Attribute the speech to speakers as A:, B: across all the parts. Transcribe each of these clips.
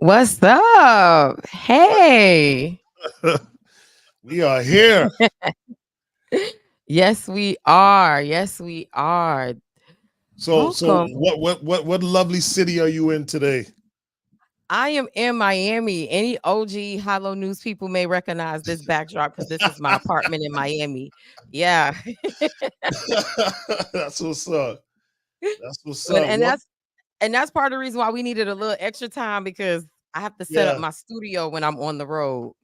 A: What's up? Hey.
B: We are here.
A: Yes, we are. Yes, we are.
B: So
A: Welcome.
B: what lovely city are you in today?
A: I am in Miami. Any OG Hollow News people may recognize this backdrop because this is my apartment in Miami. Yeah.
B: That's what's up. That's what's
A: and,
B: up.
A: and
B: What?
A: that's and that's part of the reason why we needed a little extra time because I have to set up
B: Yeah.
A: my studio when I'm on the road.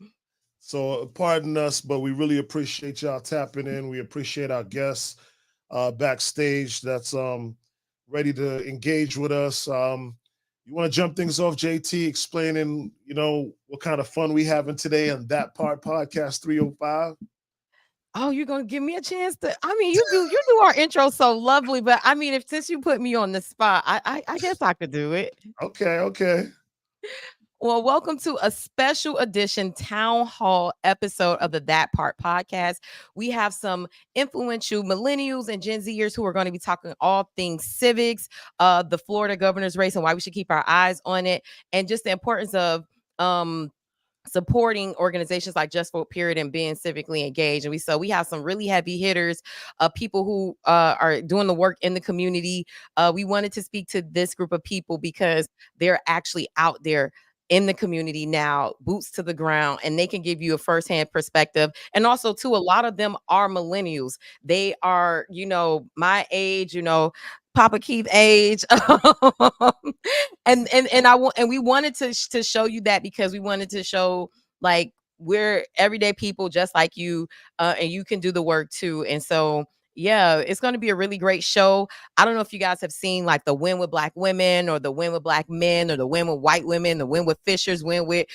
B: So pardon us, but we really appreciate y'all tapping in. We appreciate our guests backstage that's ready to engage with us. You want to jump things off, JT, explaining, what kind of fun we having today on That Part Podcast 305?
A: Oh, you're gonna give me a chance to. I mean, you do our intro so lovely, but I mean, if since you put me on the spot, I guess I could do it.
B: Okay, okay.
A: Well, welcome to a special edition town hall episode of the That Part podcast. We have some influential millennials and Gen Zers who are going to be talking all things civics, the Florida governor's race and why we should keep our eyes on it, and just the importance of supporting organizations like Just Vote Period and being civically engaged. And we have some really heavy hitters, people who are doing the work in the community. We wanted to speak to this group of people because they're actually out there in the community now, boots to the ground, and they can give you a firsthand perspective. And also, too, a lot of them are millennials. They are, my age, Papa Keith age. And we wanted to show you that because we wanted to show like we're everyday people just like you, and you can do the work too. And so yeah, it's going to be a really great show. I don't know if you guys have seen like the Win with Black Women or the Win with Black Men or the Win with White Women, the Win with Fishers, Win with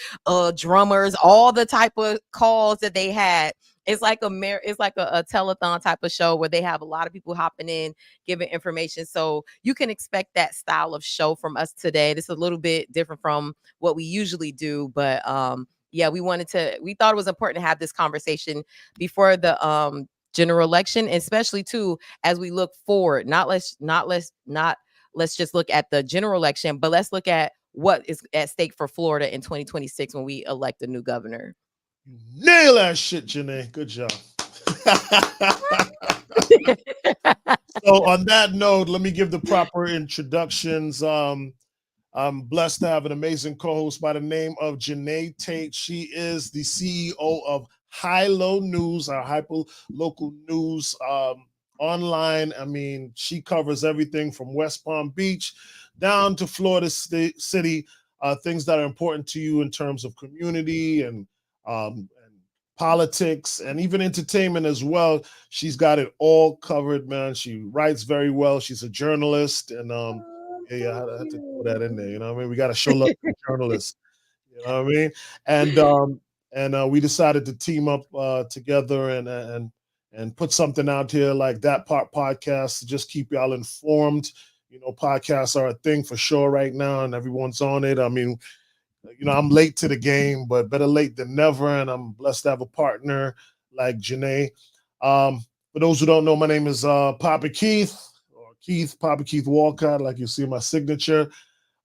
A: drummers, all the type of calls that they had. It's like a telethon type of show where they have a lot of people hopping in giving information. So you can expect that style of show from us today. This is a little bit different from what we usually do, but yeah, we thought it was important to have this conversation before the general election, especially too as we look forward. Let's just look at the general election, but let's look at what is at stake for Florida in 2026 when we elect a new governor.
B: You nail that shit, Janae. Good job. So on that note, let me give the proper introductions. I'm blessed to have an amazing co-host by the name of Janae Tate. She is the CEO of High Low News, our hyper local news online. I mean, she covers everything from West Palm Beach down to Florida City, things that are important to you in terms of community and politics and even entertainment as well. She's got it all covered, man. She writes very well. She's a journalist, and yeah, I had to throw that in there. You know what I mean? We got to show love to the journalists. You know what I mean? And we decided to team up together and put something out here like That Part Podcast to just keep y'all informed. Podcasts are a thing for sure right now, and everyone's on it. I mean, I'm late to the game, but better late than never. And I'm blessed to have a partner like Janae. For those who don't know, my name is Papa Keith, or Papa Keith Walcott, like you see in my signature.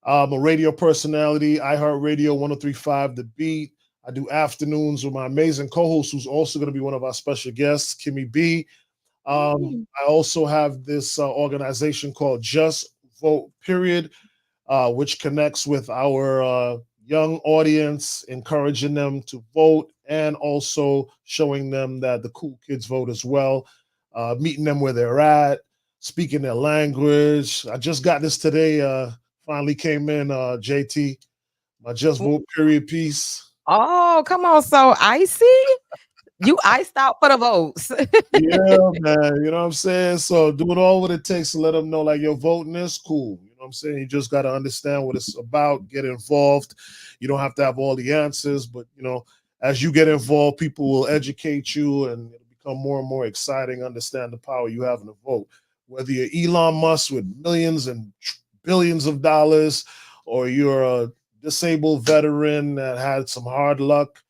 B: I'm a radio personality, iHeartRadio 1035 The Beat. I do afternoons with my amazing co-host, who's also going to be one of our special guests, Kimmy B. I also have this organization called Just Vote Period, which connects with our young audience, encouraging them to vote and also showing them that the cool kids vote as well, meeting them where they're at, speaking their language. I just got this today. Finally came in, JT, my Just Vote Period piece.
A: Oh, come on. So icy? You iced out for the votes.
B: Yeah, man. You know what I'm saying? So doing all what it takes to let them know, like, your voting is cool. You know what I'm saying? You just got to understand what it's about, get involved. You don't have to have all the answers, but, as you get involved, people will educate you and it'll become more and more exciting. Understand the power you have in the vote. Whether you're Elon Musk with millions and billions of dollars, or you're a disabled veteran that had some hard luck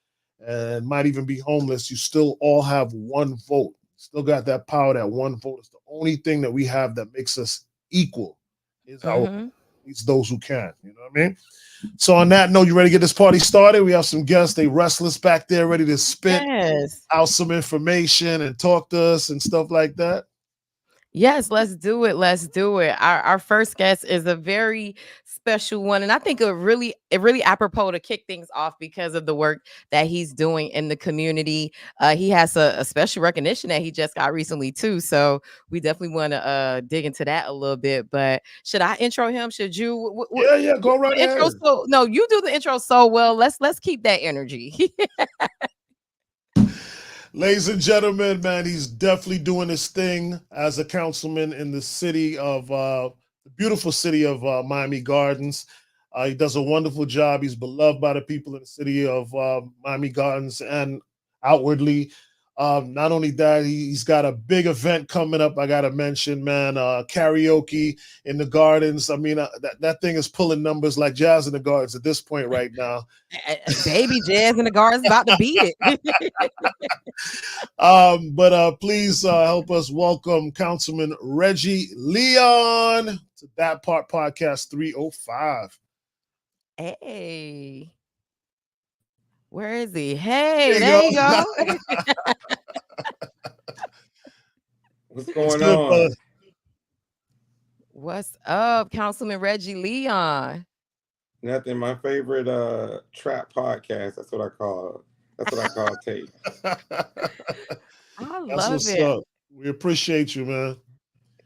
B: and might even be homeless, you still all have one vote. Still got that power, that one vote. It's the only thing that we have that makes us equal is our
A: Mhm.
B: It's those who can. You know what I mean? So on that note, you ready to get this party started? We have some guests. They restless back there, ready to spit
A: Yes.
B: out some information and talk to us and stuff like that.
A: Yes, let's do it. Let's do it. Our first guest is a very special one, and I think it really apropos to kick things off because of the work that he's doing in the community. He has a special recognition that he just got recently too, so we definitely want to dig into that a little bit. But should I intro him? Should you?
B: Yeah,
A: You
B: go
A: do
B: right
A: the intro
B: ahead.
A: so no, you do the intro so well. Let's keep that energy.
B: Ladies and gentlemen, man, he's definitely doing his thing as a councilman in the city of the beautiful city of Miami Gardens. He does a wonderful job. He's beloved by the people in the city of Miami Gardens and outwardly. Not only that, he's got a big event coming up. I got to mention, man, karaoke in the Gardens. I mean, that thing is pulling numbers like Jazz in the Gardens at this point right now.
A: Baby Jazz in the Garden's about to beat it.
B: But please help us welcome Councilman Reggie Leon to That Part Podcast 305.
A: Hey. Where is he? Hey,
B: There
A: there you go.
C: What's going on?
A: What's up, Councilman Reggie Leon?
C: Nothing. My favorite trap podcast. That's what I call tape.
A: I love it.
B: Up. We appreciate you, man.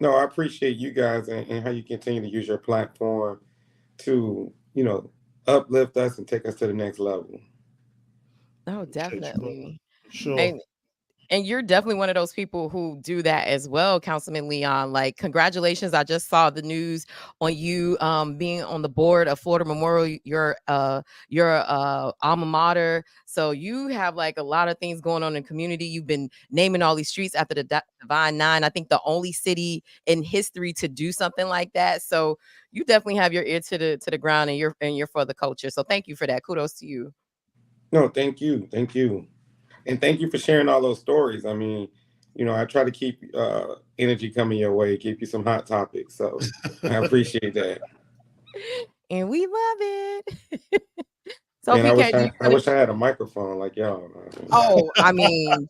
C: No, I appreciate you guys and how you continue to use your platform to, uplift us and take us to the next level.
A: Oh, definitely.
B: Sure.
A: And you're definitely one of those people who do that as well, Councilman Leon. Like, congratulations. I just saw the news on you being on the board of Florida Memorial, your alma mater. So you have like a lot of things going on in the community. You've been naming all these streets after the Divine Nine. I think the only city in history to do something like that. So you definitely have your ear to the ground, and you're for the culture. So thank you for that. Kudos to you.
C: No, thank you. Thank you. And thank you for sharing all those stories. I mean, I try to keep energy coming your way, keep you some hot topics. So I appreciate that.
A: And we love it.
C: So and I wish I had a microphone like y'all.
A: Oh, I mean,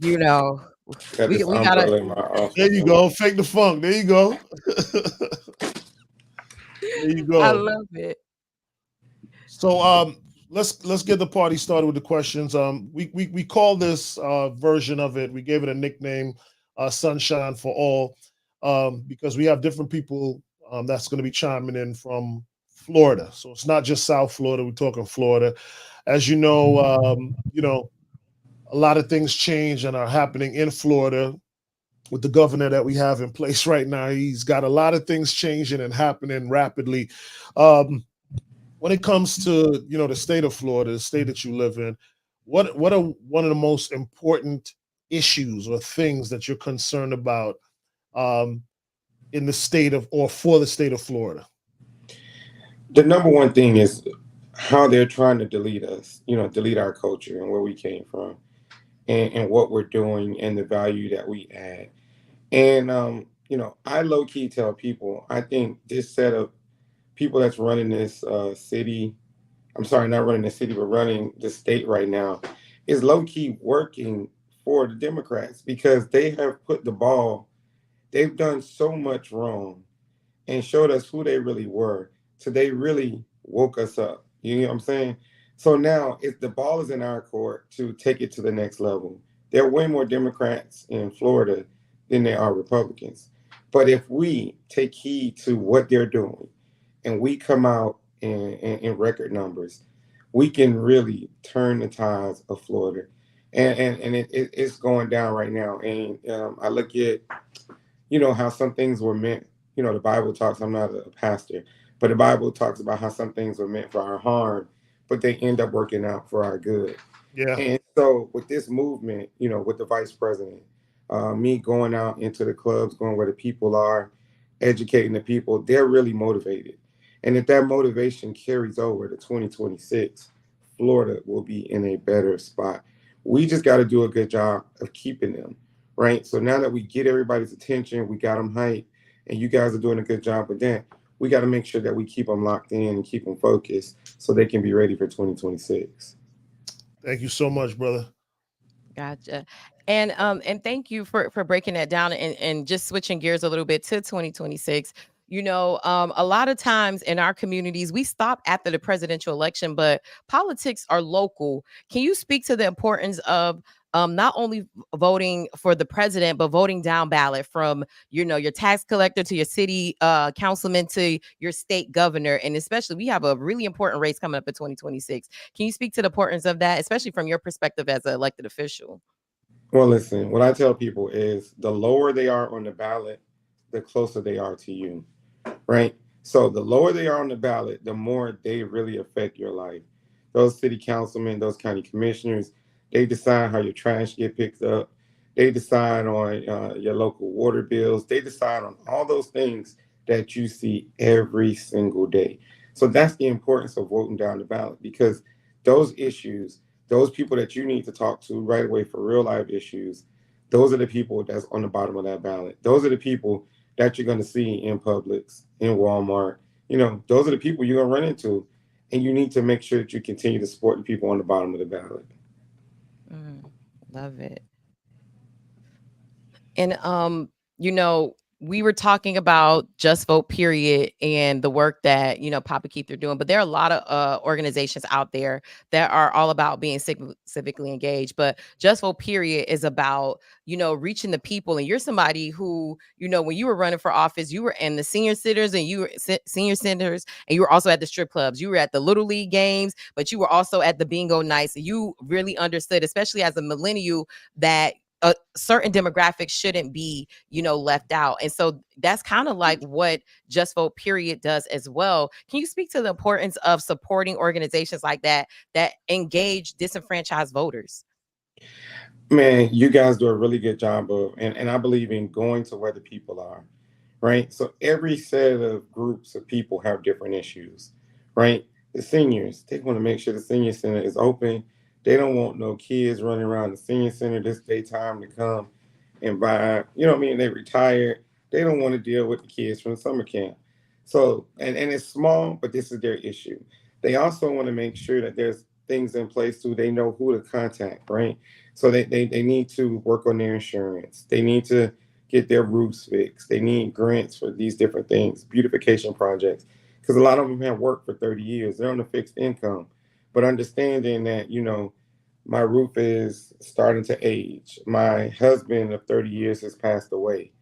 A: we gotta.
B: There you go. Fake the funk. There you go. There you go.
A: I love it.
B: So let's get the party started with the questions. We call this version of it. We gave it a nickname, Sunshine for All, because we have different people that's going to be chiming in from Florida. So it's not just South Florida. We're talking Florida. As you know, a lot of things change and are happening in Florida with the governor that we have in place right now. He's got a lot of things changing and happening rapidly. When it comes to the state of Florida, the state that you live in, what are one of the most important issues or things that you're concerned about in the state of or for the state of Florida?
C: The number one thing is how they're trying to delete us, delete our culture and where we came from and what we're doing and the value that we add. And, I low key tell people, I think this set of people that's running this city, I'm sorry, not running the city, but running the state right now, is low-key working for the Democrats because they have put the ball, they've done so much wrong and showed us who they really were. So they really woke us up. You know what I'm saying? So now if the ball is in our court to take it to the next level. There are way more Democrats in Florida than there are Republicans. But if we take heed to what they're doing, and we come out in record numbers, we can really turn the tides of Florida. And it's going down right now. And I look at, how some things were meant, the Bible talks, I'm not a pastor, but the Bible talks about how some things were meant for our harm, but they end up working out for our good.
B: Yeah.
C: And so with this movement, with the vice president, me going out into the clubs, going where the people are, educating the people, they're really motivated. And if that motivation carries over to 2026, Florida will be in a better spot. We just got to do a good job of keeping them, right? So now that we get everybody's attention, we got them hyped, and you guys are doing a good job with that, we got to make sure that we keep them locked in and keep them focused so they can be ready for 2026.
B: Thank you so much, brother.
A: Gotcha. And thank you for breaking that down and just switching gears a little bit to 2026. A lot of times in our communities, we stop after the presidential election, but politics are local. Can you speak to the importance of not only voting for the president, but voting down ballot from, your tax collector to your city councilman to your state governor? And especially, we have a really important race coming up in 2026. Can you speak to the importance of that, especially from your perspective as an elected official?
C: Well, listen, what I tell people is the lower they are on the ballot, the closer they are to you, right? So the lower they are on the ballot, the more they really affect your life. Those city councilmen, those county commissioners, they decide how your trash get picked up. They decide on your local water bills. They decide on all those things that you see every single day. So that's the importance of voting down the ballot, because those issues, those people that you need to talk to right away for real life issues, those are the people that's on the bottom of that ballot. Those are the people that you're going to see in Publix, in Walmart. Those are the people you're going to run into. And you need to make sure that you continue to support the people on the bottom of the ballot.
A: Mm, love it. And we were talking about Just Vote Period and the work that Papa Keith are doing, but there are a lot of organizations out there that are all about being civically engaged. But Just Vote Period is about reaching the people. And you're somebody who when you were running for office, you were in the senior centers and you were senior centers, and you were also at the strip clubs. You were at the little league games, but you were also at the bingo nights. You really understood, especially as a millennial, that certain demographics shouldn't be, left out. And so that's kind of like what Just Vote Period does as well. Can you speak to the importance of supporting organizations like that engage disenfranchised voters?
C: Man, you guys do a really good job of, and I believe in going to where the people are, right? So every set of groups of people have different issues, right? The seniors, they want to make sure the senior center is open. They don't want no kids running around the senior center this daytime to come and buy, what I mean? They retired. They don't want to deal with the kids from summer camp. So, and it's small, but this is their issue. They also want to make sure that there's things in place so they know who to contact, right? So they need to work on their insurance. They need to get their roofs fixed. They need grants for these different things, beautification projects, because a lot of them have worked for 30 years. They're on a fixed income. But understanding that, my roof is starting to age. My husband of 30 years has passed away.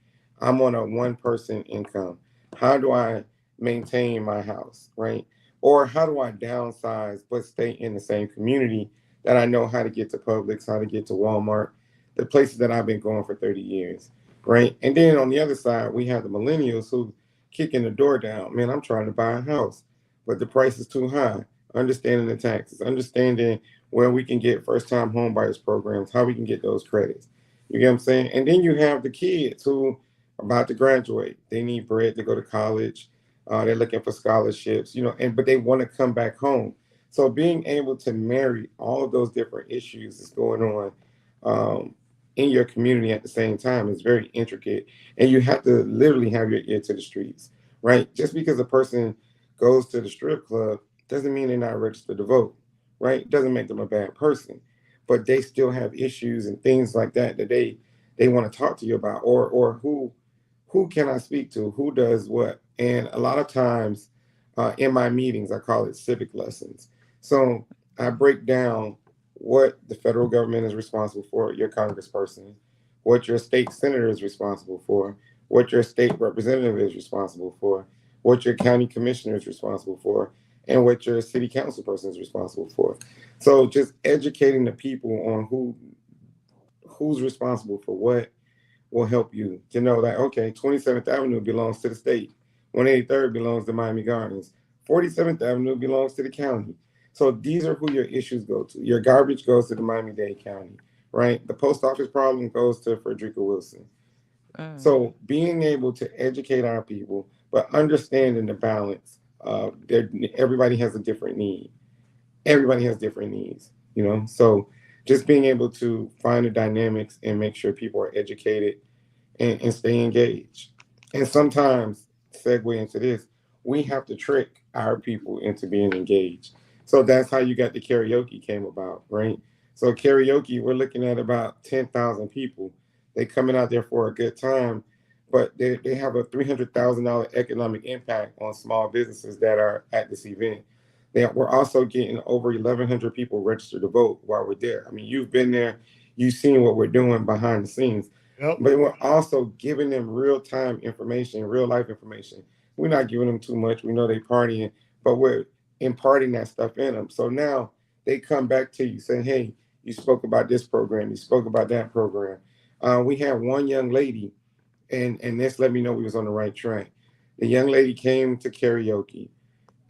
C: I'm on a one person income. How do I maintain my house, right? Or how do I downsize but stay in the same community that I know how to get to Publix, how to get to Walmart, the places that I've been going for 30 years, right? And then on the other side, we have the millennials who kicking the door down. Man, I'm trying to buy a house, but the price is too high. Understanding the taxes, understanding where we can get first-time home buyers programs, how we can get those credits. You get what I'm saying? And then you have the kids who are about to graduate. They need bread to go to college. They're looking for scholarships, but they want to come back home. So being able to marry all of those different issues that's going on in your community at the same time is very intricate. And you have to literally have your ear to the streets, right? Just because a person goes to the strip club doesn't mean they're not registered to vote, right? It doesn't make them a bad person, but they still have issues and things like that that they want to talk to you about, or who can I speak to? Who does what? And a lot of times in my meetings, I call it civic lessons. So I break down what the federal government is responsible for, your congressperson, what your state senator is responsible for, what your state representative is responsible for, what your county commissioner is responsible for, and what your city council person is responsible for. So just educating the people on who's responsible for what will help you to know that, okay, 27th Avenue belongs to the state, 183rd belongs to Miami Gardens, 47th Avenue belongs to the county. So these are who your issues go to. Your garbage goes to the Miami-Dade County, right? The post office problem goes to Frederica Wilson. So being able to educate our people, but understanding the balance, everybody has a different need. Everybody has different needs, So just being able to find the dynamics and make sure people are educated and stay engaged. And sometimes, segue into this, we have to trick our people into being engaged. So that's how you got the karaoke came about, right? So karaoke, we're looking at about 10,000 people. They coming out there for a good time, but they have a $300,000 economic impact on small businesses that are at this event. We're also getting over 1,100 people registered to vote while we're there. I mean, you've been there, you've seen what we're doing behind the scenes,
B: Yep.
C: but we're also giving them real time information, real life information. We're not giving them too much. We know they partying, but we're imparting that stuff in them. So now they come back to you saying, "Hey, you spoke about this program. You spoke about that program." We had one young lady, and this let me know we was on the right track. The young lady came to karaoke,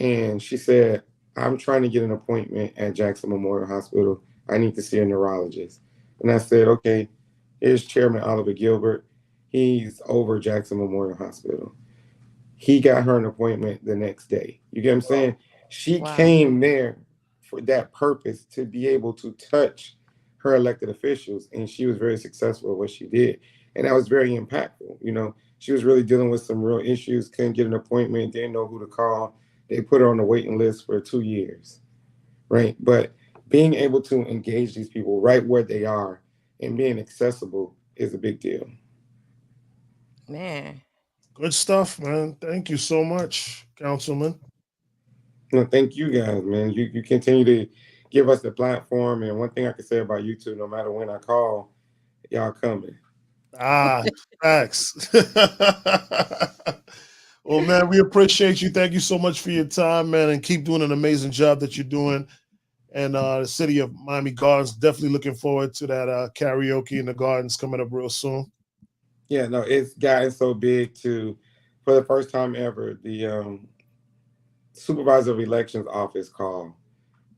C: and she said, "I'm trying to get an appointment at Jackson Memorial Hospital. I need to see a neurologist." And I said, "Okay, here's Chairman Oliver Gilbert. He's over Jackson Memorial Hospital." He got her an appointment the next day. You get what I'm saying? She
A: Wow.
C: came there for that purpose to be able to touch her elected officials, and she was very successful at what she did. And that was very impactful. You know, she was really dealing with some real issues, couldn't get an appointment, didn't know who to call. They put her on the waiting list for 2 years, right? But being able to engage these people right where they are and being accessible is a big deal.
A: Man.
B: Good stuff, man. Thank you so much, Councilman.
C: No, thank you guys, man. You continue to give us the platform. And one thing I can say about you two, no matter when I call, y'all coming.
B: Ah, facts. Well, man, we appreciate you. Thank you so much for your time, man, and keep doing an amazing job that you're doing. And the city of Miami Gardens, definitely looking forward to that karaoke in the gardens coming up real soon.
C: Yeah, no, it's gotten so big to, for the first time ever, the supervisor of elections office called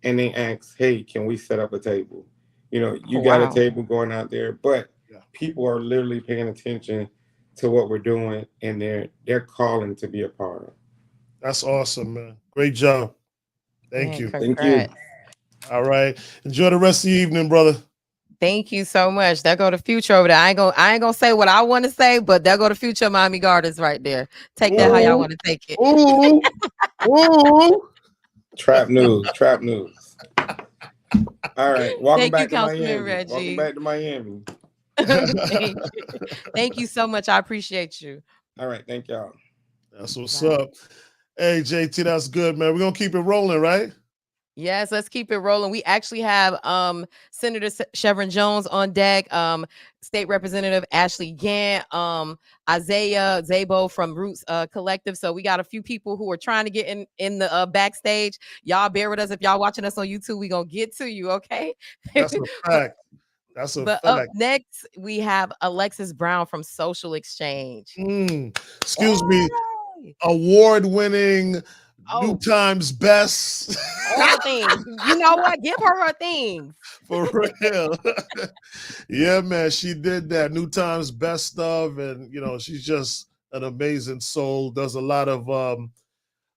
C: and they asked, "Hey, can we set up a table?" You know,
A: Oh,
C: you got a
A: wow.
C: table going out there, but
B: Yeah,
C: people are literally paying attention to what we're doing, and they're calling to be a part of.
B: that's awesome, man. Great job. Thank
A: Man,
B: you.
C: Thank you.
A: congrats.
B: All right. Enjoy the rest of the evening, brother.
A: Thank you so much. There go the future over there. I ain't gonna say what I want to say, but there go the future of Miami Gardens right there. Take that how y'all
B: Ooh,
A: want to take it.
B: ooh, ooh.
C: Trap news, trap news. All right, welcome
A: Thank you,
C: back to
A: Councilman
C: Miami. Welcome
A: Reggie.
C: back to Miami.
A: Thank you. Thank you so much. I appreciate you.
C: All right, thank y'all.
B: That's what's
A: Bye.
B: up. Hey, JT, that's good, man. We're gonna keep it rolling, right?
A: Yes, let's keep it rolling. We actually have Senator Shevrin Jones on deck, State Representative Ashley Gant, Isaiah Zabo from Roots Collective. So we got a few people who are trying to get in the backstage. Y'all bear with us if y'all watching us on YouTube. We gonna get to you, okay?
B: That's a
A: but
B: fact. That's a
A: but up
B: fact.
A: next we have Alexis Brown from Social Exchange.
B: Excuse me.
A: Hey!
B: Award-winning, New
A: Oh,
B: Times Best.
A: all the things. You know what? Give her things.
B: For real. Yeah, man. She did that. New Times Best stuff. And, she's just an amazing soul. Does a lot of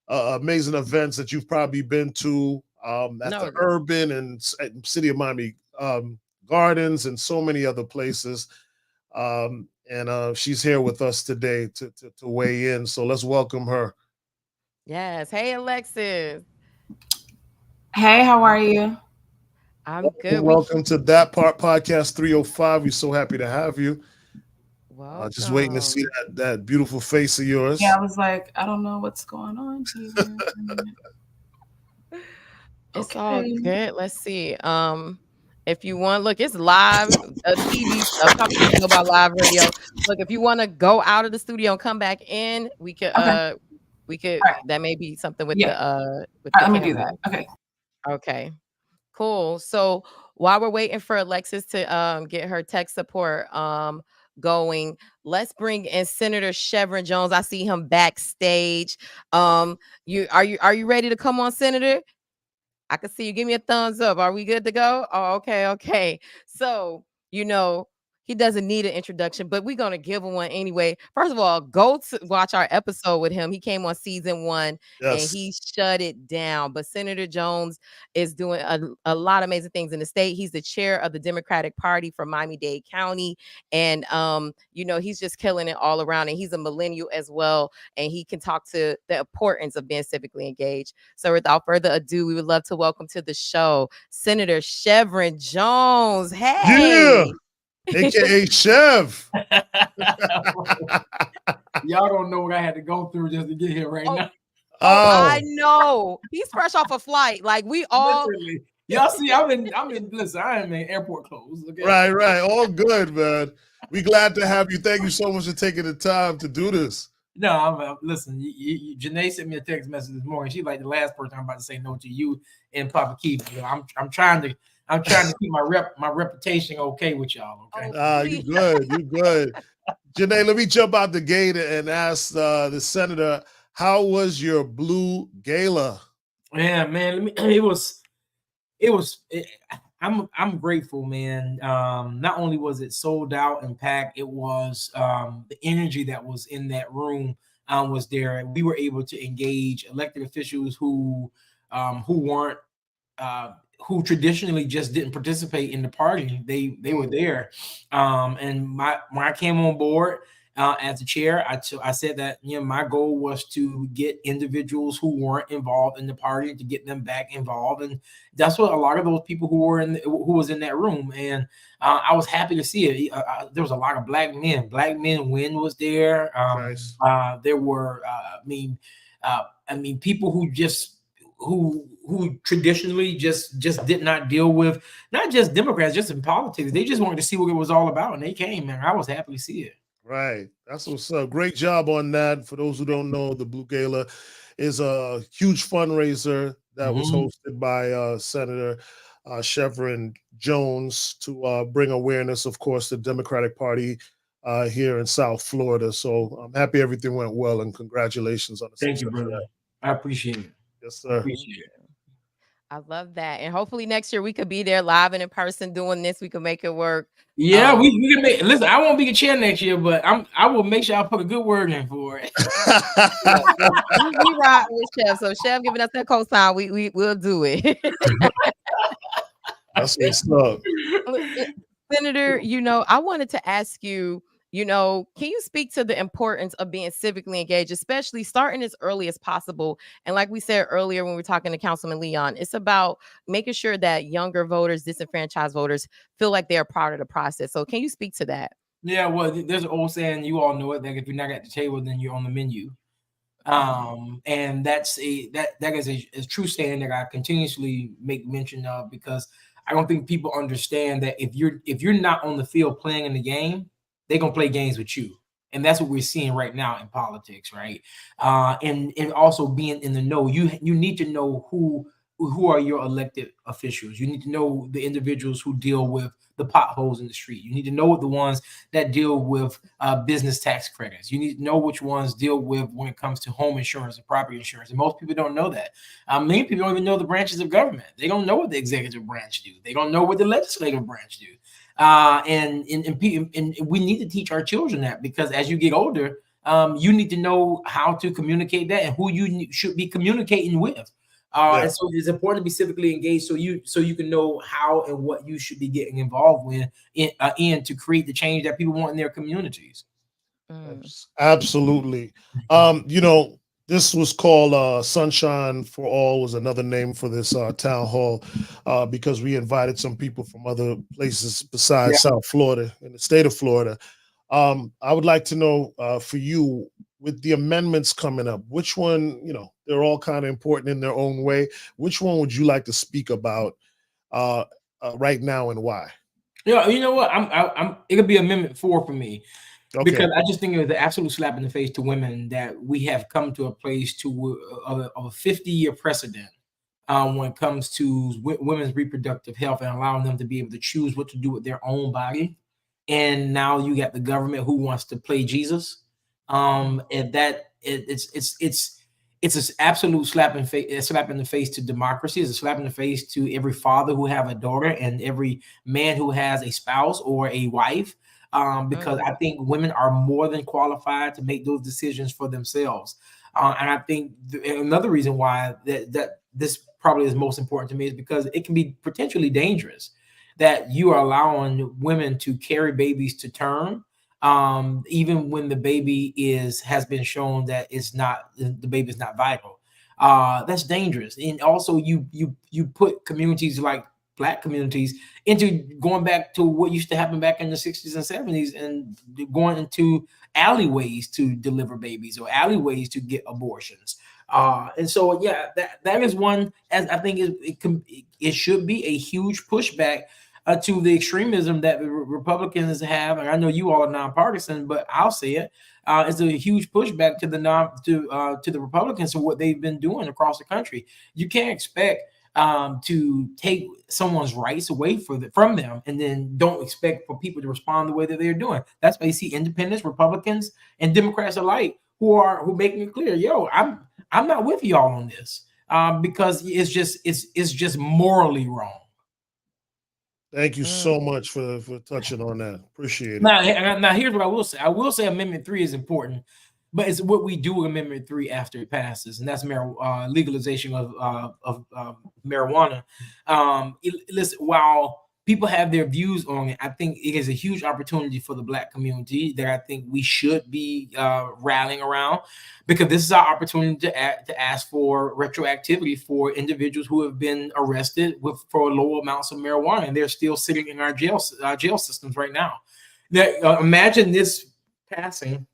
B: amazing events that you've probably been to at the
A: No,
B: Urban and City of Miami Gardens and so many other places. And she's here with us today to weigh in. So let's welcome her.
A: yes. Hey, Alexis.
D: Hey, how are you?
A: I'm good.
B: Welcome to That Part Podcast 305. We're so happy to have you. Just waiting to see
A: Welcome.
B: that beautiful face of yours.
D: Yeah, I was like, I don't know what's going on here.
A: It's all
D: Okay.
A: good. Let's see. If you want, look, it's live. TV. Papa doesn't know about live radio. Look, if you want to go out of the studio and come back in, we could.
D: Okay. All
A: We could.
D: right.
A: That may be something with
D: Yeah.
A: with
D: All
A: the
D: right, let me do
A: camera.
D: that. Okay.
A: Okay. Cool. So while we're waiting for Alexis to get her tech support going, let's bring in Senator Shevrin Jones. I see him backstage. You ready to come on, Senator? I can see you. Give me a thumbs up. Are we good to go? Oh, okay, okay. So, He doesn't need an introduction, but we're gonna give him one anyway. First of all, go to watch our episode with him. He came on season 1 and
B: Yes.
A: he shut it down. But Senator Jones is doing a lot of amazing things in the state. He's the chair of the Democratic Party for Miami-Dade County. And he's just killing it all around. And he's a millennial as well. And he can talk to the importance of being civically engaged. So without further ado, we would love to welcome to the show Senator Shevrin Jones. Hey.
B: Yeah. AKA Chev.
E: Y'all don't know what I had to go through just to get here right now.
A: I know. He's fresh off a flight. Like we all
E: Literally. Y'all see, listen, I am in airport clothes. Okay?
B: Right. All good, man. We glad to have you. Thank you so much for taking the time to do this.
E: No, listen, Janae sent me a text message this morning. She's like the last person I'm about to say no to, you and Papa Keith. I'm trying to keep my reputation okay with y'all. Okay.
B: You good. Janae, let me jump out the gate and ask the senator, how was your blue gala?
E: Yeah, man. I'm grateful, man. Not only was it sold out and packed, it was the energy that was in that room was there. We were able to engage elected officials who weren't who traditionally just didn't participate in the party. They were there. And when I came on board as the chair, I said that my goal was to get individuals who weren't involved in the party to get them back involved, and that's what a lot of those people who was in that room. And I was happy to see it. There was a lot of black men. Black Men Win was there.
B: Nice.
E: There were people who traditionally just did not deal with not just Democrats, just in politics. They just wanted to see what it was all about, and they came, and I was happy to see it.
B: Right. That's what's up. Great job on that. For those who don't know, the Blue Gala is a huge fundraiser that was hosted by Senator Shevrin Jones to bring awareness, of course, to the Democratic Party here in South Florida. So I'm happy everything went well, and congratulations on the
E: Thank you, brother. I appreciate it.
B: Yes, sir.
E: Appreciate it.
A: I love that. And hopefully next year we could be there live and in person doing this. We could make it work.
E: Yeah, we can make. Listen, I won't be a chair next year, but I will make sure I put a good word in for it.
A: we rock with Chev. So Chev giving us that cosign, we'll do it.
B: That's what's up.
A: Senator, I wanted to ask you, can you speak to the importance of being civically engaged, especially starting as early as possible? And like we said earlier when we were talking to Councilman Leon, it's about making sure that younger voters, disenfranchised voters, feel like they're part of the process. So can you speak to that?
E: Yeah, well, there's an old saying, you all know it, that if you're not at the table, then you're on the menu. And that is a true saying that I continuously make mention of, because I don't think people understand that if you're not on the field playing in the game, they're gonna play games with you. And that's what we're seeing right now in politics, right? And also being in the know. You need to know who are your elected officials. You need to know the individuals who deal with the potholes in the street. You need to know the ones that deal with business tax credits. You need to know which ones deal with when it comes to home insurance and property insurance. And most people don't know that. Many people don't even know the branches of government. They don't know what the executive branch do. They don't know what the legislative branch do. And we need to teach our children that, because as you get older, you need to know how to communicate that and who you should be communicating with. And so it's important to be civically engaged, so you can know how and what you should be getting involved with in to create the change that people want in their communities.
B: Absolutely. This was called Sunshine for All, was another name for this town hall, because we invited some people from other places besides South Florida, in the state of Florida. I would like to know for you, with the amendments coming up, which one, they're all kind of important in their own way. Which one would you like to speak about right now, and why?
E: Yeah, you know what? It'll be Amendment 4 for me. Okay. Because I just think it was the absolute slap in the face to women that we have come to a place of a 50-year precedent when it comes to women's reproductive health and allowing them to be able to choose what to do with their own body. And now you got the government who wants to play Jesus. And that it's an absolute slap in the face to democracy. It's a slap in the face to every father who have a daughter and every man who has a spouse or a wife. because I think women are more than qualified to make those decisions for themselves. And I think another reason why that this probably is most important to me is because it can be potentially dangerous that you are allowing women to carry babies to term, even when the baby has been shown that the baby is not vital. That's dangerous. And also you put communities like Black communities into going back to what used to happen back in the 60s and 70s and going into alleyways to deliver babies or alleyways to get abortions. And so, yeah, that is one, as I think it should be a huge pushback to the extremism that the Republicans have. And I know you all are nonpartisan, but I'll say it. It's a huge pushback to the Republicans for what they've been doing across the country. You can't expect to take someone's rights away from them and then don't expect for people to respond the way that they're doing. That's why you see independents, Republicans, and Democrats alike who making it clear, yo, I'm not with y'all on this because it's just morally wrong.
B: Thank you so much for touching on that. Appreciate it.
E: Now here's what I will say. I will say Amendment 3 is important, but it's what we do with Amendment 3 after it passes, and that's legalization of marijuana. Listen, while people have their views on it, I think it is a huge opportunity for the Black community that I think we should be rallying around, because this is our opportunity to ask for retroactivity for individuals who have been arrested for low amounts of marijuana, and they're still sitting in our jail systems right now. Imagine this passing,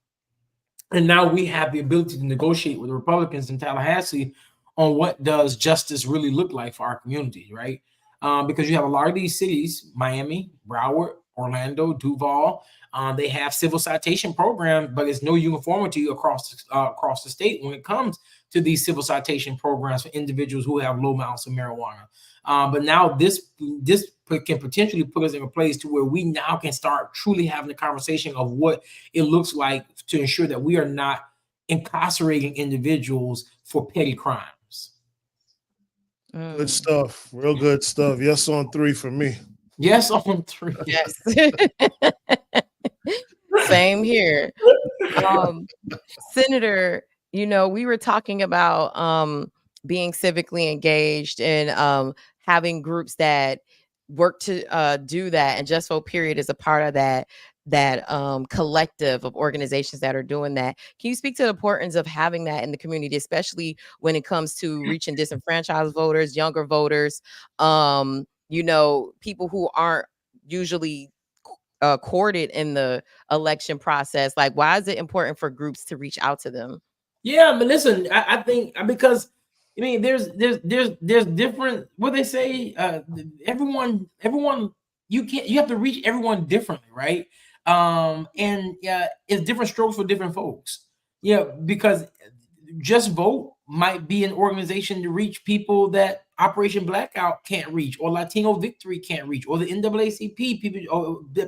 E: and now we have the ability to negotiate with the Republicans in Tallahassee on what does justice really look like for our community, right? Because you have a lot of these cities, Miami, Broward, Orlando, Duval, they have civil citation programs, but there's no uniformity across the state when it comes to these civil citation programs for individuals who have low amounts of marijuana. But now this can potentially put us in a place to where we now can start truly having a conversation of what it looks like to ensure that we are not incarcerating individuals for petty crimes.
B: Good stuff. Real good stuff. Yes on 3 for me.
E: Yes on 3.
A: Yes. Same here. Senator, we were talking about being civically engaged and having groups that work to do that, and Just Vote Period is a part of that collective of organizations that are doing that. Can you speak to the importance of having that in the community, especially when it comes to reaching disenfranchised voters, younger voters, people who aren't usually courted in the election process? Like, why is it important for groups to reach out to them?
E: Yeah, but listen, I think because there's different, what they say, everyone you have to reach everyone differently, right? And yeah, it's different strokes for different folks. Yeah, because Just Vote might be an organization to reach people that Operation Blackout can't reach, or Latino Victory can't reach, or the NAACP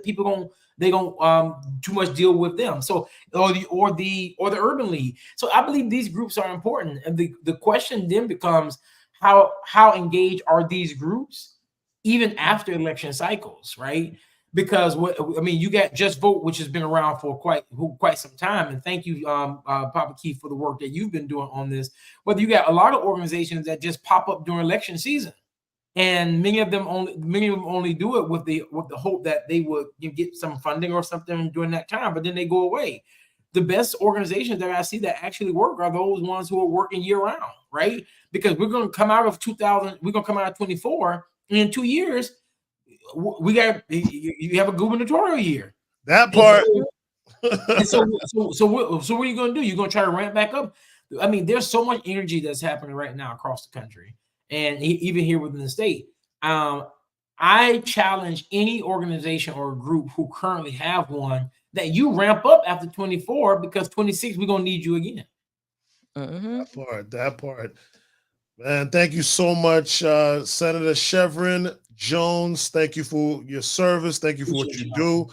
E: people don't too much deal with them. So or the Urban League. So I believe these groups are important, and the question then becomes how engaged are these groups even after election cycles, right? Because you got Just Vote, which has been around for quite some time, and thank you, Papa Keith, for the work that you've been doing on this. But you got a lot of organizations that just pop up during election season, and many of them only do it with the hope that they would get some funding or something during that time, but then they go away. The best organizations that I see that actually work are those ones who are working year round, right? Because we're going to come out of 24, and in 2 years. You have a gubernatorial year.
B: That part.
E: So what are you going to do? You're going to try to ramp back up? There's so much energy that's happening right now across the country, and even here within the state. I challenge any organization or group who currently have one that you ramp up after 24, because 26 we're going to need you again.
A: Mm-hmm.
B: That part. Man, thank you so much, Senator Shevrin Jones. Thank you for your service. Thank you for what you do.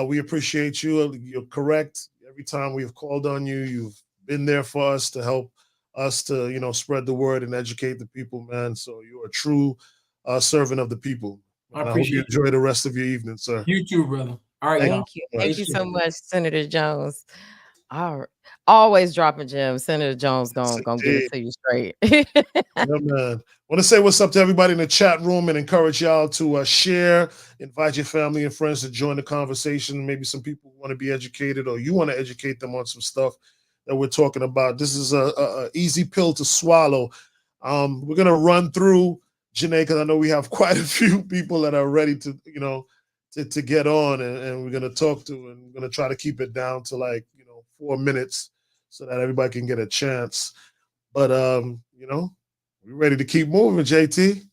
B: We appreciate you. You're correct. Every time we have called on you, you've been there for us to help us to, spread the word and educate the people, man. So you're a true servant of the people. I hope you enjoy the rest of your evening, sir.
E: You too, brother. All right, y'all.
A: Thank you. Thank you so much, Senator Jones. All right. Always dropping gems. Senator Jones gonna give it to you straight.
B: Yeah, man. Want to say what's up to everybody in the chat room and encourage y'all to share, invite your family and friends to join the conversation. Maybe some people want to be educated or you want to educate them on some stuff that we're talking about. This is a easy pill to swallow. We're going to run through, Janae, because I know we have quite a few people that are ready to, to get on and we're going to talk to, and we're going to try to keep it down to 4 minutes so that everybody can get a chance. But, we're ready to keep moving, JT.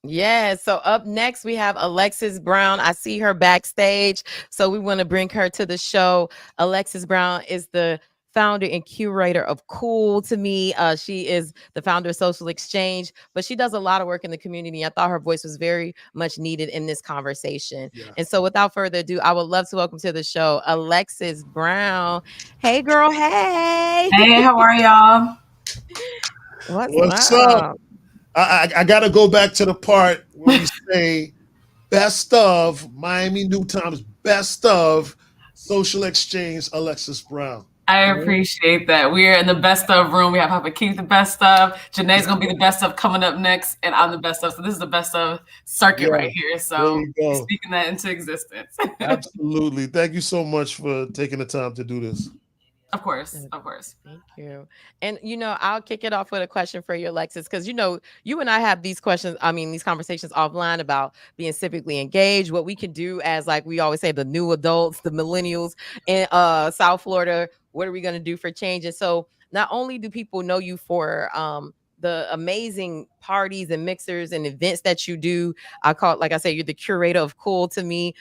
A: Yeah. So up next, we have Alexis Brown. I see her backstage. So we want to bring her to the show. Alexis Brown is the founder and curator of Cool to Me. She is the founder of Social Exchange, but she does a lot of work in the community. I thought her voice was very much needed in this conversation. Yeah. And so without further ado, I would love to welcome to the show, Alexis Brown. Hey, girl. Hey.
D: Hey, how are y'all?
B: What's up? I got to go back to the part where we say best of Miami New Times, best of Social Exchange, Alexis Brown.
D: I appreciate that. We're in the best of room. We have Keith, the best of. Janae's going to be the best of coming up next, and I'm the best of. So this is the best of circuit right here. So speaking that into existence.
B: Absolutely. Thank you so much for taking the time to do this.
D: Of course.
A: Thank you. And, I'll kick it off with a question for you, Alexis, because, you and I have these conversations offline about being civically engaged, what we can do as, like we always say, the new adults, the millennials in South Florida. What are we going to do for change? And so not only do people know you for the amazing parties and mixers and events that you do, like I said, you're the curator of Cool to Me.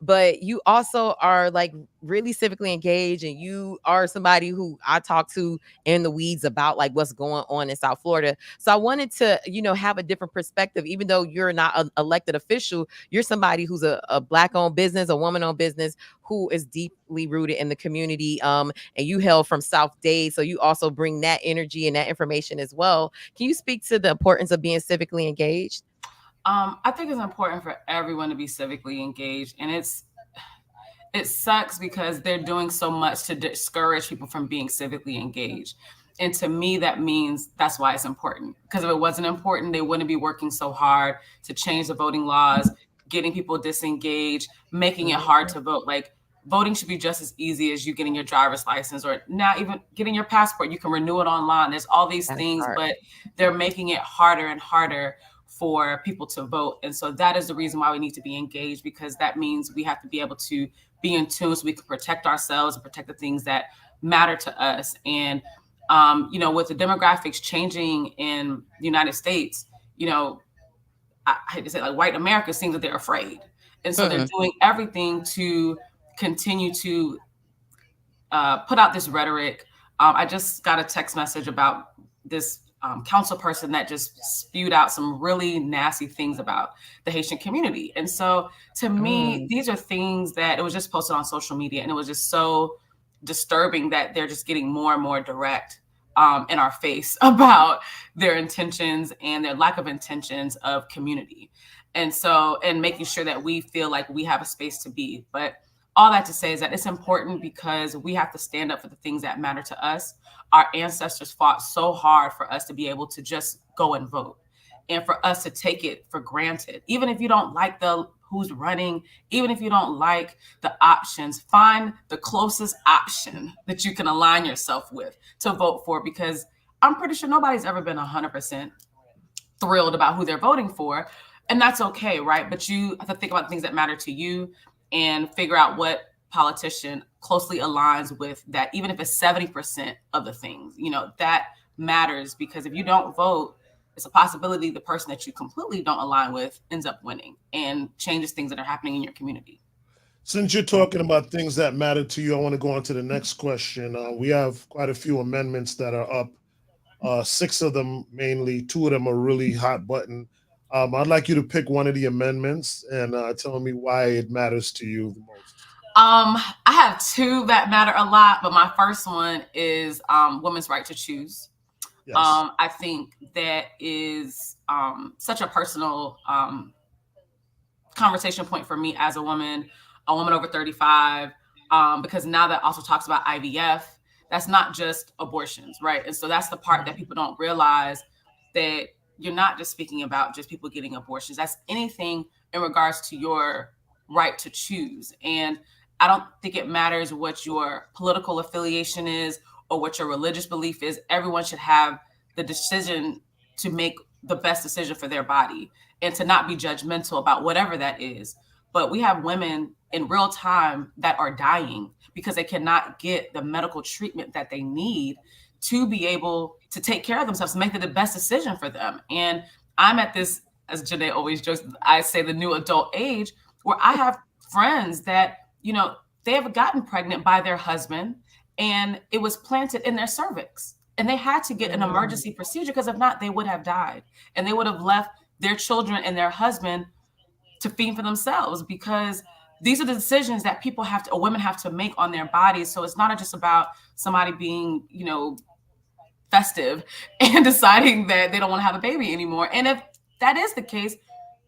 A: But you also are like really civically engaged, and you are somebody who I talk to in the weeds about like what's going on in South Florida. So I wanted to, have a different perspective. Even though you're not an elected official, you're somebody who's a Black-owned business, a woman-owned business who is deeply rooted in the community. And you hail from South Dade, so you also bring that energy and that information as well. Can you speak to the importance of being civically engaged?
D: I think it's important for everyone to be civically engaged, and it sucks because they're doing so much to discourage people from being civically engaged. And to me, that means that's why it's important. Because if it wasn't important, they wouldn't be working so hard to change the voting laws, getting people disengaged, making it hard to vote. Like, voting should be just as easy as you getting your driver's license, or now even getting your passport. You can renew it online. There's all these things, but they're making it harder and harder for people to vote. And so that is the reason why we need to be engaged, because that means we have to be able to be in tune so we can protect ourselves and protect the things that matter to us. And, with the demographics changing in the United States, I hate to say, like, white America seems that they're afraid. And so they're doing everything to continue to put out this rhetoric. I just got a text message about this council person that just spewed out some really nasty things about the Haitian community. And so to me, these are things that it was just posted on social media, and it was just so disturbing that they're just getting more and more direct in our face about their intentions and their lack of intentions of community. And so, and making sure that we feel like we have a space to be. But all that to say is that it's important because we have to stand up for the things that matter to us. Our ancestors fought so hard for us to be able to just go and vote, and for us to take it for granted. Even if you don't like who's running, even if you don't like the options, find the closest option that you can align yourself with to vote for, because I'm pretty sure nobody's ever been 100% thrilled about who they're voting for. And that's okay, right? But you have to think about things that matter to you and figure out what politician closely aligns with that, even if it's 70% of the things, that matters. Because if you don't vote, it's a possibility the person that you completely don't align with ends up winning and changes things that are happening in your community.
B: Since you're talking about things that matter to you, I want to go on to the next question. We have quite a few amendments that are up. 6 of them mainly, 2 of them are really hot button. I'd like you to pick one of the amendments and tell me why it matters to you the most.
D: I have 2 that matter a lot, but my first one is women's right to choose. Yes. I think that is such a personal conversation point for me as a woman. a woman over 35, because now that also talks about IVF. That's not just abortions, right? And so that's the part that people don't realize, that you're not just speaking about just people getting abortions. That's anything in regards to your right to choose. And I don't think it matters what your political affiliation is or what your religious belief is. Everyone should have the decision to make the best decision for their body and to not be judgmental about whatever that is. But we have women in real time that are dying because they cannot get the medical treatment that they need to be able to take care of themselves, to make the best decision for them. And I'm at this, as Janae always jokes, I say the new adult age, where I have friends that, you know, they have gotten pregnant by their husband and it was planted in their cervix. And they had to get an emergency procedure because if not, they would have died. And they would have left their children and their husband to fend for themselves, because these are the decisions that people have to, or women have to make on their bodies. So it's not just about somebody being, you know, festive and deciding that they don't want to have a baby anymore. And if that is the case,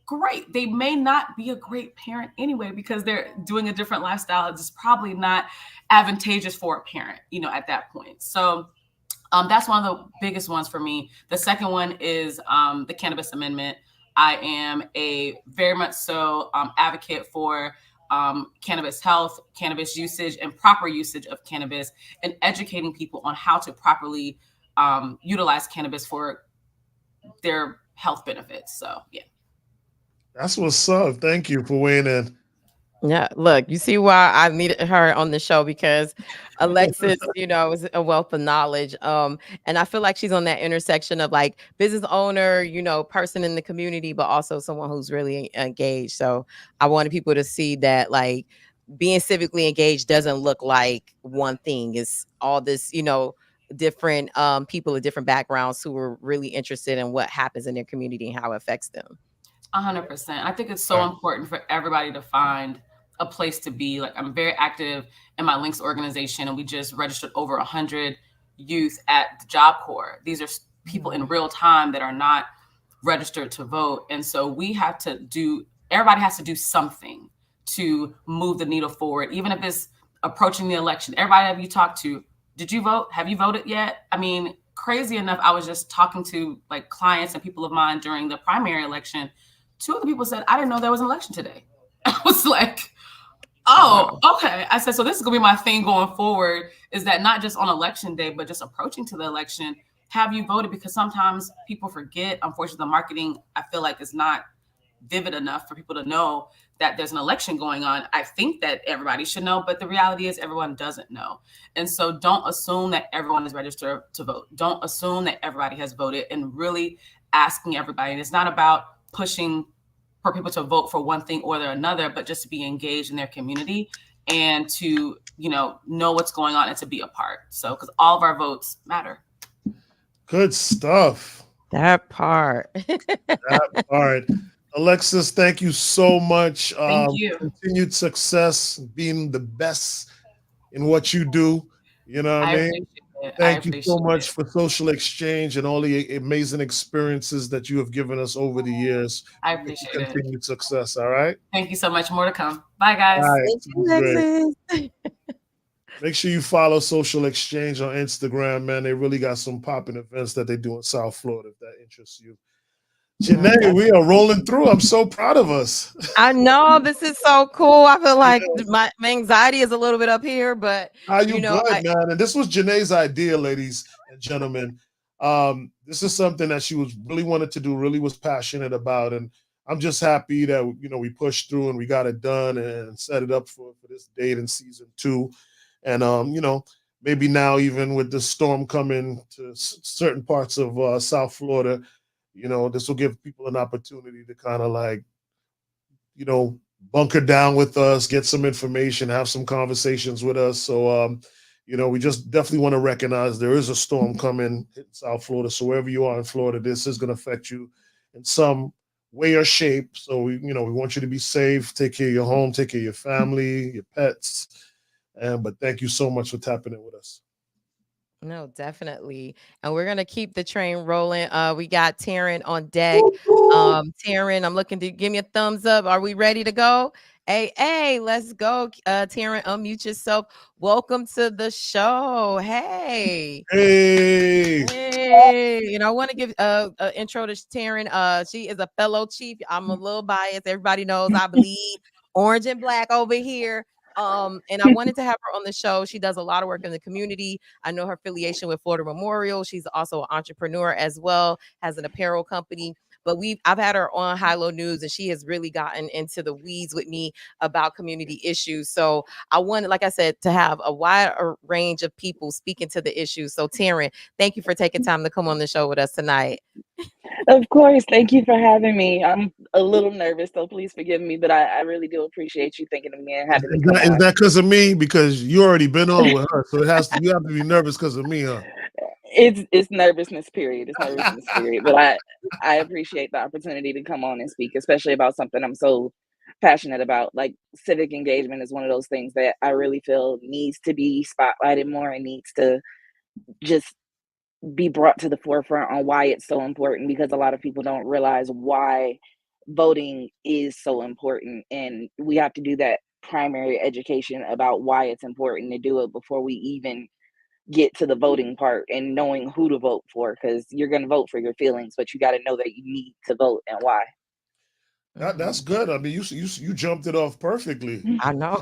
D: great. They may not be a great parent anyway, because they're doing a different lifestyle. It's probably not advantageous for a parent, you know, at that point. So that's one of the biggest ones for me. The second one is the cannabis amendment. I am a very much so advocate for cannabis health, cannabis usage, and proper usage of cannabis, and educating people on how to properly utilize cannabis for their health benefits. So, yeah.
B: That's what's up. Thank you for weighing in.
A: Yeah, look, you see why I needed her on the show, because Alexis, you know, is a wealth of knowledge. And I feel like she's on that intersection of like business owner, you know, person in the community, but also someone who's really engaged. So I wanted people to see that like being civically engaged doesn't look like one thing. It's all this, you know, different people of different backgrounds who are really interested in what happens in their community and how it affects them.
D: 100%. I think it's so important for everybody to find a place to be. Like, I'm very active in my Links organization, and we just registered over 100 youth at the Job Corps. These are people in real time that are not registered to vote. And so we have to do, everybody has to do something to move the needle forward, even if it's approaching the election. Everybody that you talk to, did you vote? Have you voted yet? I mean, crazy enough, I was just talking to like clients and people of mine during the primary election. Two of the people said, I didn't know there was an election today. I was like, oh, okay. I said, so this is going to be my thing going forward, is that not just on election day, but just approaching to the election, have you voted? Because sometimes people forget. Unfortunately, the marketing, I feel like, is not vivid enough for people to know that there's an election going on. I think that everybody should know, but the reality is everyone doesn't know. And so don't assume that everyone is registered to vote. Don't assume that everybody has voted, and really asking everybody. And it's not about pushing for people to vote for one thing or another, but just to be engaged in their community and to, you know what's going on and to be a part. So, because all of our votes matter.
B: Good stuff.
A: That part.
B: That part. Alexis, thank you so much.
D: Thank you.
B: Continued success, being the best in what you do. You know what I mean? Thank you so much for Social Exchange and all the amazing experiences that you have given us over the years.
D: I appreciate it.
B: Continued success. All right.
D: Thank you so much. More to come. Bye, guys.
B: All right.
A: Thank you, Alexis.
B: Make sure you follow Social Exchange on Instagram, man. They really got some popping events that they do in South Florida, if that interests you. Janae, we are rolling through. I'm so proud of us.
A: I know, this is so cool. I feel like my anxiety is a little bit up here, but
B: you know, good, man. And this was Janae's idea, ladies and gentlemen. This is something that she was really wanted to do, really was passionate about, and I'm just happy that we pushed through and we got it done and set it up for this date in season 2. And maybe now, even with the storm coming to certain parts of South Florida, this will give people an opportunity to kind of like, bunker down with us, get some information, have some conversations with us. So, we just definitely want to recognize there is a storm coming in South Florida. So wherever you are in Florida, this is going to affect you in some way or shape. So we want you to be safe, take care of your home, take care of your family, your pets. But thank you so much for tapping in with us.
A: No, definitely. And we're going to keep the train rolling. We got Taryn on deck. Taryn, I'm looking to give me a thumbs up. Are we ready to go? Hey, let's go. Taryn, unmute yourself. Welcome to the show. Hey.
B: Hey.
A: Hey, and I want to give a intro to Taryn. She is a fellow chief. I'm a little biased. Everybody knows I bleed orange and black over here. And I wanted to have her on the show. She does a lot of work in the community. I know her affiliation with Florida Memorial. She's also an entrepreneur as well, has an apparel company. But I've had her on High Low News, and she has really gotten into the weeds with me about community issues. So I wanted, like I said, to have a wide range of people speaking to the issues. So Taryn, thank you for taking time to come on the show with us tonight.
F: Of course. Thank you for having me. I'm a little nervous, so please forgive me, but I really do appreciate you thinking of me and having me come
B: Is
F: on.
B: that because of me? Because you already been on with her, so you have to be nervous because of me, huh?
F: It's nervousness period. It's nervousness period. But I appreciate the opportunity to come on and speak, especially about something I'm so passionate about. Like civic engagement is one of those things that I really feel needs to be spotlighted more and needs to just be brought to the forefront on why it's so important, because a lot of people don't realize why voting is so important, and we have to do that primary education about why it's important to do it before we even get to the voting part and knowing who to vote for, because you're going to vote for your feelings, but you got to know that you need to vote and why.
B: That's good. I mean, you jumped it off perfectly.
A: I know.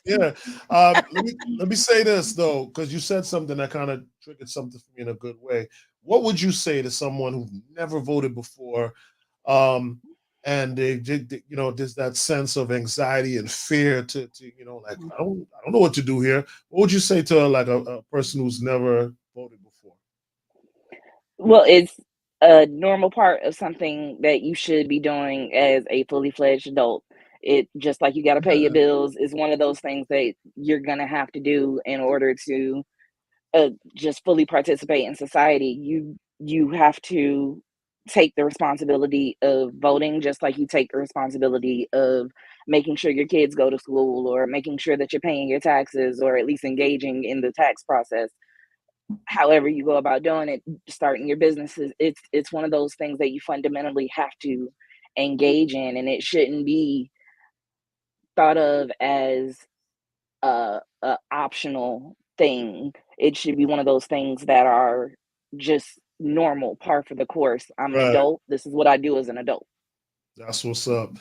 B: Yeah. Let me say this though, because you said something that kind of triggered something for me in a good way. What would you say to someone who never voted before, and there's that sense of anxiety and fear to like I don't know what to do here. What would you say to like a person who's never voted before?
F: Well, it's a normal part of something that you should be doing as a fully fledged adult. It just like you got to pay your bills is one of those things that you're going to have to do in order to just fully participate in society. You have to take the responsibility of voting, just like you take the responsibility of making sure your kids go to school, or making sure that you're paying your taxes, or at least engaging in the tax process. However you go about doing it, starting your businesses, it's one of those things that you fundamentally have to engage in, and it shouldn't be thought of as a optional thing. It should be one of those things that are just normal, par for the course. I'm an
B: Right.
F: adult. This is what I do as an adult.
B: That's what's up.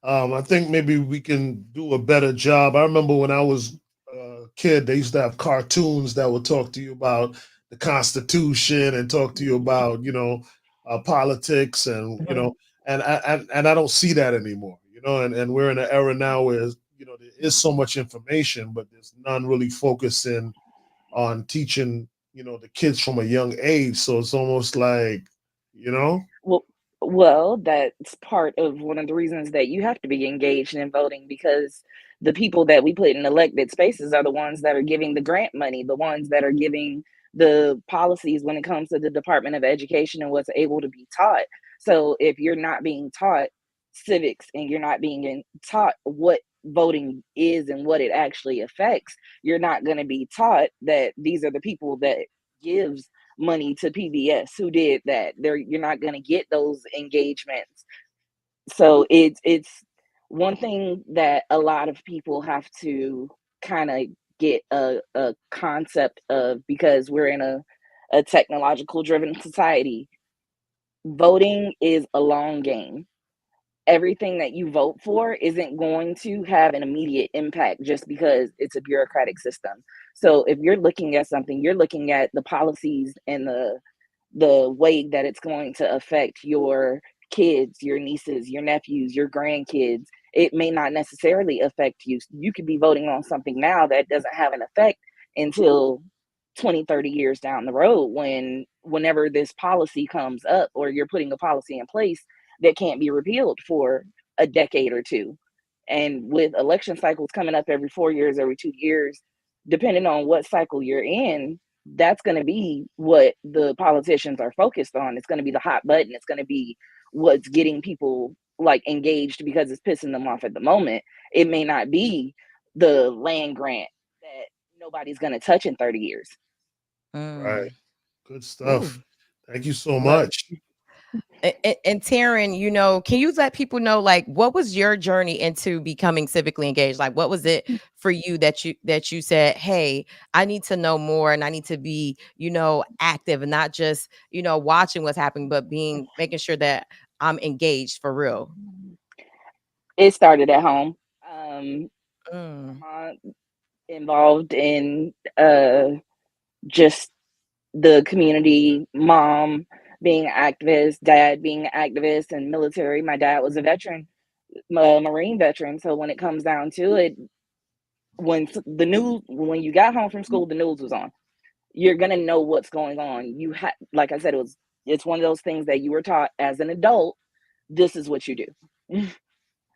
B: I think maybe we can do a better job. I remember when I was a kid, they used to have cartoons that would talk to you about the Constitution and talk to you about, politics and, and I don't see that anymore, and we're in an era now where, there is so much information, but there's none really focusing on teaching, the kids from a young age. So it's almost like,
F: Well, well, that's part of one of the reasons that you have to be engaged in voting, because the people that we put in elected spaces are the ones that are giving the grant money, the ones that are giving the policies when it comes to the Department of Education and what's able to be taught. So if you're not being taught civics and you're not being taught what voting is and what it actually affects, you're not going to be taught that these are the people that gives money to PBS who did that. You're not going to get those engagements. So it's one thing that a lot of people have to kind of get a concept of, because we're in a technological driven society. Voting is a long game. Everything that you vote for isn't going to have an immediate impact just because it's a bureaucratic system. So if you're looking at something, you're looking at the policies and the way that it's going to affect your kids, your nieces, your nephews, your grandkids. It may not necessarily affect you. You could be voting on something now that doesn't have an effect until 20, 30 years down the road, whenever this policy comes up, or you're putting a policy in place that can't be repealed for a decade or two. And with election cycles coming up every 4 years, every 2 years, depending on what cycle you're in, that's going to be what the politicians are focused on. It's going to be the hot button. It's going to be what's getting people like engaged because it's pissing them off at the moment. It may not be the land grant that nobody's going to touch in 30 years.
B: right. Good
A: Ooh.
B: stuff. Thank you so
F: Well,
B: much.
A: And Taryn, you know, can you let people know, like, what was your journey into becoming civically engaged? Like, what was it for you that you said, hey, I need to know more and I need to be, you know, active and not just, you know, watching what's happening, but making sure that I'm engaged for real.
F: It started at home.
A: Mm,
F: Mama involved in just the community, mom being an activist, dad being an activist and military. My dad was a veteran, Marine veteran. So when it comes down to it, when when you got home from school, the news was on. You're gonna know what's going on. Like I said, it's one of those things that you were taught as an adult. This is what you do.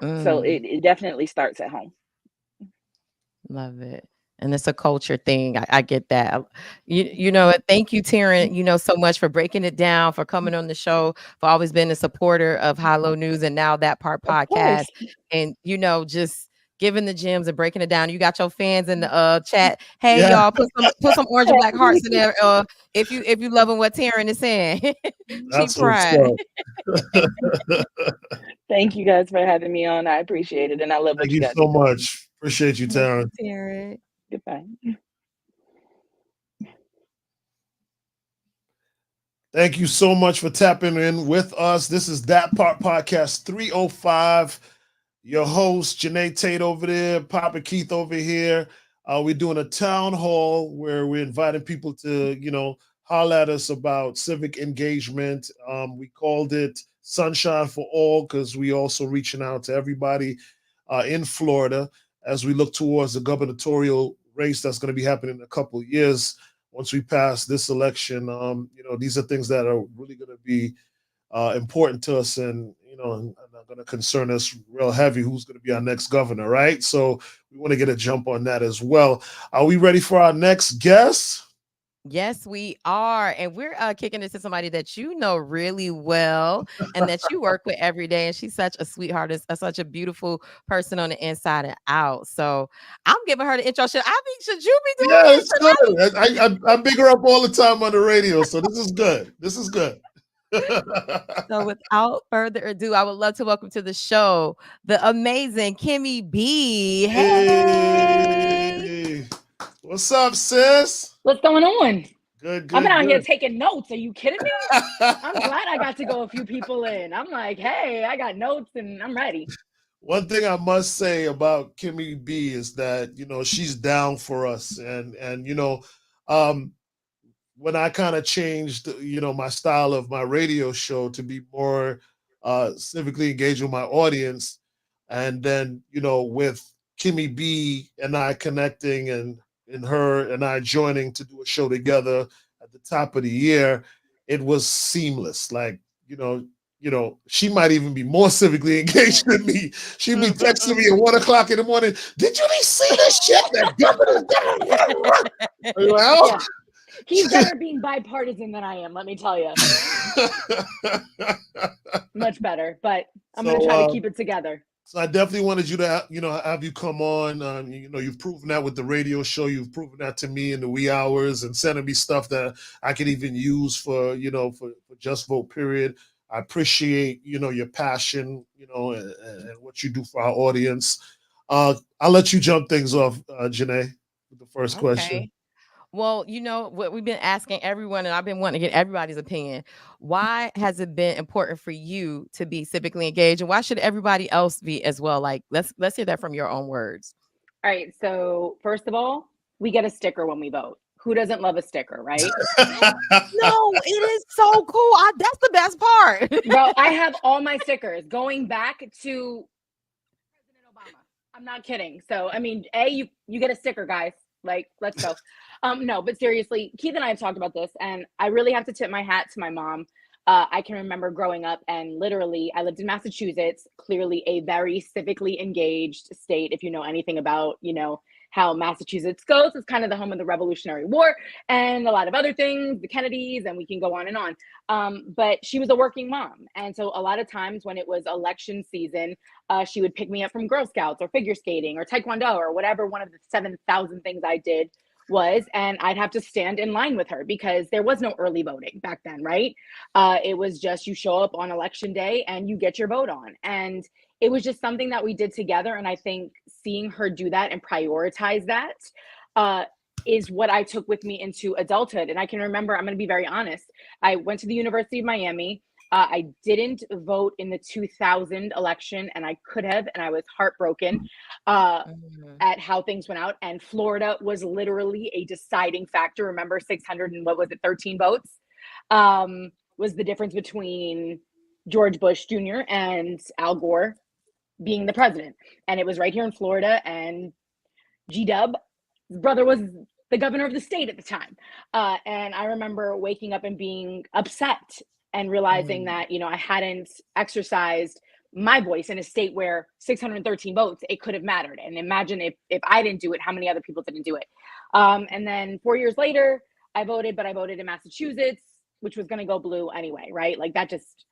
F: So
A: mm.
F: it definitely starts at home.
A: Love it. And it's a culture thing. I get that. You know what? Thank you, Taryn, you know, so much for breaking it down, for coming on the show, for always being a supporter of High Low News and Now That Part
F: Of course.
A: podcast. And, you know, just giving the gems and breaking it down. You got your fans in the chat. Hey,
B: Yeah,
A: y'all, put some orange and black hearts in there if you loving what Taryn is saying. She
B: that's what's
A: pride.
B: up.
F: Thank you guys for having me on. I appreciate it. And I love what
B: Thank
F: you
B: you
F: guys
B: so
F: are doing.
B: much. Appreciate you,
A: Thank you,
B: Taryn.
A: Taryn.
F: Goodbye.
B: Thank you so much for tapping in with us. This is That Part Podcast 305. Your host, Janae Tate over there, Papa Keith over here. We're doing a town hall where we're inviting people to, you know, holler at us about civic engagement. We called it Sunshine for All because we also reaching out to everybody in Florida as we look towards the gubernatorial race that's going to be happening in a couple of years. Once we pass this election, you know, these are things that are really going to be important to us, and you know, and are going to concern us real heavy. Who's going to be our next governor, right? So we want to get a jump on that as well. Are we ready for our next guest?
A: Yes, we are. And we're kicking it to somebody that you know really well and that you work with every day. And she's such a sweetheart, such a beautiful person on the inside and out. So I'm giving her the intro. Should you be doing
B: Yeah,
A: it?
B: it's good. I big her up all the time on the radio, so this is good. This is good.
A: So without further ado, I would love to welcome to the show the amazing Kimmy B. Hey.
B: Hey, what's up, sis?
G: What's going on?
B: Good,
G: I've been
B: good,
G: out here
B: good.
G: taking notes. Are you kidding me? I'm glad I got to go a few people in. I'm like, hey, I got notes and I'm ready.
B: One thing I must say about Kimmy B is that, you know, she's down for us, and you know, um, when I kind of changed, you know, my style of my radio show to be more civically engaged with my audience, and then, you know, with Kimmy B and I connecting, and her and I joining to do a show together at the top of the year, it was seamless. Like, you know, she might even be more civically engaged than me. She'd be texting me at 1 o'clock in the morning. Did you see this shit? That governor. Well,
G: Yeah. He's better being bipartisan than I am, let me tell you. Much better, but I'm going to try to keep it together.
B: So I definitely wanted you to, you know, have you come on. You know, you've proven that with the radio show. You've proven that to me in the wee hours and sending me stuff that I could even use for, you know, for Just Vote period. I appreciate, you know, your passion, you know, and what you do for our audience. I'll let you jump things off, Janae, with the first question.
A: Okay. Well, you know what we've been asking everyone, and I've been wanting to get everybody's opinion. Why has it been important for you to be civically engaged, and why should everybody else be as well? Like, let's hear that from your own words.
G: All right. So, first of all, we get a sticker when we vote. Who doesn't love a sticker, right?
A: No, it is so cool. That's the best part.
G: Bro, I have all my stickers going back to President Obama. I'm not kidding. So, I mean, you get a sticker, guys. Like, let's go. No, but seriously, Keith and I have talked about this, and I really have to tip my hat to my mom. I can remember growing up, and literally, I lived in Massachusetts, clearly a very civically engaged state. If you know anything about, you know, how Massachusetts goes, it's kind of the home of the Revolutionary War and a lot of other things, the Kennedys, and we can go on and on. But she was a working mom. And so a lot of times when it was election season, she would pick me up from Girl Scouts or figure skating or Taekwondo or whatever one of the 7,000 things I did was, and I'd have to stand in line with her because there was no early voting back then, right? It was just you show up on election day and you get your vote on. And it was just something that we did together. And I think seeing her do that and prioritize that is what I took with me into adulthood. And I can remember, I'm going to be very honest, I went to the University of Miami. I didn't vote in the 2000 election, and I could have, and I was heartbroken at how things went out. And Florida was literally a deciding factor. Remember, 600 and what was it, 13 votes was the difference between George Bush Jr. and Al Gore being the president. And it was right here in Florida, and G-Dub, his brother, was the governor of the state at the time. And I remember waking up and being upset and realizing that, you know, I hadn't exercised my voice in a state where 613 votes, it could have mattered. And imagine if I didn't do it, how many other people didn't do it. And then 4 years later, I voted, but I voted in Massachusetts, which was going to go blue anyway, right? Like that just,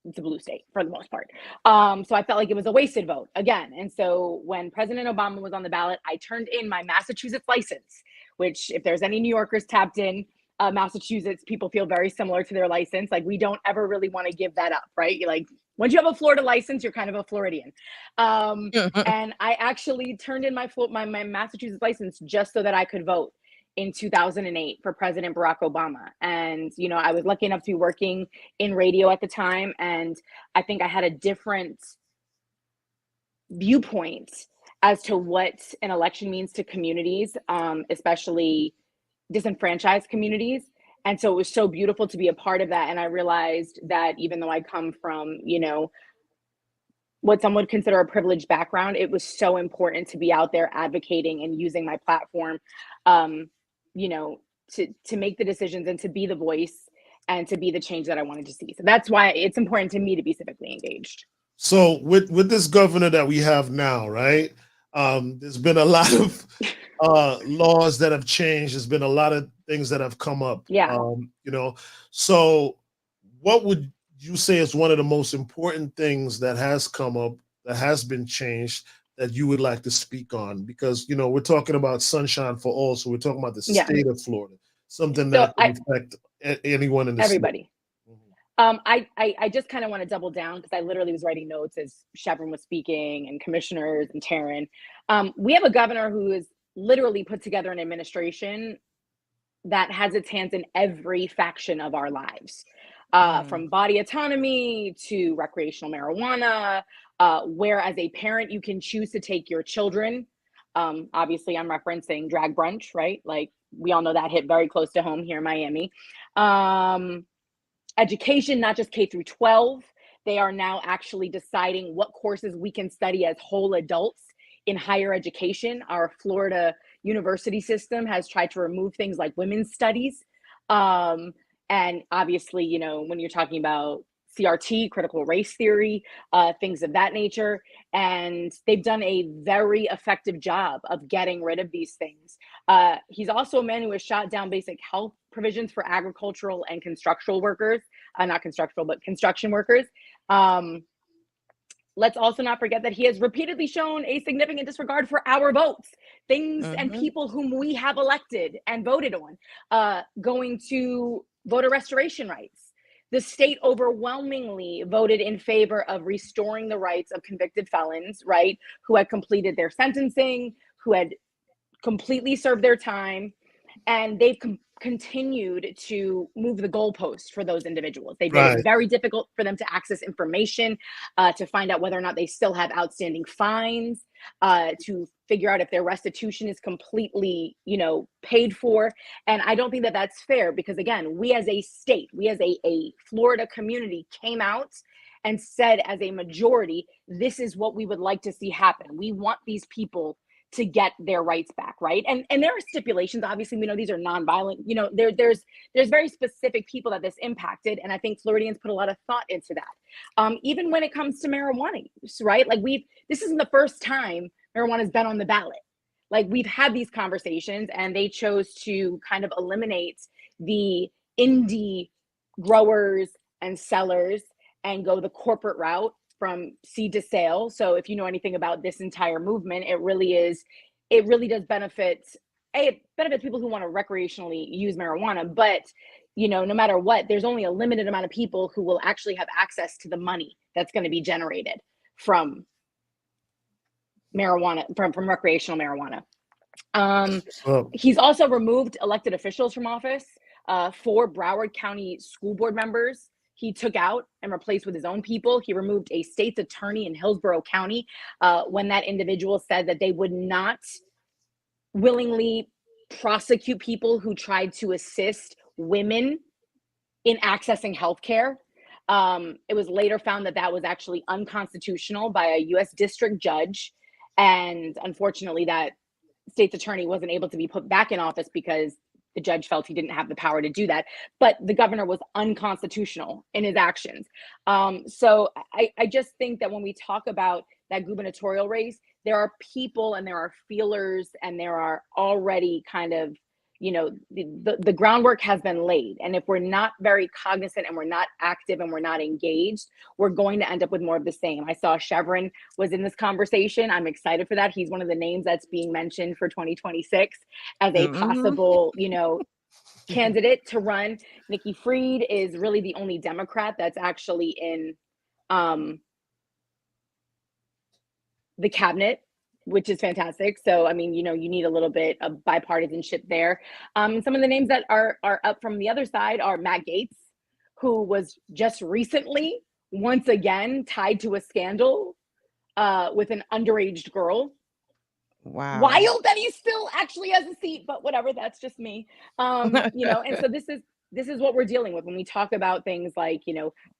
G: it's a blue state for the most part. So I felt like it was a wasted vote again. And so when President Obama was on the ballot, I turned in my Massachusetts license, which if there's any New Yorkers tapped in, Massachusetts, people feel very similar to their license. Like we don't ever really want to give that up, right? You're like, once you have a Florida license, you're kind of a Floridian. And I actually turned in my Massachusetts license just so that I could vote in 2008 for President Barack Obama. And, you know, I was lucky enough to be working in radio at the time. And I think I had a different viewpoint as to what an election means to communities, especially disenfranchised communities. And so it was so beautiful to be a part of that. And I realized that even though I come from, you know, what some would consider a privileged background, it was so important to be out there advocating and using my platform, you know, to make the decisions and to be the voice and to be the change that I wanted to see. So that's why it's important to me to be civically engaged.
B: So with this governor that we have now, right? There's been a lot of laws that have changed. There's been a lot of things that have come up.
G: Yeah.
B: You know, so what would you say is one of the most important things that has come up, that has been changed, that you would like to speak on? Because, you know, we're talking about sunshine for all. So we're talking about the state of Florida, something that can affect anyone in the
G: everybody.
B: state.
G: I just kind of want to double down because I literally was writing notes as Shevrin was speaking and commissioners and Taryn. We have a governor who has literally put together an administration that has its hands in every faction of our lives, from body autonomy to recreational marijuana, where as a parent, you can choose to take your children. Obviously, I'm referencing drag brunch, right? Like we all know that hit very close to home here in Miami. Education, not just K through 12. They are now actually deciding what courses we can study as whole adults in higher education. Our Florida university system has tried to remove things like women's studies. And obviously, you know, when you're talking about CRT, critical race theory, things of that nature. And they've done a very effective job of getting rid of these things. He's also a man who has shot down basic health provisions for agricultural and construction workers, not constructional, but construction workers. Let's also not forget that he has repeatedly shown a significant disregard for our votes, things and people whom we have elected and voted on, going to voter restoration rights. The state overwhelmingly voted in favor of restoring the rights of convicted felons, right, who had completed their sentencing, who had completely served their time, and they've continued to move the goalpost for those individuals. They made it very difficult for them to access information, to find out whether or not they still have outstanding fines, to figure out if their restitution is completely, you know, paid for. And I don't think that that's fair because, again, we as a state, we as a Florida community came out and said as a majority, this is what we would like to see happen. We want these people to get their rights back, right? And there are stipulations. Obviously, we know these are nonviolent. You know, there's very specific people that this impacted, and I think Floridians put a lot of thought into that. Even when it comes to marijuana use, right? Like this isn't the first time marijuana has been on the ballot. Like we've had these conversations, and they chose to kind of eliminate the indie growers and sellers and go the corporate route from seed to sale. So if you know anything about this entire movement, it really does benefit it benefits people who want to recreationally use marijuana, but no matter what, there's only a limited amount of people who will actually have access to the money that's going to be generated from marijuana, from recreational marijuana. He's also removed elected officials from office. 4 Broward County school board members he took out and replaced with his own people. He removed a state's attorney in Hillsborough County when that individual said that they would not willingly prosecute people who tried to assist women in accessing healthcare. It was later found that that was actually unconstitutional by a U.S. district judge. And unfortunately, that state's attorney wasn't able to be put back in office because the judge felt he didn't have the power to do that. But the governor was unconstitutional in his actions. So I just think that when we talk about that gubernatorial race, there are people and there are feelers and there are already kind of, the groundwork has been laid. And if we're not very cognizant and we're not active and we're not engaged, we're going to end up with more of the same. I saw Shevrin was in this conversation. I'm excited for that. He's one of the names that's being mentioned for 2026 as a possible, candidate to run. Nikki Fried is really the only Democrat that's actually in the cabinet, which is fantastic. So, I mean, you need a little bit of bipartisanship there. Some of the names that are up from the other side are Matt Gaetz, who was just recently, once again, tied to a scandal with an underage girl.
A: Wow.
G: Wild that he still actually has a seat, but whatever, that's just me. And so this is what we're dealing with when we talk about things like,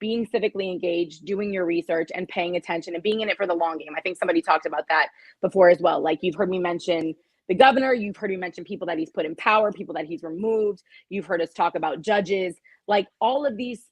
G: being civically engaged, doing your research and paying attention and being in it for the long game. I think somebody talked about that before as well. Like, you've heard me mention the governor, you've heard me mention people that he's put in power, people that he's removed. You've heard us talk about judges. Like, all of these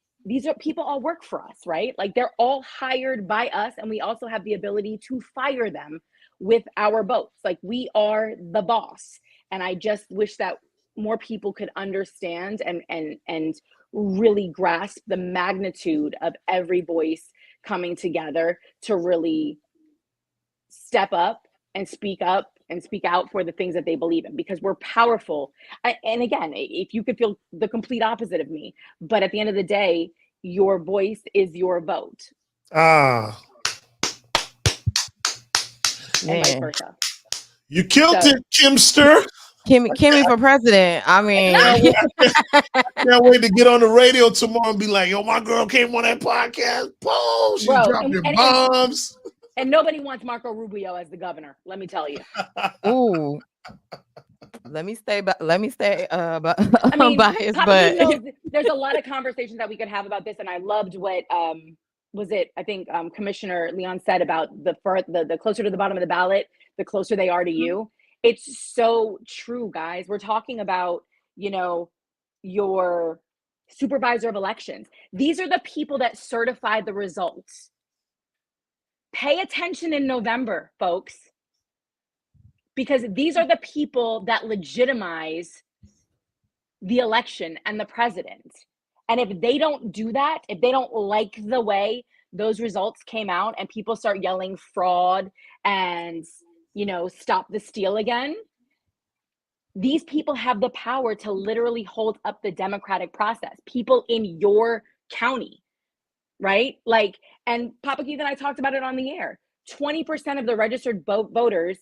G: are people all work for us, right? Like, they're all hired by us, and we also have the ability to fire them with our votes. Like, we are the boss. And I just wish that more people could understand and really grasp the magnitude of every voice coming together to really step up and speak out for the things that they believe in, because we're powerful. And again, if you could feel the complete opposite of me, but at the end of the day, your voice is your vote. And vice versa.
B: You killed it, Kimster.
A: Kimmy for president. I mean,
B: can't wait to get on the radio tomorrow and be like, yo, my girl came on that podcast. Boom, she dropping bombs.
G: And nobody wants Marco Rubio as the governor, let me tell you.
A: Ooh. Let me stay biased,
G: but there's a lot of conversations that we could have about this, and I loved what Commissioner Leon said about the closer to the bottom of the ballot, the closer they are to you. It's so true, guys. We're talking about, your supervisor of elections. These are the people that certify the results. Pay attention in November, folks, because these are the people that legitimize the election and the president. And if they don't do that, if they don't like the way those results came out and people start yelling fraud and, stop the steal again, these people have the power to literally hold up the democratic process. People in your county, right? Like, and Papa Keith and I talked about it on the air. 20% of the registered voters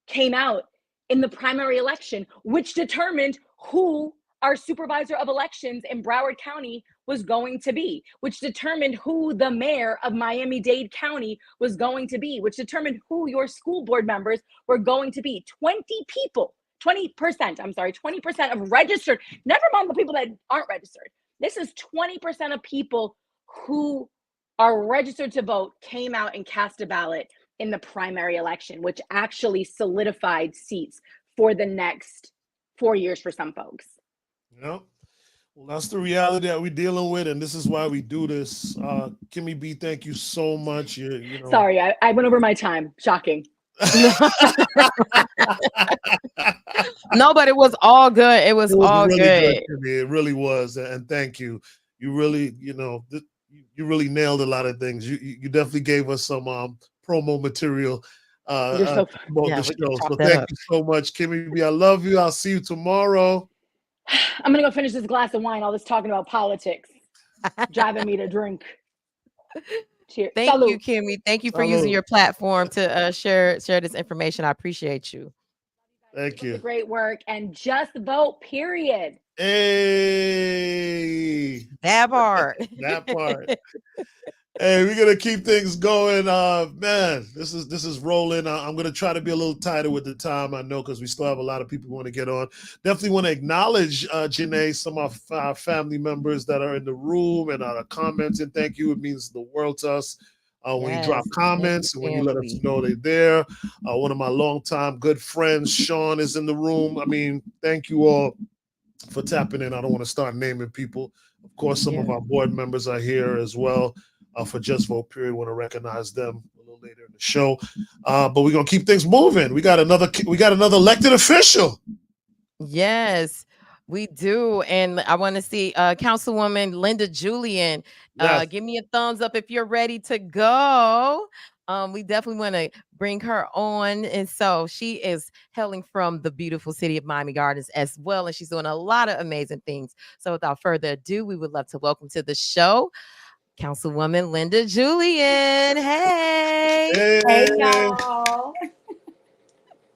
G: came out in the primary election, which determined who our supervisor of elections in Broward County was going to be, which determined who the mayor of Miami-Dade County was going to be, which determined who your school board members were going to be. 20% of registered, never mind the people that aren't registered. This is 20% of people who are registered to vote came out and cast a ballot in the primary election, which actually solidified seats for the next 4 years for some folks.
B: Well, that's the reality that we're dealing with, and this is why we do this. Kimmy B, thank you so much.
G: Sorry, I went over my time. Shocking.
A: No, but it was all good. It was all
B: really
A: good.
B: It really was, and thank you. You really, you really nailed a lot of things. You definitely gave us some promo material
F: You're so
B: promote
A: Yeah,
B: the
A: we can
B: show.
A: chop
B: So
A: that
B: thank
A: up.
B: you so much, Kimmy B. I love you. I'll see you tomorrow.
G: I'm gonna go finish this glass of wine. All this talking about politics driving me to drink. Cheers.
A: Thank you,
G: Salud.
A: Kimmy. Thank you for using
B: Salud.
A: your platform to share this information. I appreciate you.
B: Thank
G: Keep up the
B: you.
G: great work and just vote. Period.
B: Hey,
A: That part.
B: that part. Hey, we're gonna keep things going. Man, this is rolling. I'm gonna try to be a little tighter with the time. I know because we still have a lot of people who want to get on. Definitely want to acknowledge Janae, some of our family members that are in the room and are commenting. Thank you. It means the world to us. When you drop
A: Yes.
B: comments and when you let us
A: Family.
B: know they're there. One of my longtime good friends, Sean, is in the room. I mean, thank you all for tapping in. I don't want to start naming people. Of course, some of
A: Yeah.
B: our board members are here as well for Just Vote Period. Want to recognize them a little later in the show. But we're gonna keep things moving. We got another elected official.
A: Yes, we do. And I want to see Councilwoman Linda Julien.
B: Yes.
A: Give me a thumbs up if you're ready to go. We definitely want to bring her on. And so she is hailing from the beautiful city of Miami Gardens as well. And she's doing a lot of amazing things. So without further ado, we would love to welcome to the show Councilwoman Linda Julien. Hey.
B: Hey,
H: Hey y'all.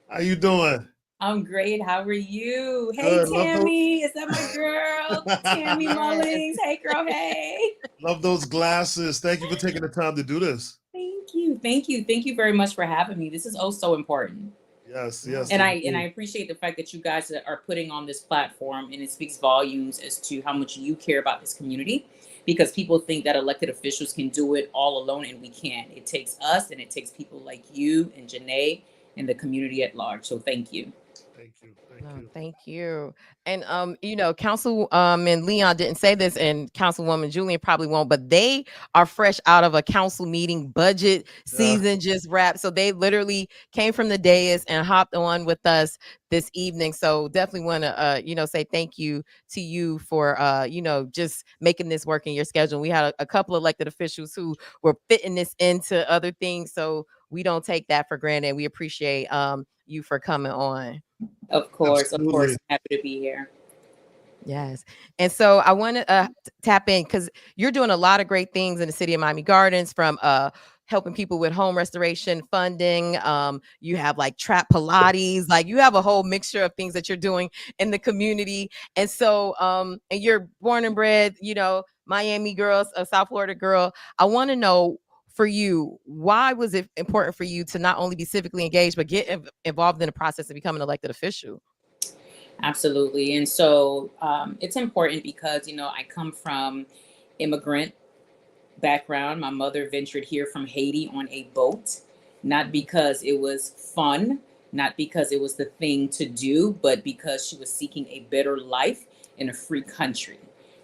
B: how you doing?
H: I'm great. How are you? Hey
B: Good. Love those.
H: Tammy. Is that my girl? Tammy
A: Yes.
H: Mullings. Hey girl, hey.
B: Love those glasses. Thank you for taking the time to do this.
H: Thank you. Thank you. Thank you very much for having me. This is oh so important.
B: Yes, yes.
H: And I
B: indeed.
H: appreciate the fact that you guys are putting on this platform, and it speaks volumes as to how much you care about this community, because people think that elected officials can do it all alone, and we can't. It takes us, and it takes people like you and Janae and the community at large. So thank you.
B: Thank you.
A: No,
B: Thank you.
A: thank you. And Council and Leon didn't say this, and Councilwoman Julien probably won't, but they are fresh out of a council meeting. Budget
B: Yeah.
A: season just wrapped. So they literally came from the dais and hopped on with us this evening. So definitely want to say thank you to you for just making this work in your schedule. We had a couple elected officials who were fitting this into other things. So we don't take that for granted. We appreciate you for coming on.
H: Of course,
B: Absolutely.
H: I'm happy to be here.
A: Yes. And so I want to tap in because you're doing a lot of great things in the city of Miami Gardens, from helping people with home restoration funding. You have like trap Pilates, like you have a whole mixture of things that you're doing in the community. And so, and you're born and bred, Miami girls, a South Florida girl. I want to know, for you, why was it important for you to not only be civically engaged, but get involved in the process of becoming an elected official?
H: Absolutely. And so it's important because, I come from immigrant background. My mother ventured here from Haiti on a boat, not because it was fun, not because it was the thing to do, but because she was seeking a better life in a free country,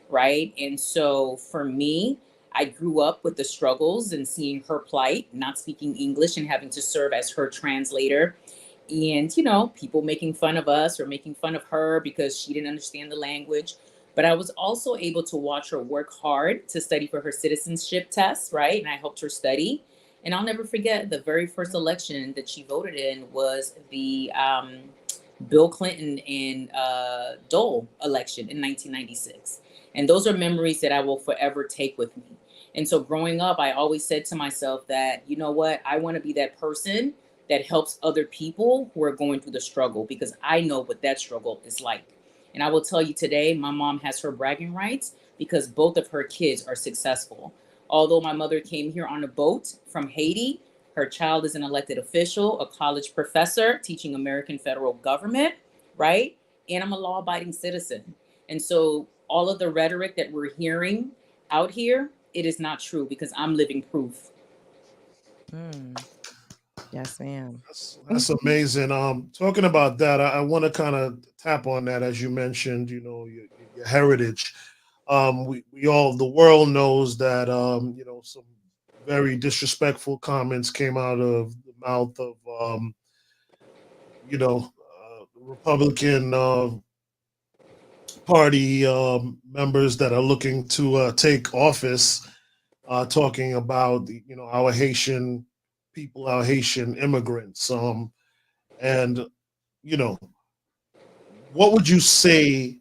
H: right? And so for me, I grew up with the struggles and seeing her plight, not speaking English and having to serve as her translator. And, people making fun of us or making fun of her because she didn't understand the language. But I was also able to watch her work hard to study for her citizenship test, right? And I helped her study. And I'll never forget the very first election that she voted in was the Bill Clinton and Dole election in 1996. And those are memories that I will forever take with me. And so growing up, I always said to myself that, you know what, I want to be that person that helps other people who are going through the struggle, because I know what that struggle is like. And I will tell you today, my mom has her bragging rights because both of her kids are successful. Although my mother came here on a boat from Haiti, her child is an elected official, a college professor teaching American federal government, right? And I'm a law-abiding citizen. And so all of the rhetoric that we're hearing out here, it is not true, because I'm living proof.
A: Yes, ma'am.
B: That's amazing. Talking about that, I want to kind of tap on that, as you mentioned, your heritage. The world knows that, some very disrespectful comments came out of the mouth of, Republican Party members that are looking to take office, talking about, our Haitian people are Haitian immigrants. And you know, what would you say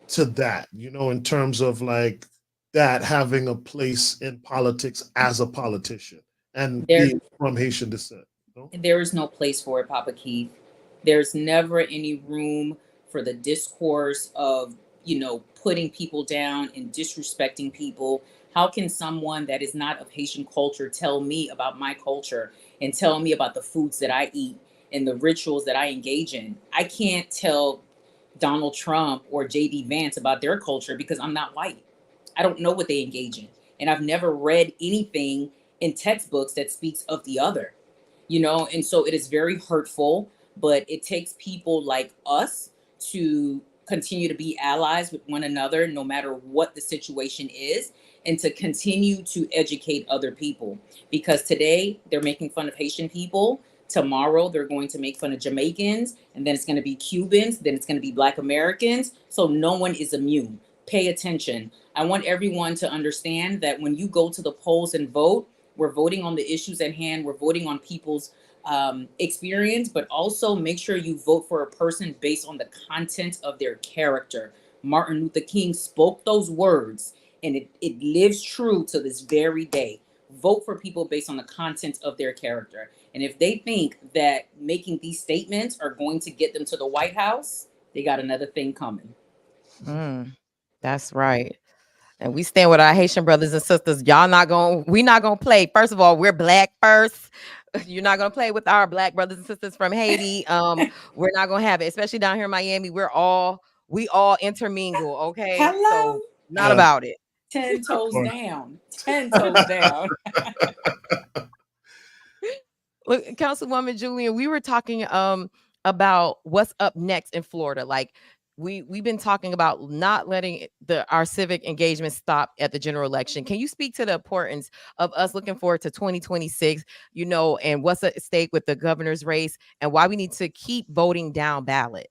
B: to that? You know, in terms of like that having a place in politics as a politician and
H: There,
B: being from Haitian descent. You know?
H: there is no place for it, Papa Keith. There's never any room for the discourse of, putting people down and disrespecting people. How can someone that is not of Haitian culture tell me about my culture and tell me about the foods that I eat and the rituals that I engage in? I can't tell Donald Trump or JD Vance about their culture because I'm not white. I don't know what they engage in. And I've never read anything in textbooks that speaks of the other, and so it is very hurtful, but it takes people like us to continue to be allies with one another, no matter what the situation is, and to continue to educate other people. Because today they're making fun of Haitian people. Tomorrow they're going to make fun of Jamaicans, and then it's going to be Cubans, then it's going to be Black Americans. So no one is immune. Pay attention. I want everyone to understand that when you go to the polls and vote, we're voting on the issues at hand. We're voting on people's experience, but also make sure you vote for a person based on the content of their character. Martin Luther King spoke those words, and it lives true to this very day. Vote for people based on the content of their character. And if they think that making these statements are going to get them to the White House, they got another thing coming.
A: That's right. And we stand with our Haitian brothers and sisters. We not gonna play. First of all, we're Black first. You're not gonna play with our Black brothers and sisters from Haiti. We're not gonna have it, especially down here in Miami. We all intermingle. Okay,
H: Hello.
A: so not about it.
H: 10 toes down. 10 toes down.
A: Look, Councilwoman Julien, we were talking about what's up next in Florida. Like we've been talking about not letting our civic engagement stop at the general election. Can you speak to the importance of us looking forward to 2026, and what's at stake with the governor's race and why we need to keep voting down ballot?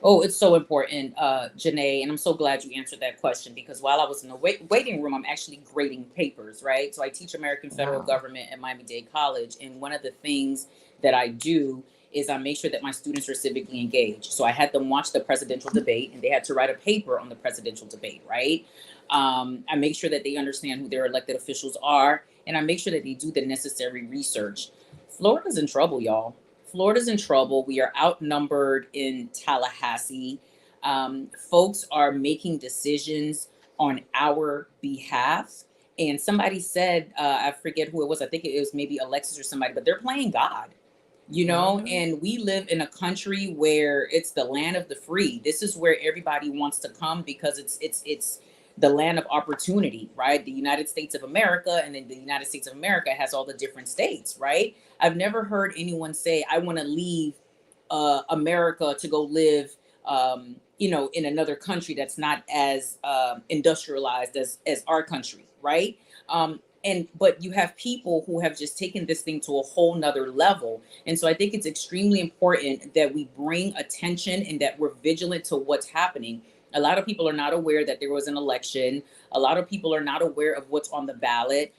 H: Oh, it's so important, Janae, and I'm so glad you answered that question, because while I was in the waiting room, I'm actually grading papers, right? So I teach American Federal Government at Miami-Dade College, and one of the things that I do is I make sure that my students are civically engaged. So I had them watch the presidential debate, and they had to write a paper on the presidential debate, right? I make sure that they understand who their elected officials are, and I make sure that they do the necessary research. Florida's in trouble, y'all. Florida's in trouble. We are outnumbered in Tallahassee. Folks are making decisions on our behalf. And somebody said, I forget who it was. I think it was maybe Alexis or somebody, but they're playing God, and we live in a country where it's the land of the free. This is where everybody wants to come because it's the land of opportunity, right? The United States of America, and then the United States of America has all the different states, right? I've never heard anyone say, I want to leave America to go live, in another country that's not as industrialized as our country, right? But you have people who have just taken this thing to a whole nother level. And so I think it's extremely important that we bring attention and that we're vigilant to what's happening. A lot of people are not aware that there was an election. A lot of people are not aware of what's on the ballot.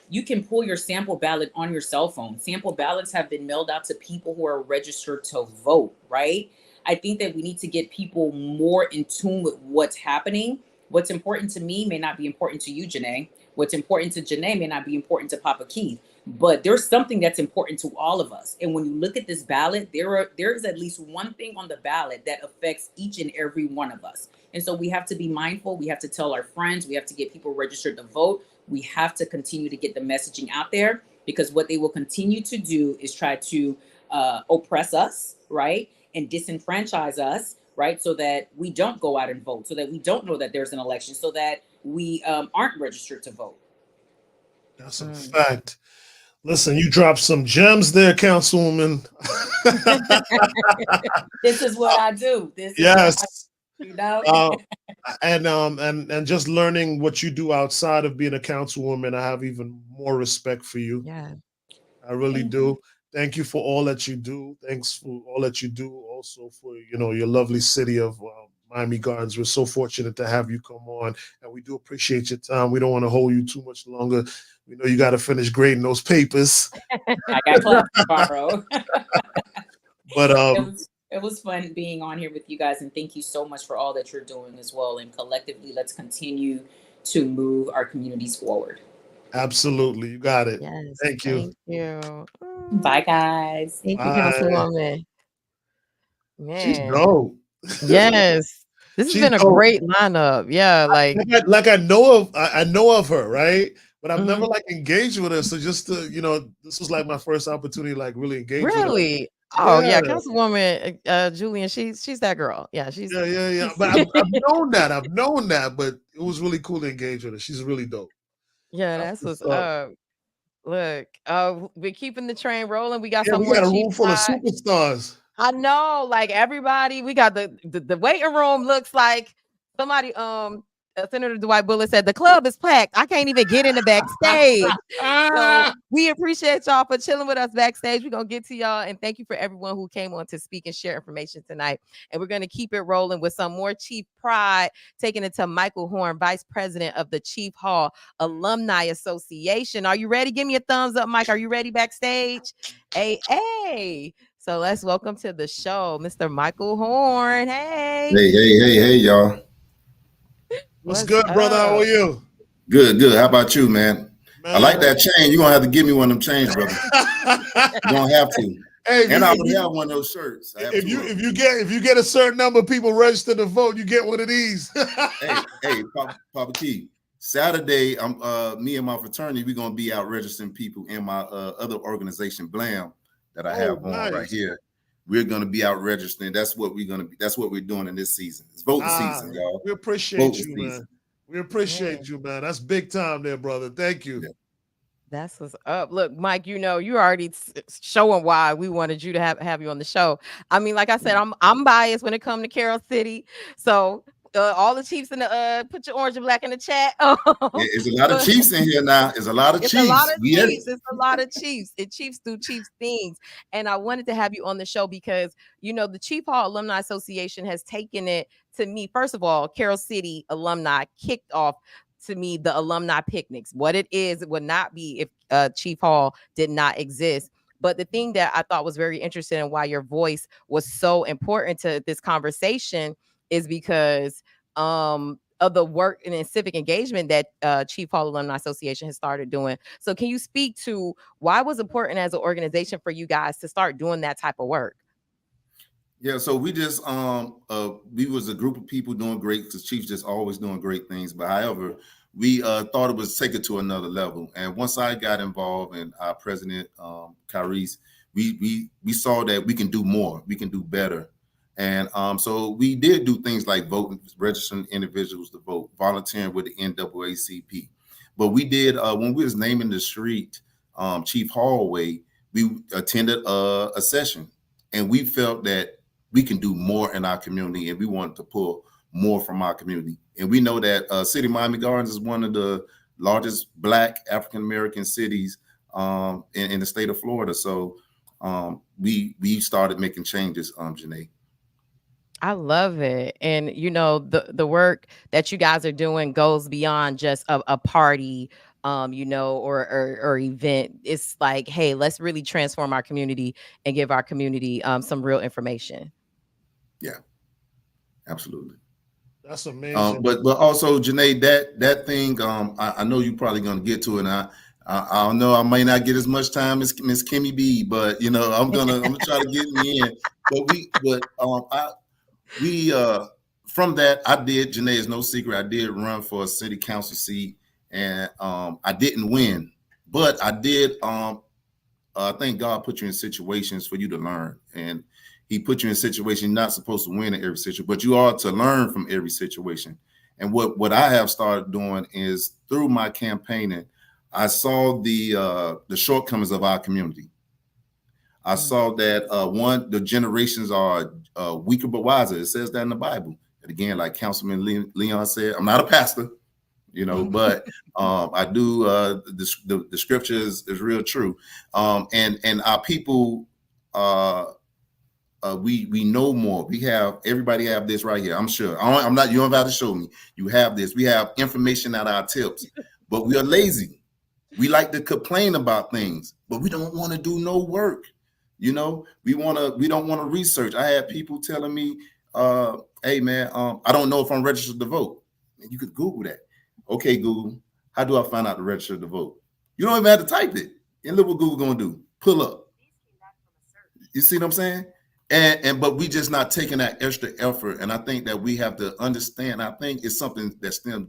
H: You can pull your sample ballot on your cell phone. Sample ballots have been mailed out to people who are registered to vote, right? I think that we need to get people more in tune with what's happening. What's important to me may not be important to you, Janae. What's important to Janae may not be important to Papa Keith. But there's something that's important to all of us. And when you look at this ballot, there is at least one thing on the ballot that affects each and every one of us. And so we have to be mindful. We have to tell our friends. We have to get people registered to vote. We have to continue to get the messaging out there, because what they will continue to do is try to oppress us, right? And disenfranchise us, right? So that we don't go out and vote, so that we don't know that there's an election, so that we aren't registered to vote.
B: That's a fact. Listen, you dropped some gems there, Councilwoman.
H: This is what I do.
B: Yes.
H: And
B: just learning what you do outside of being a councilwoman, I have even more respect for you.
A: Yeah,
B: I really do. Thank you for all that you do. Thanks for all that you do also for, your lovely city of Miami Gardens. We're so fortunate to have you come on, and we do appreciate your time. We don't want to hold you too much longer. We know you got to finish grading those papers.
H: I got class tomorrow.
B: But
H: it was fun being on here with you guys, and thank you so much for all that you're doing as well. And collectively, let's continue to move our communities forward.
B: Absolutely, you got it.
A: Yes,
B: thank you.
A: Thank you.
H: Bye, guys.
A: Thank you,
B: Bye.
A: Councilwoman.
B: She's
A: Man.
B: dope.
A: Yes. This has
B: She's
A: been a
B: dope.
A: great lineup. Yeah, like
B: I know of her, right? But I've
A: Mhm.
B: never like engaged with her. So just to, this was like my first opportunity, like really engage with her.
A: really. Oh yeah,
B: Yeah.
A: Councilwoman Julien, she's that girl. Yeah, she's
B: Yeah. But I've known that, but it was really cool to engage with her. She's really dope.
A: yeah, that's what's up. Look, we're keeping the train rolling. We got some
B: We
A: more
B: got a
A: Chief
B: room full of
A: Pride.
B: superstars.
A: I know, like everybody, we got the waiting room looks like somebody Senator Dwight Bullitt said the club is packed. I can't even get in the backstage. So we appreciate y'all for chilling with us backstage. We're gonna get to y'all, and thank you for everyone who came on to speak and share information tonight. And we're gonna keep it rolling with some more Chief Pride, taking it to Michael Horn, Vice President of the Chief Hall Alumni Association. Are you ready? Give me a thumbs up, Mike. Are you ready backstage? Hey. So let's welcome to the show, Mr. Michael Horn. Hey.
I: Hey, y'all.
B: What's good, brother? How are you?
I: Good. How about you, man? I like that chain. You're gonna have to give me one of them chains, brother. You're gonna have to. Hey, and I would have one of those shirts.
B: If you get a certain number of people registered to vote, you get one of these.
I: hey, Papa Key. Saturday, me and my fraternity, we're gonna be out registering people in my other organization, Blam, that I have on right here. We're gonna be out registering. That's what we're gonna be. That's what we're doing in this season. It's voting season, y'all.
B: We appreciate you, man. We appreciate you, man. That's big time there, brother. Thank you.
I: Yeah.
A: That's what's up. Look, Mike, you already showing why we wanted you to have you on the show. I mean, like I said, I'm biased when it comes to Carroll City. So all the Chiefs in the put your orange and black in the chat.
I: There's a lot of Chiefs in here now. There's a lot of Chiefs.
A: It's a lot of Chiefs. And Chiefs do Chiefs things. And I wanted to have you on the show because the Chief Hall Alumni Association has taken it to me. First of all, Carroll City alumni kicked off to me the alumni picnics. What it is, it would not be if Chief Hall did not exist. But the thing that I thought was very interesting and why your voice was so important to this conversation is because of the work and civic engagement that Chief Hall Alumni Association has started doing. So can you speak to why it was important as an organization for you guys to start doing that type of work?
I: Yeah, so we just we was a group of people doing great because Chief's just always doing great things. But however, we thought it was take it to another level. And once I got involved and our president, Kyrese, we saw that we can do more, we can do better. And so we did do things like voting, registering individuals to vote, volunteering with the NAACP. But we did, when we was naming the street Chief Hallway, we attended a session. And we felt that we can do more in our community, and we wanted to pull more from our community. And we know that City of Miami Gardens is one of the largest Black African-American cities in the state of Florida. So we started making changes, Janae.
A: I love it. And, the work that you guys are doing goes beyond just a party, or event. It's like, hey, let's really transform our community and give our community some real information.
I: Yeah, absolutely.
B: That's amazing.
I: But also, Janae, that thing, I know you're probably gonna get to it. And I don't know, I may not get as much time as Miss Kimmy B, but I'm gonna try to get me in. But we from that, I did, Janae, is no secret, I did run for a city council seat, and I didn't win, but I did. I think God put you in situations for you to learn, and He put you in situations you're not supposed to win in every situation, but you are to learn from every situation. And what I have started doing is through my campaigning, I saw the shortcomings of our community. I saw that the generations are weaker but wiser. It says that in the Bible. And again, like Councilman Leon said, I'm not a pastor, but I do. The scripture is real true. And our people we know more. Everybody have this right here. I'm sure. I'm not. You don't have to show me. You have this. We have information at our tips, but we are lazy. We like to complain about things, but we don't want to do no work. We don't want to research. I had people telling me, "Hey man, I don't know if I'm registered to vote." And you could Google that. Okay, Google, how do I find out to register to vote? You don't even have to type it. And look what Google gonna do. Pull up. You see what I'm saying? But we just not taking that extra effort. And I think that we have to understand. I think it's something that's still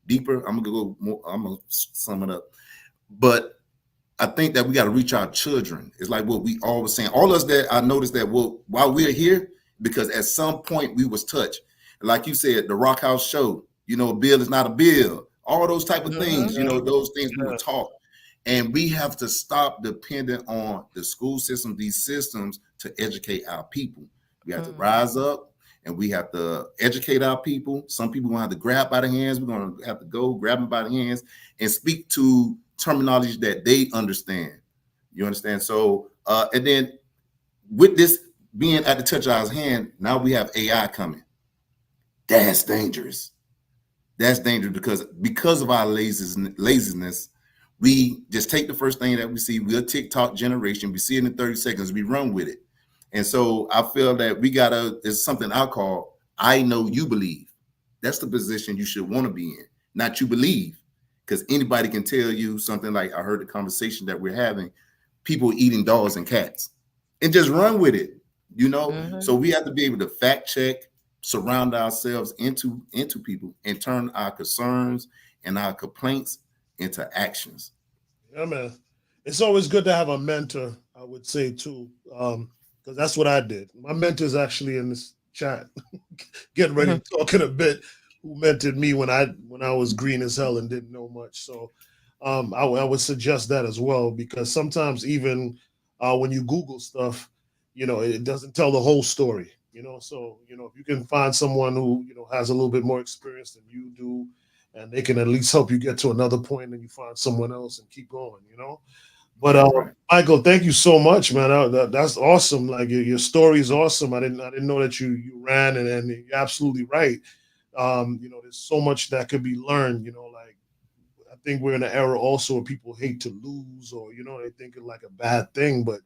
I: deeper. I'm gonna sum it up. But I think that we got to reach our children. It's like what we always saying. All of us that I noticed that while we're here, because at some point we was touched. Like you said, the Rock House show, a bill is not a bill. All those type of things, those things we were taught. And we have to stop depending on the school system, these systems, to educate our people. We have to rise up and we have to educate our people. Some people are going to have to grab by the hands. We're going to have to go grab them by the hands and speak to terminology that they understand. You understand? So, and then with this being at the touch of our hand, now we have AI coming. That's dangerous. That's dangerous because of our laziness. We just take the first thing that we see. We're a TikTok generation. We see it in 30 seconds. We run with it. And so I feel that it's something I call, I know you believe. That's the position you should want to be in, not you believe. Because anybody can tell you something like, I heard the conversation that we're having, people eating dogs and cats, and just run with it, So we have to be able to fact check, surround ourselves into people, and turn our concerns and our complaints into actions.
B: Yeah, man. It's always good to have a mentor, I would say too, because that's what I did. My mentor's actually in this chat, getting ready to talk in a bit, who mentored me when I was green as hell and didn't know much. So I would suggest that as well, because sometimes even when you Google stuff, it doesn't tell the whole story, So, if you can find someone who, has a little bit more experience than you do, and they can at least help you get to another point, and you find someone else and keep going, But Michael, thank you so much, man. That's awesome. Like your story is awesome. I didn't know that you ran, and you're absolutely right. There's so much that could be learned. Like I think we're in an era also where people hate to lose, or they think it like a bad thing. But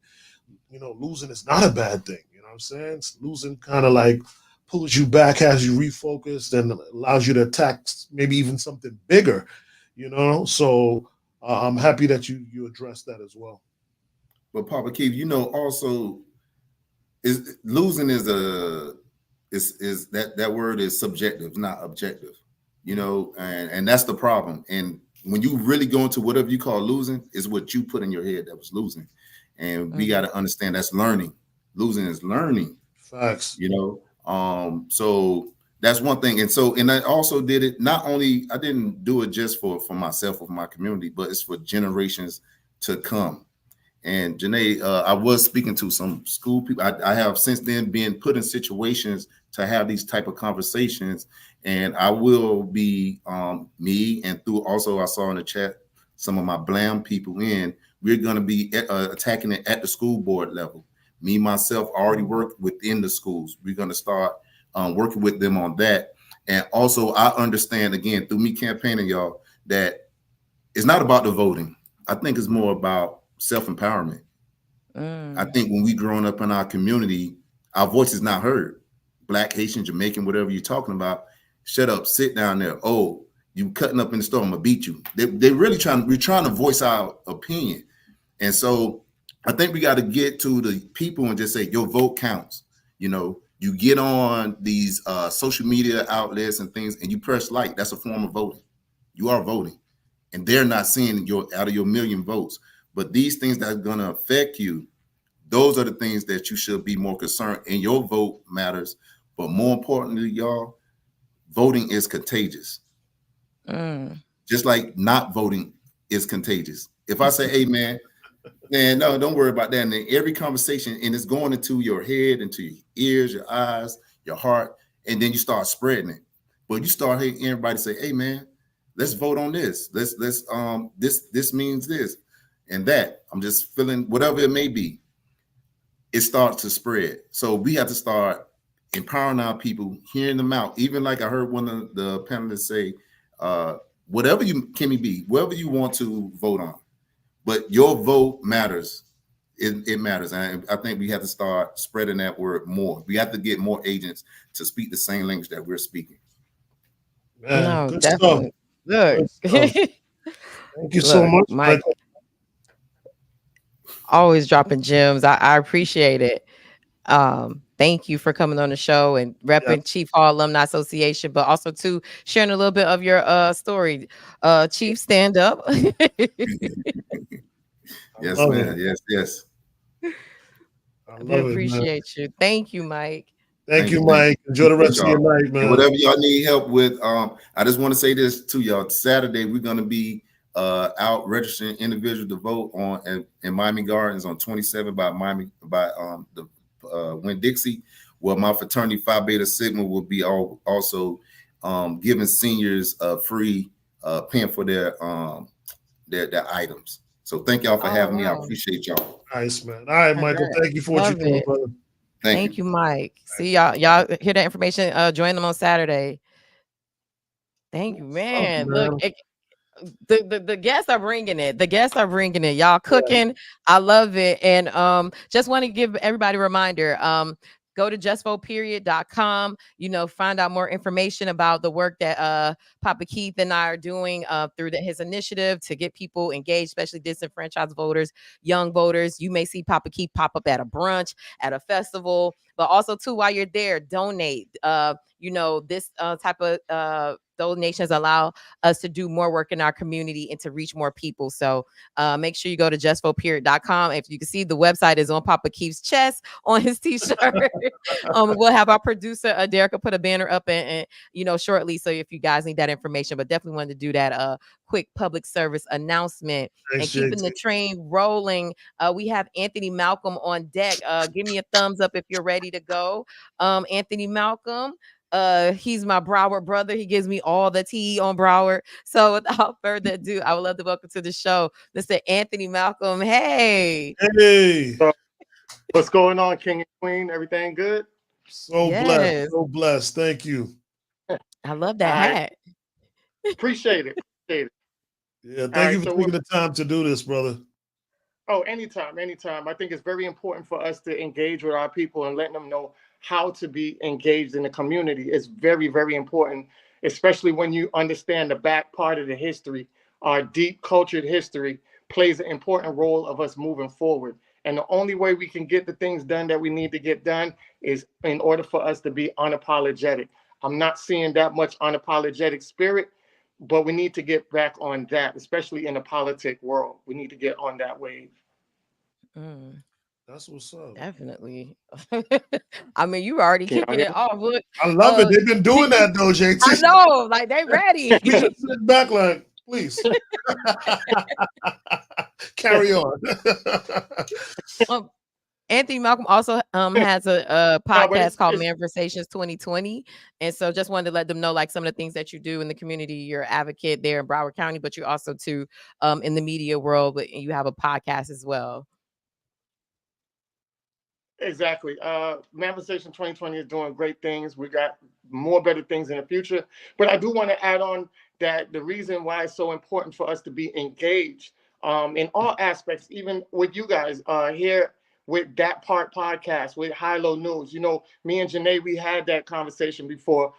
B: losing is not a bad thing. You know what I'm saying? Losing kind of like pulls you back, has you refocused, and allows you to attack maybe even something bigger, So I'm happy that you addressed that as well.
I: But Papa Keith, also losing is that word is subjective, not objective, and that's the problem. And when you really go into whatever you call losing, is what you put in your head that was losing. And we got to understand that's learning. Losing is learning.
B: Facts.
I: So that's one thing. And I also did it, I didn't do it just for myself or my community, but it's for generations to come. And Janae, I was speaking to some school people. I have since then been put in situations to have these type of conversations. And I will be me, and through also I saw in the chat some of my BLAM people we're going to be attacking it at the school board level. Me, myself, already work within the schools. We're going to start working with them on that. And also I understand, again, through me campaigning, y'all, that it's not about the voting. I think it's more about self-empowerment. I think when we growing up in our community, our voice is not heard. Black, Haitian, Jamaican, whatever you're talking about, shut up, sit down there. Oh, you cutting up in the store, I'm gonna beat you. They really we're trying to voice our opinion. And so I think we got to get to the people and just say your vote counts. You get on these social media outlets and things and you press like, that's a form of voting. You are voting. And they're not seeing out of your million votes. But these things that are going to affect you, those are the things that you should be more concerned. And your vote matters. But more importantly, y'all, voting is contagious. Just like not voting is contagious. If I say, hey, man, no, don't worry about that. And then every conversation, and it's going into your head, into your ears, your eyes, your heart, and then you start spreading it. But you start hearing everybody say, hey, man, let's vote on this. This means this and that. I'm just feeling whatever it may be. it starts to spread. So we have to start empowering our people, hearing them out. Even like I heard one of the panelists say, whatever you, Kimmy B, whatever you want to vote on, but your vote matters. It matters. And I think we have to start spreading that word more. We have to get more agents to speak the same language that we're speaking.
B: Man,
A: No,
B: good
A: definitely.
B: stuff.
A: Look,
B: Good stuff. Thank you so
A: look,
B: much,
A: Mike. Always dropping gems. I appreciate it. Thank you for coming on the show and repping Chief Hall Alumni Association, but also too sharing a little bit of your story. Chief, stand up.
I: Yes,
B: love
I: man.
B: it.
I: Yes.
B: I
A: We
B: love it, man.
A: appreciate you. Thank you, Mike.
B: Thank you, Mike. Enjoy the rest of your night, man.
I: And whatever y'all need help with, I just want to say this to y'all. Saturday, we're going to be out registering individuals to vote on in Miami Gardens on 27 by the Winn-Dixie, where my fraternity Phi Beta Sigma will be also giving seniors free pen for their items. So thank y'all for having me. I appreciate y'all.
B: Nice, man. All right, Michael. Thank you for what you do, brother.
A: Thank you, Mike. See y'all hear that information. Join them on Saturday. Thank you, man. Look, the guests are bringing it. The guests are bringing it. Y'all cooking. I love it. And just want to give everybody a reminder. Go to justvoteperiod.com, find out more information about the work that Papa Keith and I are doing through his initiative to get people engaged, especially disenfranchised voters, young voters. You may see Papa Keith pop up at a brunch, at a festival, but also too, while you're there, donate. This type of donations allow us to do more work in our community and to reach more people. So make sure you go to justvoteperiod.com. If you can see, the website is on Papa Keith's chest on his t-shirt. We'll have our producer Derek put a banner up and shortly, so if you guys need that information, but definitely wanted to do that quick public service announcement. And keeping the train rolling, we have Anthony Malcolm on deck. Give me a thumbs up if you're ready to go. Anthony Malcolm, he's my Broward brother. He gives me all the tea on Broward. So without further ado, I would love to welcome to the show Mr. Anthony Malcolm. Hey.
B: So,
J: what's going on, King and Queen? Everything good?
B: So blessed. So blessed. Thank you.
A: I love that hat.
J: Appreciate it.
B: Yeah, thank you for taking the time to do this, brother.
J: Oh, anytime. I think it's very important for us to engage with our people and letting them know how to be engaged in the community. It's very, very important, especially when you understand the back part of the history. Our deep cultured history plays an important role of us moving forward. And the only way we can get the things done that we need to get done is in order for us to be unapologetic. I'm not seeing that much unapologetic spirit, but we need to get back on that, especially in the politic world. We need to get on that wave.
B: That's what's up.
A: Definitely. I mean, you already kicking it off. Look,
B: I love it. They've been doing that though, JT.
A: I know, like they ready.
B: We just sit back like, please. Carry on.
A: Anthony Malcolm also has a podcast called Manversations 2020. And so just wanted to let them know like some of the things that you do in the community. You're an advocate there in Broward County, but you're also too in the media world, but you have a podcast as well.
J: Exactly. Manifestation 2020 is doing great things. We got more better things in the future. But I do want to add on that the reason why it's so important for us to be engaged in all aspects, even with you guys here with That Part Podcast, with High Low News. Me and Janae, we had that conversation before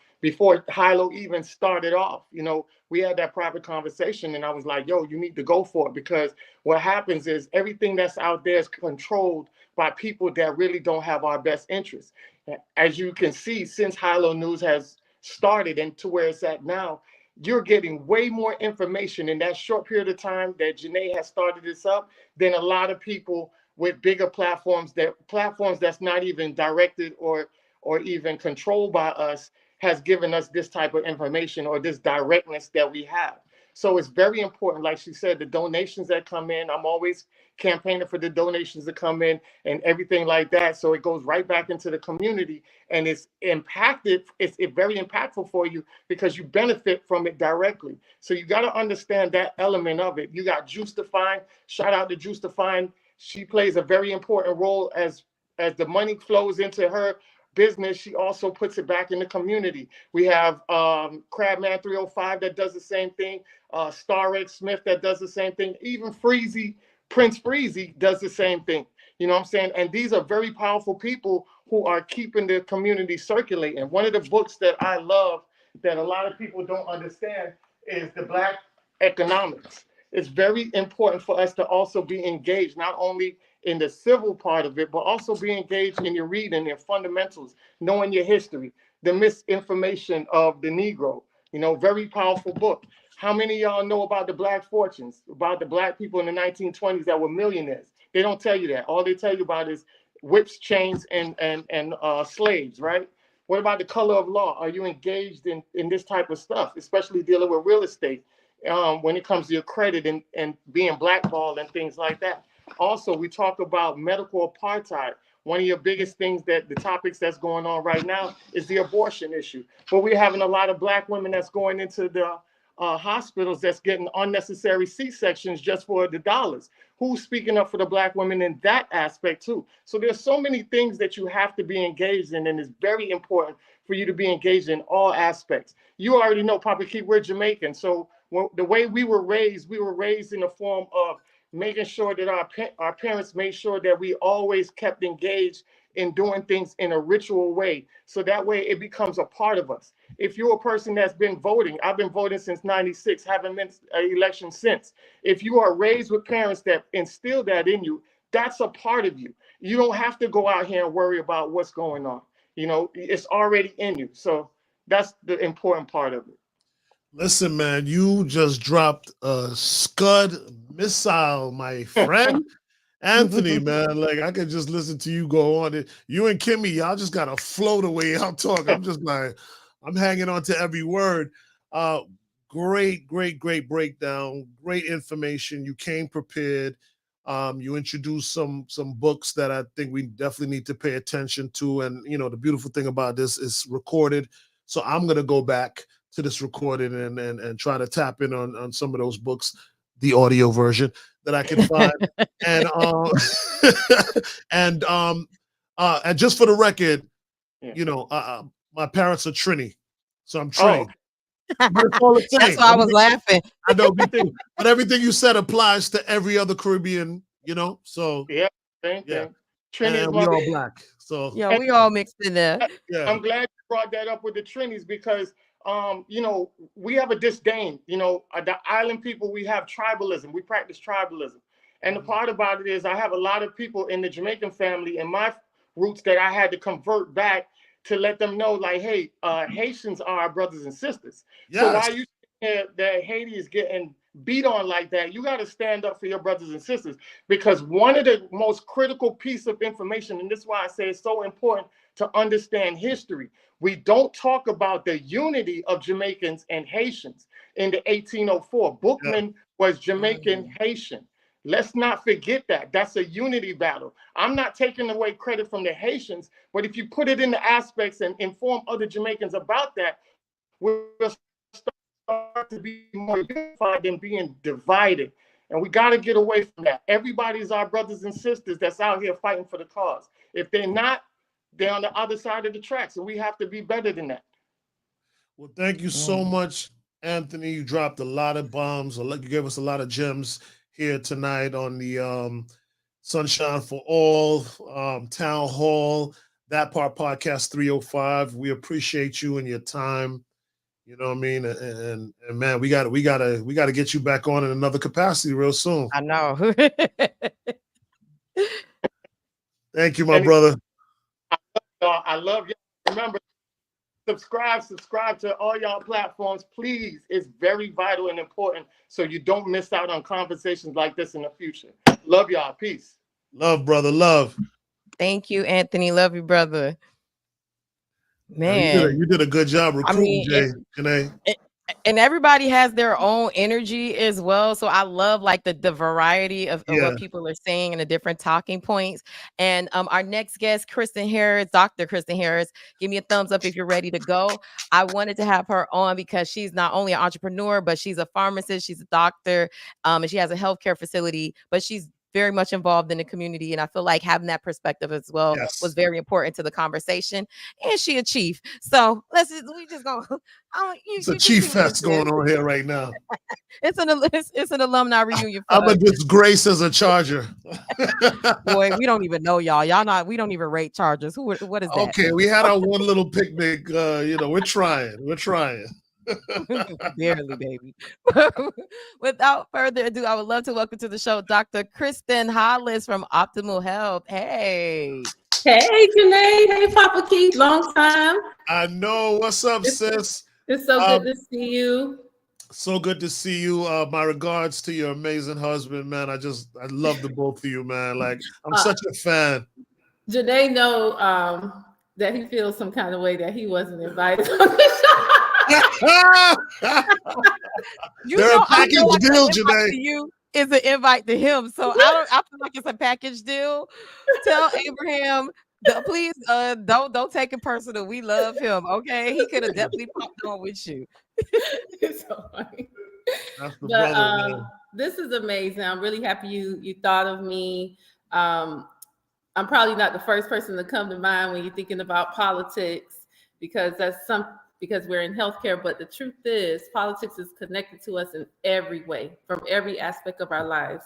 J: High Low even started off. We had that private conversation and I was like, yo, you need to go for it, because what happens is everything that's out there is controlled by people that really don't have our best interests. As you can see, since High Low News has started and to where it's at now, you're getting way more information in that short period of time that Janae has started this up than a lot of people with bigger platforms that's not even directed or even controlled by us has given us this type of information or this directness that we have. So it's very important, like she said, the donations that come in, I'm always campaigning for the donations to come in and everything like that. So it goes right back into the community and it's very impactful for you because you benefit from it directly. So you got to understand that element of it. You got Juice Define, shout out to Juice Define. She plays a very important role as as the money flows into her business, she also puts it back in the community. We have Crabman 305 that does the same thing, Star X Smith that does the same thing, even Prince Freezy does the same thing. You know what I'm saying? And these are very powerful people who are keeping the community circulating. One of the books that I love that a lot of people don't understand is the Black Economics. It's very important for us to also be engaged, not only in the civil part of it, but also be engaged in your reading, your fundamentals, knowing your history, the misinformation of the Negro. You know, very powerful book. How many of y'all know about the Black fortunes, about the Black people in the 1920s that were millionaires? They don't tell you that. All they tell you about is whips, chains, and slaves, right? What about the color of law? Are you engaged in this type of stuff, especially dealing with real estate when it comes to your credit and being blackballed and things like that? Also, we talk about medical apartheid. One of your biggest things that the topics that's going on right now is the abortion issue. But we're having a lot of Black women that's going into the hospitals that's getting unnecessary C-sections just for the dollars. Who's speaking up for the Black women in that aspect too? So there's so many things that you have to be engaged in, and it's very important for you to be engaged in all aspects. You already know, Papa Keith, we're Jamaican. So the way we were raised in the form of making sure that our parents made sure that we always kept engaged in doing things in a ritual way. So that way it becomes a part of us. If you're a person that's been voting, I've been voting since 96, haven't missed an election since. If you are raised with parents that instill that in you, that's a part of you. You don't have to go out here and worry about what's going on. You know, it's already in you. So that's the important part of it.
B: Listen, man, you just dropped a scud missile, my friend. Anthony, man, like I could just listen to you go on. You and Kimmy, y'all just got to flow the way y'all talk. I'm just like, I'm hanging on to every word. Great breakdown, great information. You came prepared. You introduced some books that I think we definitely need to pay attention to. And you know, the beautiful thing about this is recorded. So I'm gonna go back to this recording and try to tap in on some of those books, the audio version that I can find. And just for the record, you know, my parents are Trini, so I'm Trini.
A: Oh. That's why I was laughing.
B: I know, but everything you said applies to every other Caribbean, you know. So
J: yeah, same thing. Trini
B: and we all Black. So
A: yeah, we all mixed in there.
B: Yeah.
J: I'm glad you brought that up with the Trinis because you know, we have a disdain. You know, the island people, we have tribalism. We practice tribalism. And the part about it is I have a lot of people in the Jamaican family and my roots that I had to convert back to let them know, like, hey, Haitians are our brothers and sisters. Yes. So while you say that Haiti is getting beat on like that, you got to stand up for your brothers and sisters, because one of the most critical piece of information, and this is why I say it's so important to understand history. We don't talk about the unity of Jamaicans and Haitians in the 1804. Bookman was Jamaican Haitian. Let's not forget that. That's a unity battle. I'm not taking away credit from the Haitians, but if you put it in the aspects and inform other Jamaicans about that, we'll start to be more unified than being divided. And we got to get away from that. Everybody's our brothers and sisters that's out here fighting for the cause. If they're not, they're on the other side of the tracks, and we have to be better than that.
B: Well, thank you so much, Anthony. You dropped a lot of bombs. You gave us a lot of gems here tonight on the Sunshine for All Town Hall, That Part Podcast 305. We appreciate you and your time. You know what I mean? And man, we gotta get you back on in another capacity real soon.
A: I know.
B: Thank you, my brother.
J: I love you. Remember, subscribe to all y'all platforms, please. It's very vital and important so you don't miss out on conversations like this in the future. Love y'all. Peace.
B: Love, brother. Love.
A: Thank you, Anthony. Love you, brother. Man,
B: you did a good job recruiting, Janae.
A: And everybody has their own energy as well. So I love like the variety of what people are saying and the different talking points. And our next guest, Kristen Harris, Dr. Kristen Harris, give me a thumbs up if you're ready to go. I wanted to have her on because she's not only an entrepreneur, but she's a pharmacist, she's a doctor, and she has a healthcare facility, but she's very much involved in the community. And I feel like having that perspective as well was very important to the conversation. And she a chief. So we just go.
B: It's a chief fest going on here right now.
A: It's an alumni reunion.
B: I'm a disgrace as a Charger.
A: Boy, we don't even know y'all. We don't even rate Chargers. What is that?
B: Okay, we had our one little picnic. We're trying.
A: Barely, baby. Without further ado, I would love to welcome to the show Dr. Kristen Harris from Optimal Health. Hey,
K: Janae. Hey, Papa Keith. Long time.
B: I know. What's up, sis?
K: It's so good to see you.
B: So good to see you. My regards to your amazing husband, man. I love the both of you, man. Like, I'm such a fan.
K: Janae know that he feels some kind of way that he wasn't invited on the show.
B: They're a package deal, Janae.
A: You is an invite to him, so I feel like it's a package deal. Tell Abraham, please, don't take it personal. We love him, okay? He could have definitely popped on with you.
K: It's so funny.
B: But
K: this is amazing. I'm really happy you thought of me. I'm probably not the first person to come to mind when you're thinking about politics, because we're in healthcare, but the truth is politics is connected to us in every way, from every aspect of our lives.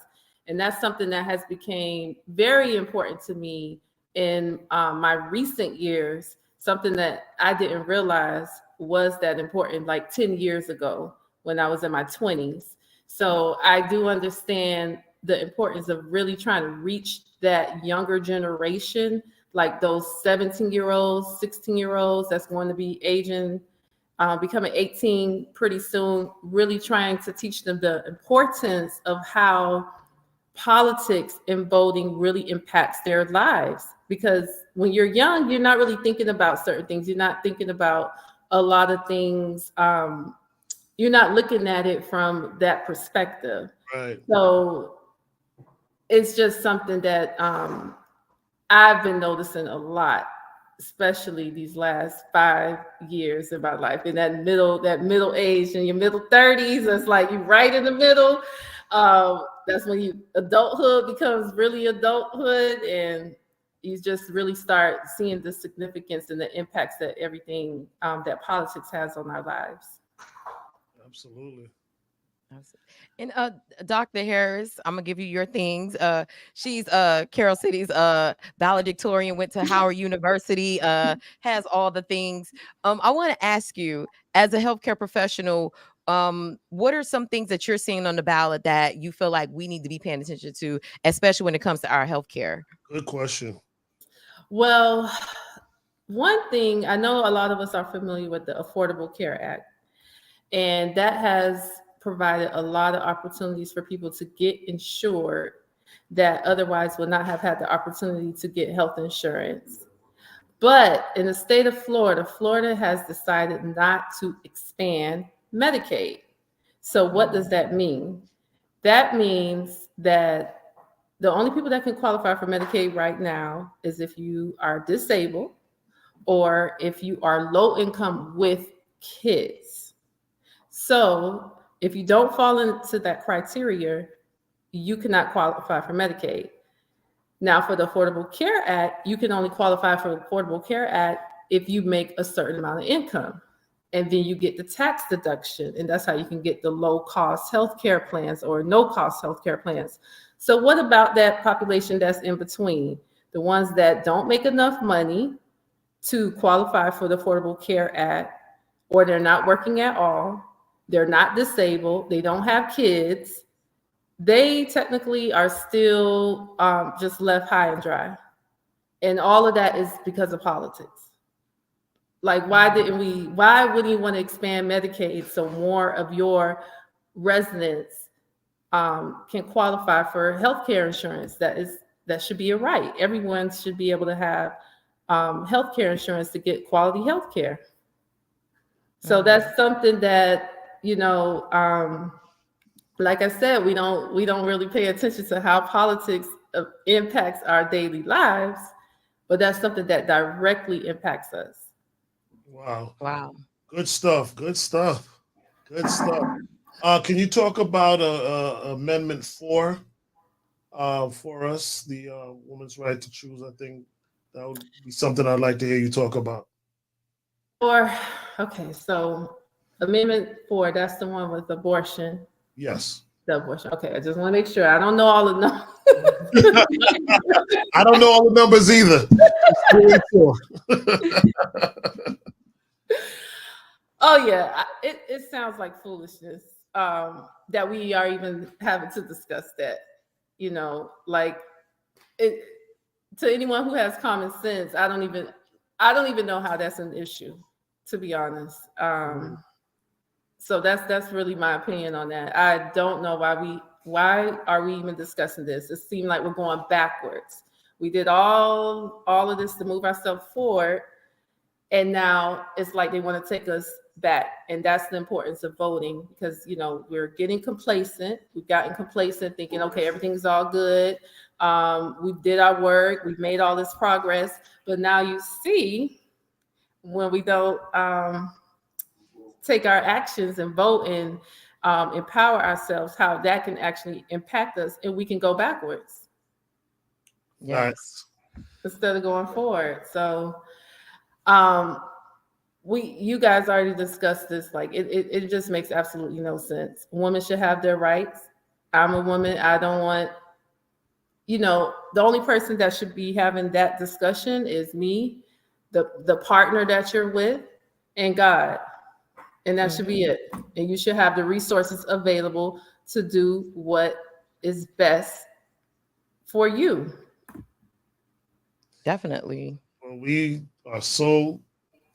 K: And that's something that has become very important to me in my recent years, something that I didn't realize was that important like 10 years ago when I was in my 20s. So I do understand the importance of really trying to reach that younger generation, like those 17-year-olds, 16-year-olds that's going to be becoming 18 pretty soon, really trying to teach them the importance of how politics and voting really impacts their lives. Because when you're young, you're not really thinking about certain things. You're not thinking about a lot of things. You're not looking at it from that perspective.
B: Right.
K: So it's just something that I've been noticing a lot, especially these last 5 years of my life. In that middle age, in your middle 30s, it's like you're right in the middle. That's when adulthood becomes really adulthood, and you just really start seeing the significance and the impacts that everything that politics has on our lives.
B: Absolutely.
A: And Dr. Harris, I'm gonna give you your things. She's Carroll City's valedictorian, went to Howard University, has all the things. I want to ask you, as a healthcare professional, what are some things that you're seeing on the ballot that you feel like we need to be paying attention to, especially when it comes to our healthcare?
B: Good question.
K: Well, one thing, I know a lot of us are familiar with the Affordable Care Act, and that has provided a lot of opportunities for people to get insured that otherwise would not have had the opportunity to get health insurance. But in the state of Florida, Florida has decided not to expand Medicaid. So what does that mean? That means that the only people that can qualify for Medicaid right now is if you are disabled or if you are low income with kids. So if you don't fall into that criteria, you cannot qualify for Medicaid. Now, for the Affordable Care Act, you can only qualify for the Affordable Care Act if you make a certain amount of income. And then you get the tax deduction, and that's how you can get the low-cost healthcare plans or no-cost healthcare plans. So what about that population that's in between? The ones that don't make enough money to qualify for the Affordable Care Act, or they're not working at all, they're not disabled, they don't have kids, they technically are still just left high and dry. And all of that is because of politics. Like, why wouldn't you want to expand Medicaid so more of your residents can qualify for healthcare insurance? That should be a right. Everyone should be able to have healthcare insurance to get quality healthcare. So that's something that, like I said, we don't really pay attention to how politics impacts our daily lives, but that's something that directly impacts us.
B: Wow. Good stuff. Can you talk about Amendment 4? for us, the woman's right to choose. I think that would be something I'd like to hear you talk about.
K: Or, okay, so Amendment 4, that's the one with abortion.
B: Yes.
K: The abortion. Okay, I just want to make sure. I don't know all the numbers.
B: I don't know all the numbers either.
K: Oh yeah, it sounds like foolishness that we are even having to discuss that. You know, like it, to anyone who has common sense, I don't even know how that's an issue, to be honest. So that's really my opinion on that. I don't know why are we even discussing this? It seemed like we're going backwards. We did all of this to move ourselves forward, and now it's like they want to take us back. And that's the importance of voting, because we're getting complacent. We've gotten complacent, thinking, okay, everything's all good. We did our work. We've made all this progress, but now you see when we don't take our actions and vote and empower ourselves, how that can actually impact us, and we can go backwards.
B: Yes.
K: Instead of going forward. So you guys already discussed this. Like it just makes absolutely no sense. Women should have their rights. I'm a woman. I don't want, the only person that should be having that discussion is me, the partner that you're with, and God. And that should be it. And you should have the resources available to do what is best for you.
A: Definitely.
B: Well, we are so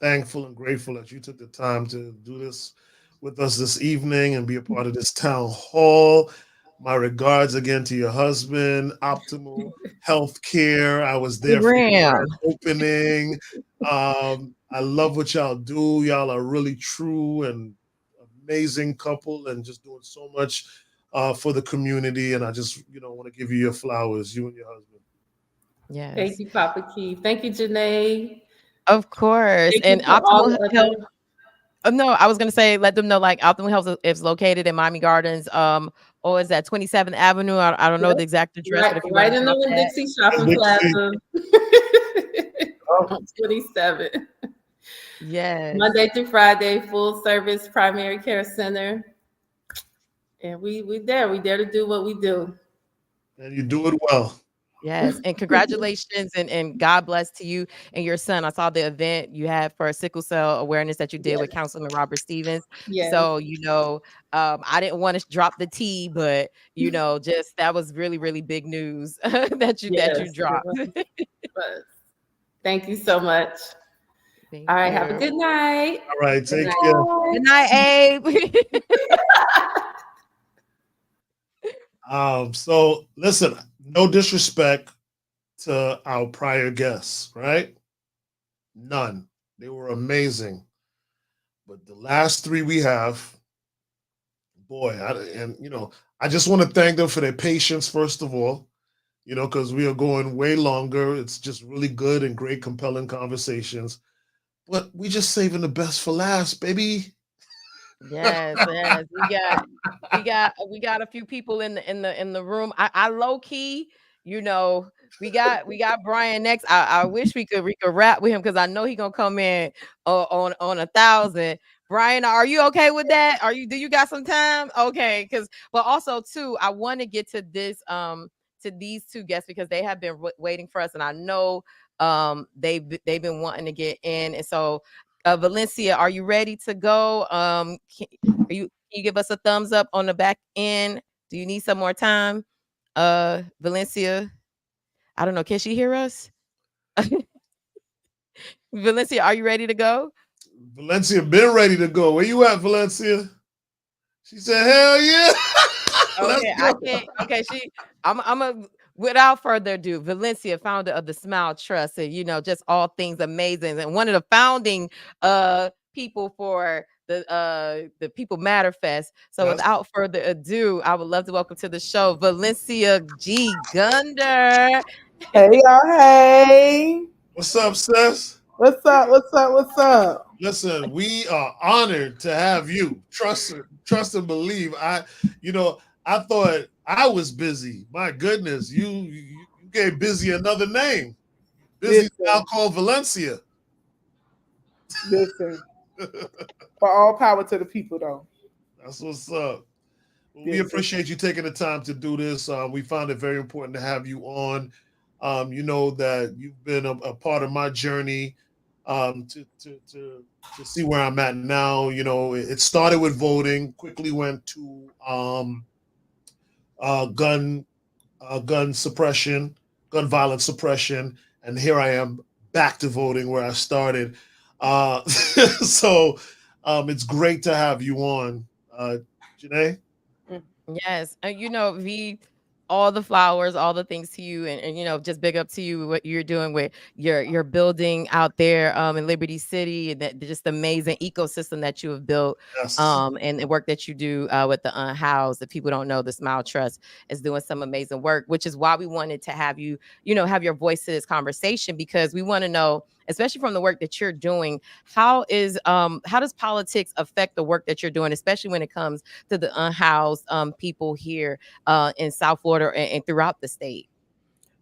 B: thankful and grateful that you took the time to do this with us this evening and be a part of this town hall. My regards again to your husband, Optimal Health Care. I was there for the opening. I love what y'all do. Y'all are really true and amazing couple and just doing so much for the community. And I just, want to give you your flowers, you and your husband.
A: Yes.
K: Thank you, Papa Keith. Thank you, Janae.
A: Of course. And Optimal Health. No, I was going to say, let them know, like, Optimal Health is located in Miami Gardens. Or is that 27th Avenue? I don't know the exact address. But if you
K: right in the Dixie Shopping Plaza. On 27.
A: Yes.
K: Monday through Friday, full service primary care center. And we there. We there to do what we do.
B: And you do it well.
A: Yes. And congratulations and God bless to you and your son. I saw the event you had for sickle cell awareness that you did with Councilman Robert Stevens.
K: Yes.
A: So, I didn't want to drop the T, but just that was really, really big news that you dropped.
K: Thank you so much. All right, have a good night.
B: All right, take care.
A: Good night, Abe.
B: So listen, no disrespect to our prior guests, right? None. They were amazing. But the last three we have, boy, I just want to thank them for their patience, first of all, because we are going way longer. It's just really good and great, compelling conversations. But we just saving the best for last, baby.
A: Yes. We got a few people in the room. I low key, we got Brian next. I wish we could rap with him because I know he gonna come in on 1,000. Brian, are you okay with that? Do you got some time? Okay, but also too, I want to get to this to these two guests because they have been waiting for us, and I know they've been wanting to get in. And so Valencia, are you ready to go? Can you give us a thumbs up on the back end? Do you need some more time? Valencia, I don't know, can she hear us? Valencia, are you ready to go?
B: Valencia been ready to go. Where you at, Valencia? She said, hell yeah.
A: Okay, I can't. Okay, I'm a without further ado, Valencia, founder of the Smile Trust, and just all things amazing, and one of the founding people for the People Matter Fest. So without further ado, I would love to welcome to the show Valencia Gunder.
L: Hey y'all, hey.
B: What's up, sis?
L: What's up?
B: Listen, we are honored to have you. Trust and believe. I thought I was busy. My goodness, you gave Busy another name. Busy's now called Valencia.
L: Listen, for all power to the people, though.
B: That's what's up. We appreciate you taking the time to do this. We found it very important to have you on. You know that you've been a part of my journey to see where I'm at now. You know, it started with voting, quickly went to gun suppression, gun violence suppression, and here I am back to voting where I started. So it's great to have you on, Janae.
A: Yes. You know, V, all the flowers, all the things to you, and you know, just big up to you what you're doing with your building out there in Liberty City, and that just amazing ecosystem that you have built.
B: Yes.
A: And the work that you do with the unhoused. If people don't know, the Smile Trust is doing some amazing work, which is why we wanted to have you, you know, have your voice to this conversation, because we want to know, especially from the work that you're doing, how does politics affect the work that you're doing, especially when it comes to the unhoused people here in South Florida and throughout the state?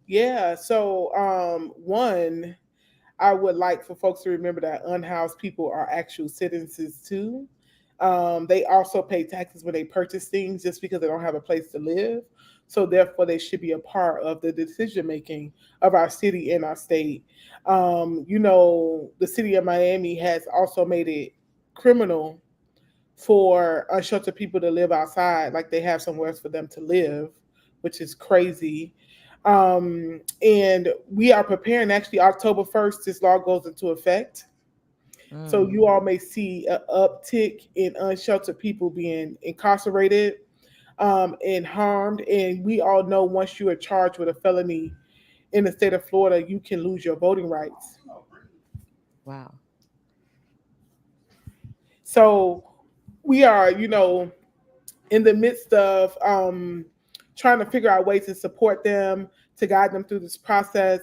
L: Yeah. So one, I would like for folks to remember that unhoused people are actual citizens too. They also pay taxes when they purchase things just because they don't have a place to live. So therefore, they should be a part of the decision making of our city and our state. You know, the city of Miami has also made it criminal for unsheltered people to live outside, like they have somewhere else for them to live, which is crazy. And we are preparing. Actually, October 1st, this law goes into effect. So you all may see an uptick in unsheltered people being incarcerated and harmed. And we all know once you are charged with a felony in the state of Florida, you can lose your voting rights.
A: Wow.
L: So we are, you know, in the midst of trying to figure out ways to support them, to guide them through this process.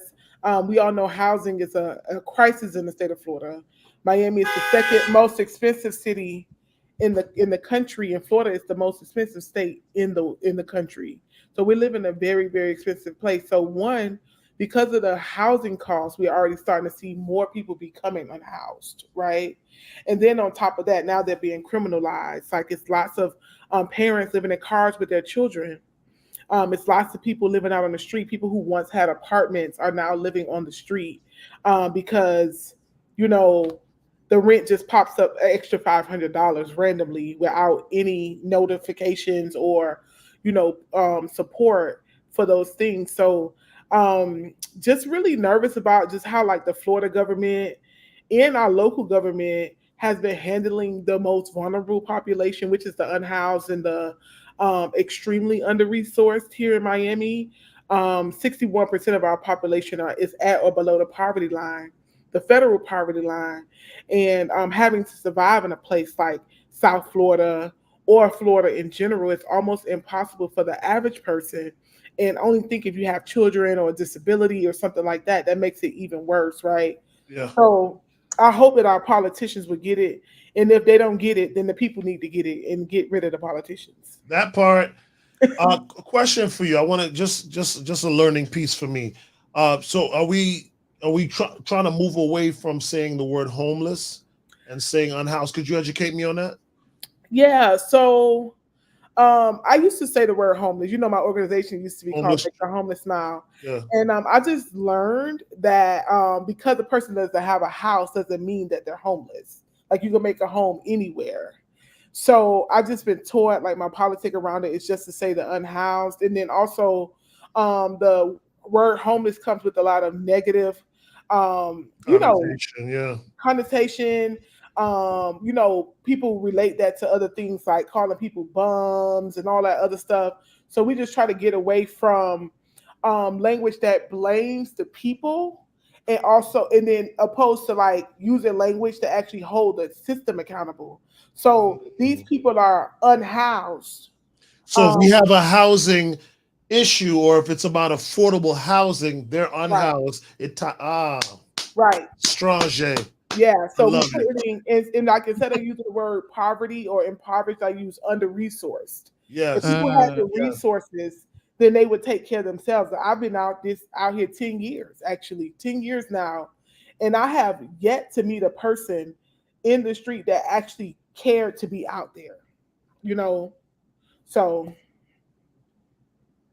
L: We all know housing is a crisis in the state of Florida. Miami is the second most expensive city in the country, and Florida is the most expensive state in the country. So we live in a very, very expensive place. So one, because of the housing costs, we're already starting to see more people becoming unhoused, right? And then on top of that, now they're being criminalized. Like it's lots of parents living in cars with their children. It's lots of people living out on the street. People who once had apartments are now living on the street because, you know, the rent just pops up an extra $500 randomly without any notifications or, you know, support for those things. So just really nervous about just how like the Florida government and our local government has been handling the most vulnerable population, which is the unhoused and the extremely under-resourced here in Miami. 61% of our population is at or below the poverty line, the federal poverty line. And having to survive in a place like South Florida or Florida in general is almost impossible for the average person. And only think if you have children or a disability or something like that, that makes it even worse, right?
B: Yeah.
L: So I hope that our politicians would get it. And if they don't get it, then the people need to get it and get rid of the politicians.
B: That part. A question for you. I want to just a learning piece for me. So are we trying to move away from saying the word homeless and saying unhoused? Could you educate me on that?
L: Yeah. So I used to say the word homeless. You know, my organization used to be called the Homeless Smile.
B: Yeah.
L: And I just learned that because the person doesn't have a house doesn't mean that they're homeless. Like you can make a home anywhere. So I've just been taught, like my politic around it is just to say the unhoused. And then also the word homeless comes with a lot of negative, connotation. You know, people relate that to other things like calling people bums and all that other stuff. So we just try to get away from language that blames the people and then opposed to like using language to actually hold the system accountable. So these people are unhoused.
B: So if we have a housing issue or if it's about affordable housing, they're unhoused.
L: Right.
B: Strong.
L: Yeah, so we put it in like instead of using the word poverty or impoverished, I use under-resourced. If
B: Yes.
L: people had the
B: Yes.
L: resources, then they would take care of themselves. I've been out here 10 years, actually, 10 years now, and I have yet to meet a person in the street that actually cared to be out there. You know, so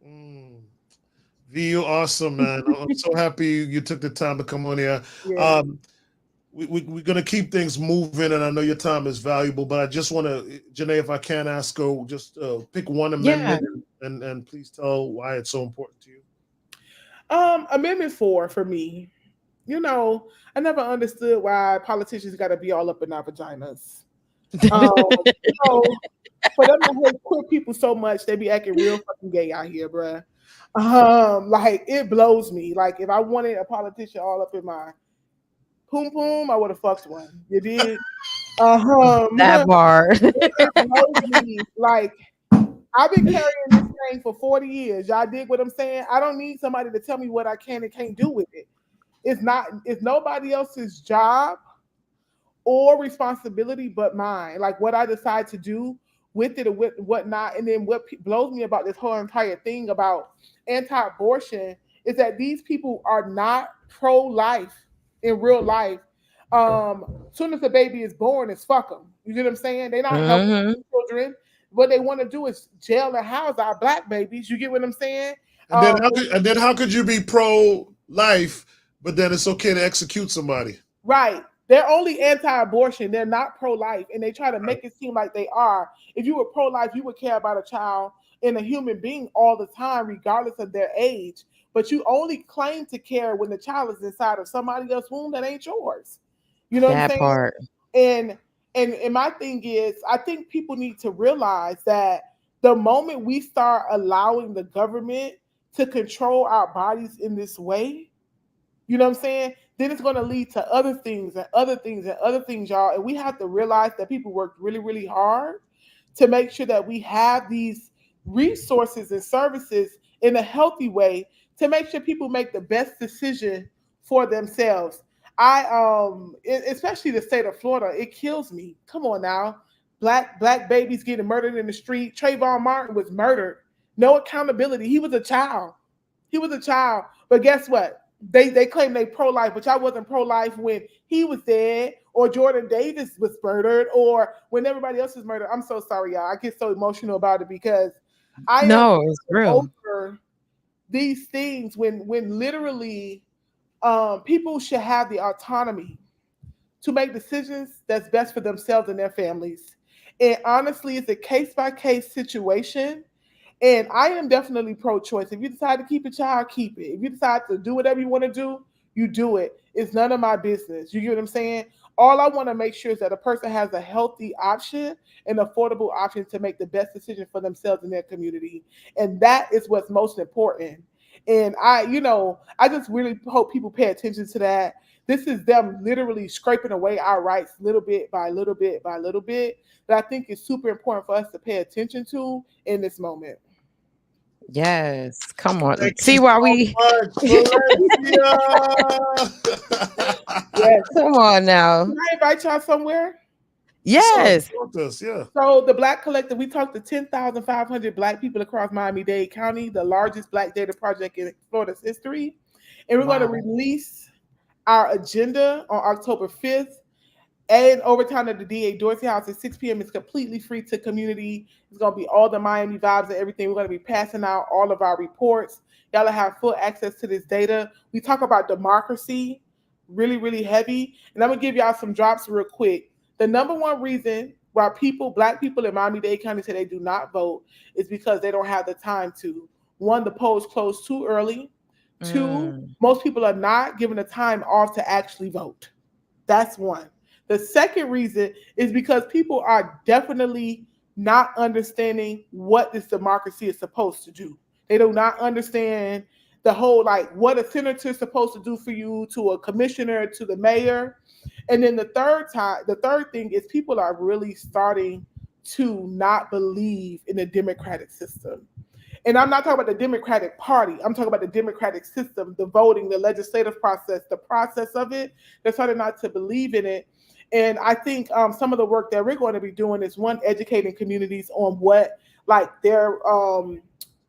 B: V, you awesome, man. I'm so happy you took the time to come on here.
L: yeah.
B: We're going to keep things moving, and I know your time is valuable, but I just want to, Janae, if I can ask her, just pick one amendment and please tell why it's so important to you.
L: Amendment 4 for me. You know, I never understood why politicians got to be all up in our vaginas. You know, for them to hate queer people so much, they be acting real fucking gay out here, bruh. Like it blows me. Like if I wanted a politician all up in my poom poom, I would have fucked one. You did.
A: That bar.
L: It blows me. Like I've been carrying this thing for 40 years. Y'all dig what I'm saying? I don't need somebody to tell me what I can and can't do with it. It's nobody else's job or responsibility but mine. Like what I decide to do with it or with whatnot. And then what blows me about this whole entire thing about anti-abortion is that these people are not pro-life in real life. Soon as the baby is born, it's fuck them. You know what I'm saying? They're not helping children. What they want to do is jail and house our black babies. You get what I'm saying?
B: And then how could you be pro-life, but then it's okay to execute somebody?
L: Right. They're only anti-abortion. They're not pro-life, and they try to make it seem like they are. If you were pro-life, you would care about a child and a human being all the time, regardless of their age. But you only claim to care when the child is inside of somebody else's womb that ain't yours. You know what I'm saying?
A: Part.
L: And my thing is, I think people need to realize that the moment we start allowing the government to control our bodies in this way, you know what I'm saying? Then it's going to lead to other things and other things and other things, y'all. And we have to realize that people worked really, really hard to make sure that we have these resources and services in a healthy way to make sure people make the best decision for themselves. Especially the state of Florida, it kills me. Come on now. Black babies getting murdered in the street. Trayvon Martin was murdered. No accountability. He was a child. But guess what? They claim they pro-life, which I wasn't pro-life when he was dead, or Jordan Davis was murdered, or when everybody else was murdered. I'm so sorry, y'all. I get so emotional about it because
A: it's real.
L: over these things when literally people should have the autonomy to make decisions that's best for themselves and their families. And honestly, it's a case-by-case situation. And I am definitely pro-choice. If you decide to keep a child, keep it. If you decide to do whatever you want to do, you do it. It's none of my business. You get what I'm saying? All I want to make sure is that a person has a healthy option, an affordable option to make the best decision for themselves and their community. And that is what's most important. And I just really hope people pay attention to that. This is them literally scraping away our rights little bit by little bit by little bit. That I think is super important for us to pay attention to in this moment.
A: Yes, come on.
B: Thank
A: See
B: you
A: why
B: so
A: we
L: Yes.
A: Come on now.
L: Can I invite y'all somewhere?
A: Yes.
B: Yeah.
L: So the Black Collective, we talked to 10,500 Black people across Miami-Dade County, the largest Black data project in Florida's history. And we're going to release our agenda on October 5th. And overtime at the DA Dorsey House at 6 p.m. is completely free to community. It's going to be all the Miami vibes and everything. We're going to be passing out all of our reports. Y'all will have full access to this data. We talk about democracy really, really heavy. And I'm going to give y'all some drops real quick. The number one reason why Black people in Miami-Dade County say they do not vote is because they don't have the time to. One, the polls close too early. Two, most people are not given the time off to actually vote. That's one. The second reason is because people are definitely not understanding what this democracy is supposed to do. They do not understand the whole, like, what a senator is supposed to do for you, to a commissioner, to the mayor. And then the third thing is people are really starting to not believe in the democratic system. And I'm not talking about the Democratic Party. I'm talking about the democratic system, the voting, the legislative process, the process of it. They're starting not to believe in it. And I think some of the work that we're going to be doing is, one, educating communities on what like their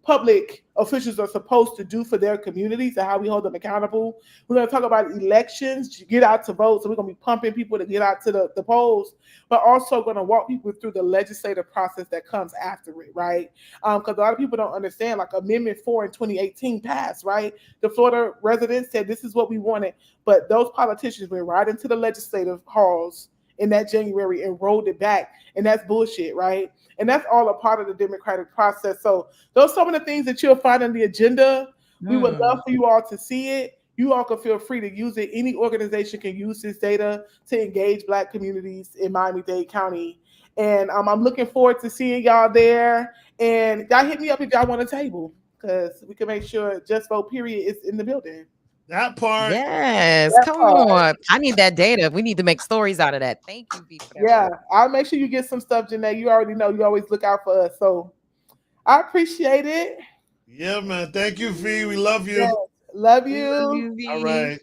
L: public officials are supposed to do for their communities and how we hold them accountable. We're going to talk about elections, get out to vote. So we're going to be pumping people to get out to the polls, but also going to walk people through the legislative process that comes after it, right? Because a lot of people don't understand, like Amendment 4 in 2018 passed, right? The Florida residents said this is what we wanted, but those politicians went right into the legislative halls in that January and rolled it back. And that's bullshit, right? And that's all a part of the democratic process. So those are some of the things that you'll find on the agenda. We would love for you all to see it. You all can feel free to use it. Any organization can use this data to engage Black communities in Miami-Dade County. And I'm looking forward to seeing y'all there. And y'all hit me up if y'all want a table, because we can make sure Just Vote Period is in the building.
B: That part.
A: Yes,
L: That
A: come
L: part.
A: on. I need that data. We need to make stories out of that. Thank you, V, for that.
L: Yeah, I'll make sure you get some stuff, Janae. You already know you always look out for us. So I appreciate it.
B: Yeah, man. Thank you, V. We love you.
L: Yes, love
A: We
L: you.
A: love you, V.
B: All right.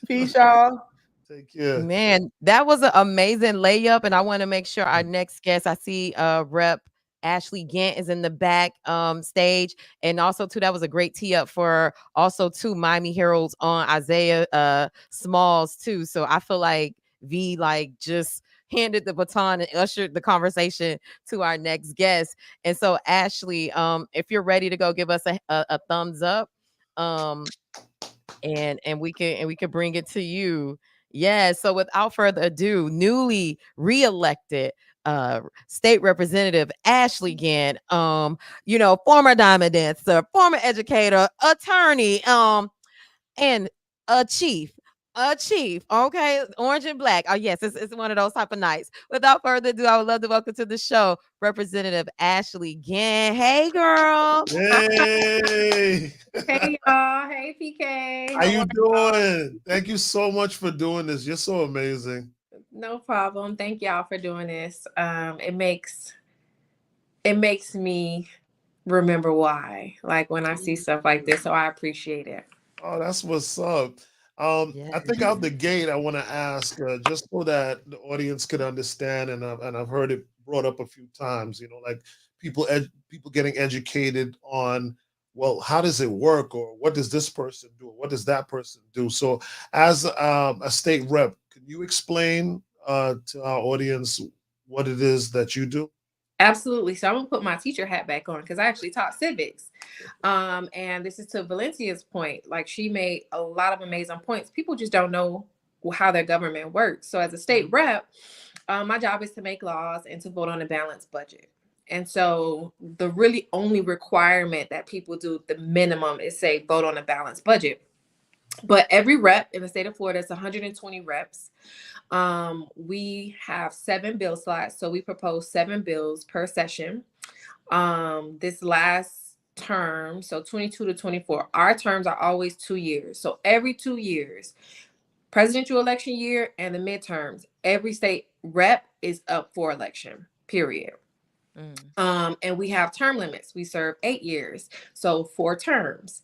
L: Peace, y'all.
B: Take care.
A: Man, that was an amazing layup. And I want to make sure our next guest, I see Rep Ashley Gant is in the back stage. And also, too, that was a great tee up for also, too, Miami Herald's on Isaiah Smalls, too. So I feel like V, like, just handed the baton and ushered the conversation to our next guest. And so, Ashley, if you're ready to go, give us a thumbs up. And we can bring it to you. Yeah. So without further ado, newly reelected state representative Ashley Gant, former diamond dancer, former educator, attorney, and a chief. Okay, orange and black. Oh, yes, it's one of those type of nights. Without further ado, I would love to welcome to the show Representative Ashley Gant. Hey, girl.
B: Hey.
M: Hey, y'all. Hey, PK.
B: How you doing? Thank you so much for doing this. You're so amazing.
M: No problem. Thank y'all for doing this. It makes me remember why, like when I see stuff like this. So I appreciate it.
B: Oh, that's what's up. I think out the gate, I want to ask just so that the audience could understand, and I've heard it brought up a few times. Like people getting educated on, well, how does it work, or what does this person do, or what does that person do? So, as a state rep, can you explain to our audience what it is that you do?
M: Absolutely. So I'm gonna put my teacher hat back on because I actually taught civics. And this is to Valencia's point. Like, she made a lot of amazing points. People just don't know how their government works. So as a state rep, my job is to make laws and to vote on a balanced budget. And so the really only requirement that people do, the minimum, is say vote on a balanced budget. But every rep in the state of Florida is 120 reps. We have 7 bill slots. So we propose 7 bills per session. This last term, so 22 to 24, our terms are always 2 years. So every 2 years, presidential election year and the midterms, every state rep is up for election, period. And we have term limits. We serve 8 years, so 4 terms.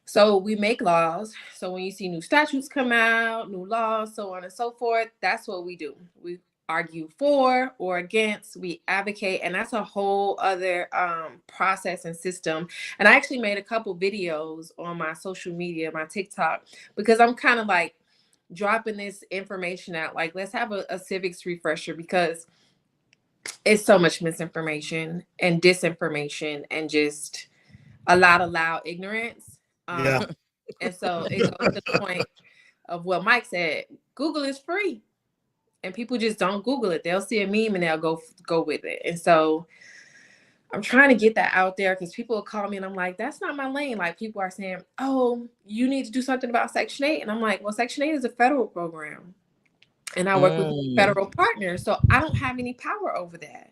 M: So we make laws. So when you see new statutes come out, new laws, so on and so forth, that's what we do. We argue for or against, we advocate, and that's a whole other process and system. And I actually made a couple videos on my social media, my TikTok, because I'm kind of like dropping this information out. Like, let's have a civics refresher, because it's so much misinformation and disinformation and just a lot of loud ignorance.
B: Yeah.
M: And so it goes to the point of what Mike said. Google is free, and people just don't Google it. They'll see a meme and they'll go with it. And so I'm trying to get that out there, because people will call me and I'm like, that's not my lane. Like, people are saying, oh, you need to do something about Section 8. And I'm like, well, Section 8 is a federal program, and I work with federal partners. So I don't have any power over that.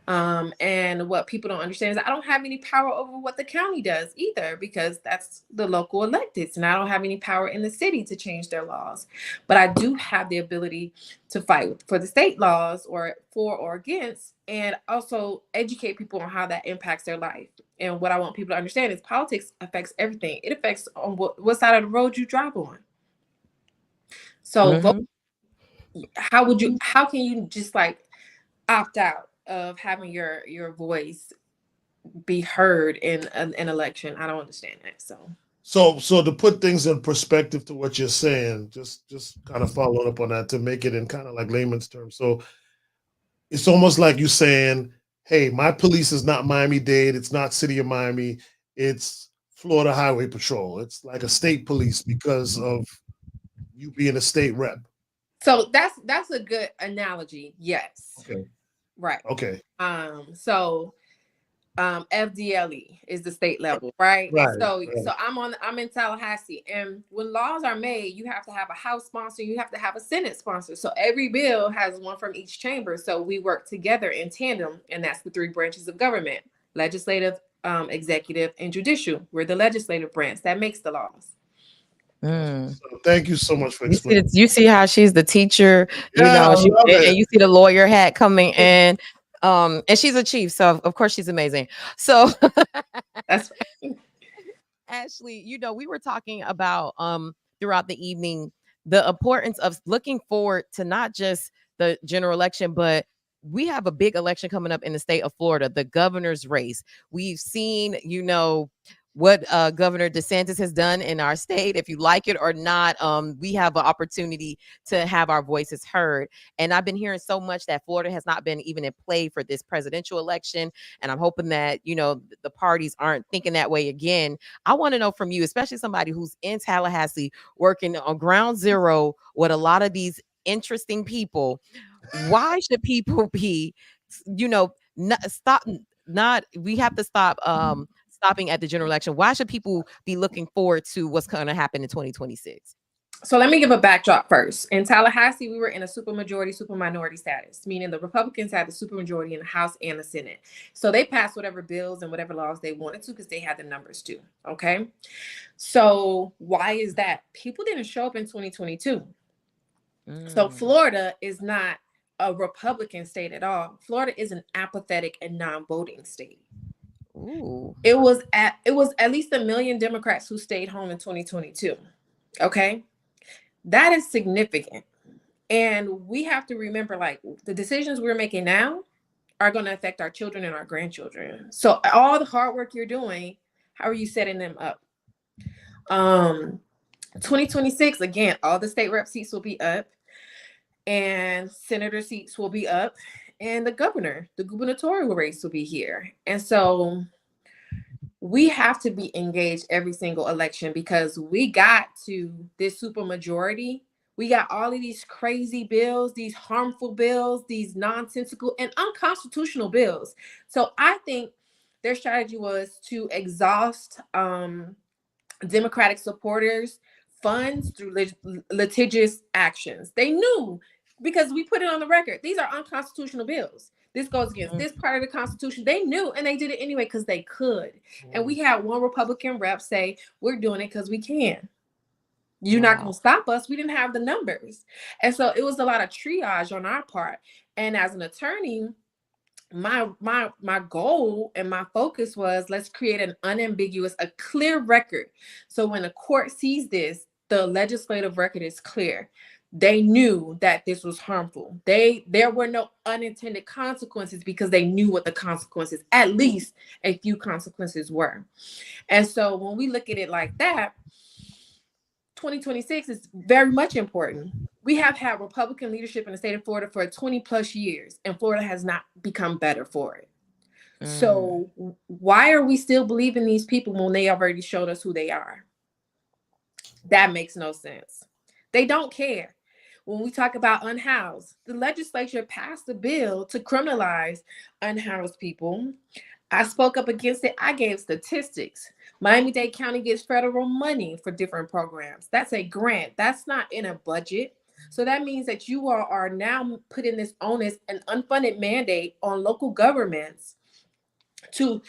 M: And what people don't understand is I don't have any power over what the county does either, because that's the local electeds, and I don't have any power in the city to change their laws. But I do have the ability to fight for the state laws, or for or against, and also educate people on how that impacts their life. And what I want people to understand is politics affects everything. It affects on what side of the road you drive on. So vote, how can you just like opt out of having your voice be heard in an election. I don't understand that.
B: So to put things in perspective to what you're saying, just kind of following up on that to make it in kind of like layman's terms. So it's almost like you saying, hey, my police is not Miami-Dade, it's not City of Miami, it's Florida Highway Patrol. It's like a state police because of you being a state rep.
M: So that's a good analogy. Yes.
B: Okay.
M: Right.
B: Okay.
M: So FDLE is the state level, right?
B: Right.
M: So I'm in Tallahassee, and when laws are made, you have to have a House sponsor, you have to have a Senate sponsor. So every bill has one from each chamber. So we work together in tandem, and that's the three branches of government: legislative, executive, and judicial. We're the legislative branch that makes the laws.
B: So thank you so much for explaining.
A: You see how she's the teacher, you know, and you see the lawyer hat coming in. And she's a chief, so of course she's amazing. So
M: that's
A: right. Ashley, you know, we were talking about throughout the evening the importance of looking forward to not just the general election, but we have a big election coming up in the state of Florida, the governor's race. We've seen, you know, what Governor DeSantis has done in our state. If you like it or not, we have an opportunity to have our voices heard. And I've been hearing so much that Florida has not been even in play for this presidential election. And I'm hoping that, you know, the parties aren't thinking that way again. I want to know from you, especially somebody who's in Tallahassee working on ground zero with a lot of these interesting people. Why should people be, you know, we have to stop stopping at the general election. Why should people be looking forward to what's going to happen in 2026?
M: So let me give a backdrop first. In Tallahassee, we were in a supermajority, superminority status, meaning the Republicans had the supermajority in the House and the Senate. So they passed whatever bills and whatever laws they wanted to because they had the numbers too. Okay. So why is that? People didn't show up in 2022. So Florida is not a Republican state at all. Florida is an apathetic and non-voting state.
A: Ooh.
M: It was at least 1 million Democrats who stayed home in 2022. Okay. That is significant. And we have to remember, like, the decisions we're making now are going to affect our children and our grandchildren. So all the hard work you're doing, how are you setting them up? 2026, again, all the state rep seats will be up and senator seats will be up. And the gubernatorial race will be here. And so we have to be engaged every single election because we got to this supermajority. We got all of these crazy bills, these harmful bills, these nonsensical and unconstitutional bills. So I think their strategy was to exhaust Democratic supporters' funds through litigious actions. They knew, because we put it on the record, these are unconstitutional bills. This goes against this part of the Constitution. They knew, and they did it anyway because they could. And we had one Republican rep say, we're doing it because we can. You're not going to stop us. We didn't have the numbers. And so it was a lot of triage on our part. And as an attorney, my goal and my focus was, let's create an unambiguous, a clear record. So when the court sees this, the legislative record is clear. They knew that this was harmful. There were no unintended consequences because they knew what the consequences, at least a few consequences, were. And so when we look at it like that, 2026 is very much important. We have had Republican leadership in the state of Florida for 20 plus years, and Florida has not become better for it. So why are we still believing these people when they already showed us who they are? That makes no sense. They don't care. When we talk about unhoused, the legislature passed a bill to criminalize unhoused people. I spoke up against it. I gave statistics. Miami-Dade County gets federal money for different programs. That's a grant. That's not in a budget. So that means that you are now putting this onus, an unfunded mandate on local governments to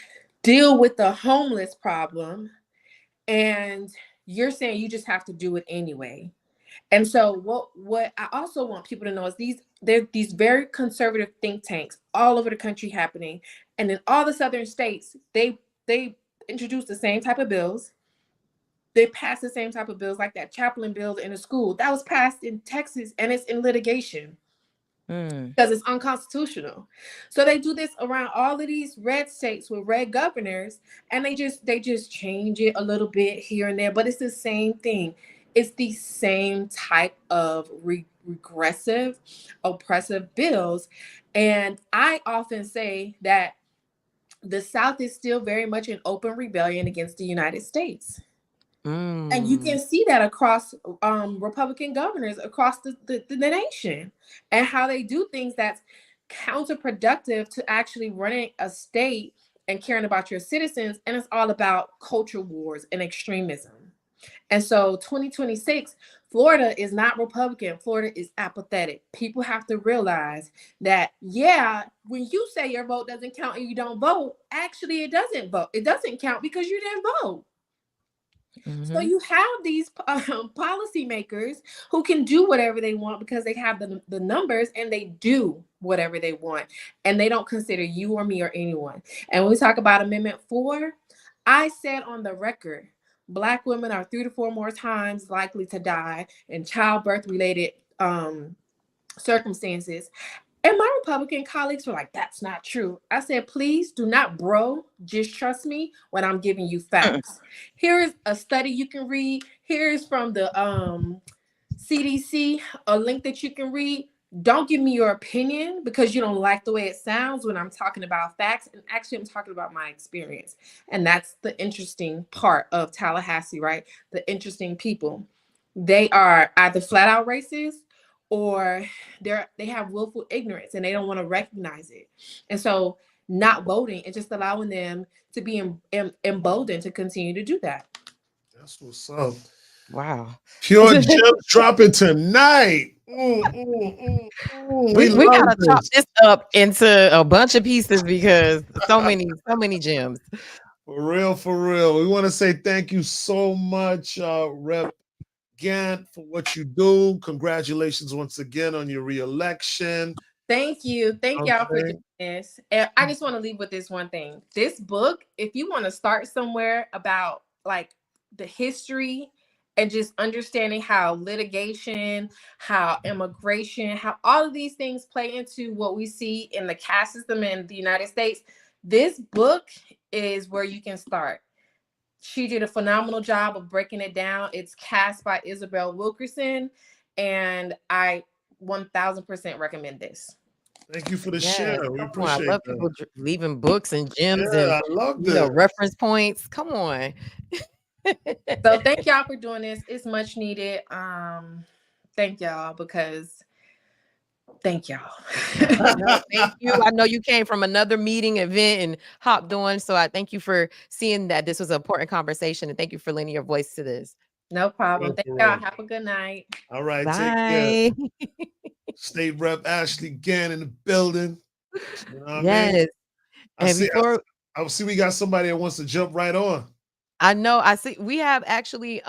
M: deal with the homeless problem. And you're saying you just have to do it anyway. And so what I also want people to know is there are these very conservative think tanks all over the country happening. And in all the southern states, they introduced the same type of bills. They passed the same type of bills, like that chaplain bill in a school that was passed in Texas, and it's in litigation. because it's unconstitutional. So they do this around all of these red states with red governors, and they just change it a little bit here and there, but it's the same thing. It's the same type of regressive, oppressive bills. And I often say that the South is still very much in open rebellion against the United States. And you can see that across Republican governors across the nation, and how they do things that's counterproductive to actually running a state and caring about your citizens. And it's all about culture wars and extremism. And so 2026, Florida is not Republican. Florida is apathetic. People have to realize that, yeah, when you say your vote doesn't count and you don't vote, actually it doesn't vote. It doesn't count because you didn't vote. So you have these policymakers who can do whatever they want because they have the numbers, and they do whatever they want, and they don't consider you or me or anyone. And when we talk about Amendment 4, I said on the record, Black women are 3 to 4 more times likely to die in childbirth related circumstances. And my Republican colleagues were like, that's not true. I said, please do not just trust me when I'm giving you facts. Here is a study you can read. Here is from the CDC, a link that you can read. Don't give me your opinion because you don't like the way it sounds when I'm talking about facts. And actually, I'm talking about my experience. And that's the interesting part of Tallahassee, right? The interesting people. They are either flat out racist, or they have willful ignorance and they don't want to recognize it. And so not voting is just allowing them to be emboldened to continue to do that.
B: That's what's up.
A: Wow.
B: Pure gems dropping tonight.
A: We gotta chop this up into a bunch of pieces because so many gems.
B: For real. We want to say thank you so much, Rep Gant, for what you do. Congratulations once again on your re-election.
M: Thank you. Thank y'all for doing this. And I just want to leave with this one thing. This book, if you want to start somewhere about like the history and just understanding how litigation, how immigration, how all of these things play into what we see in the caste system in the United States, this book is where you can start. She did a phenomenal job of breaking it down. It's cast by Isabel Wilkerson, and I 1000% recommend this.
B: Thank you for the share. We appreciate
A: I love people leaving books and gems and
B: I love this.
A: Reference points. Come on.
M: So thank y'all for doing this. It's much needed. Thank y'all thank y'all.
A: No, thank you. I know you came from another meeting event and hopped on. So I thank you for seeing that this was an important conversation, and thank you for lending your voice to this.
M: No problem. Thank y'all. Have a good night.
B: All right.
A: Bye.
B: Take care. State Rep Ashley Gant in the building. You know what
A: yes.
B: I mean? I see we got somebody that wants to jump right on.
A: I know. I see. We have actually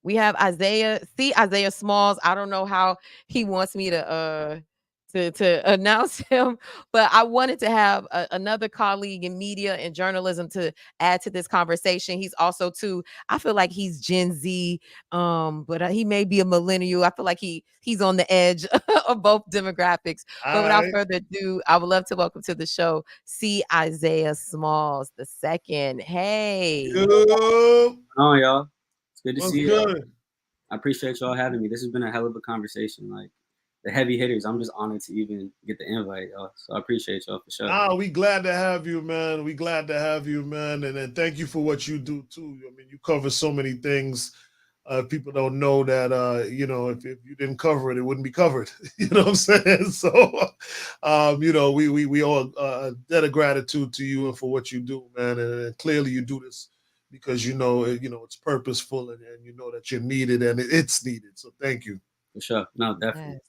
A: we have Isaiah Smalls. I don't know how he wants me to announce him, but I wanted to have another colleague in media and journalism to add to this conversation. He's also I feel like he's Gen Z, but he may be a millennial. I feel like he's on the edge of both demographics. But without further ado, I would love to welcome to the show C. Isaiah Smalls II. Hey.
B: Yo.
N: Oh, y'all. It's good to
B: What's
N: see you.
B: Good?
N: I appreciate y'all having me. This has been a hell of a conversation. Like the heavy hitters, I'm just honored to even get the invite, y'all. So I appreciate y'all for sure.
B: We glad to have you, man. And then thank you for what you do too. I mean, you cover so many things. People don't know that if you didn't cover it, it wouldn't be covered. You know what I'm saying? So we all debt of gratitude to you and for what you do, man. And clearly you do this because it's purposeful and you know that you're needed and it's needed. So thank you.
N: For sure. No, definitely.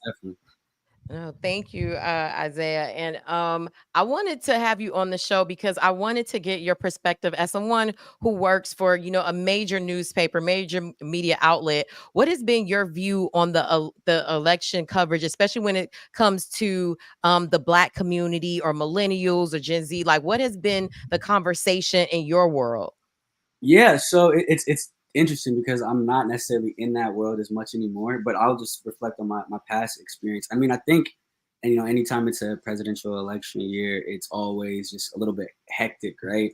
A: No, thank you, Isaiah. And I wanted to have you on the show because I wanted to get your perspective as someone who works for, a major newspaper, major media outlet. What has been your view on the election coverage, especially when it comes to the Black community or millennials or Gen Z? Like, what has been the conversation in your world?
N: Yeah, so it's interesting because I'm not necessarily in that world as much anymore, but I'll just reflect on my past experience. I mean, I think and you know, anytime it's a presidential election year, it's always just a little bit hectic, right?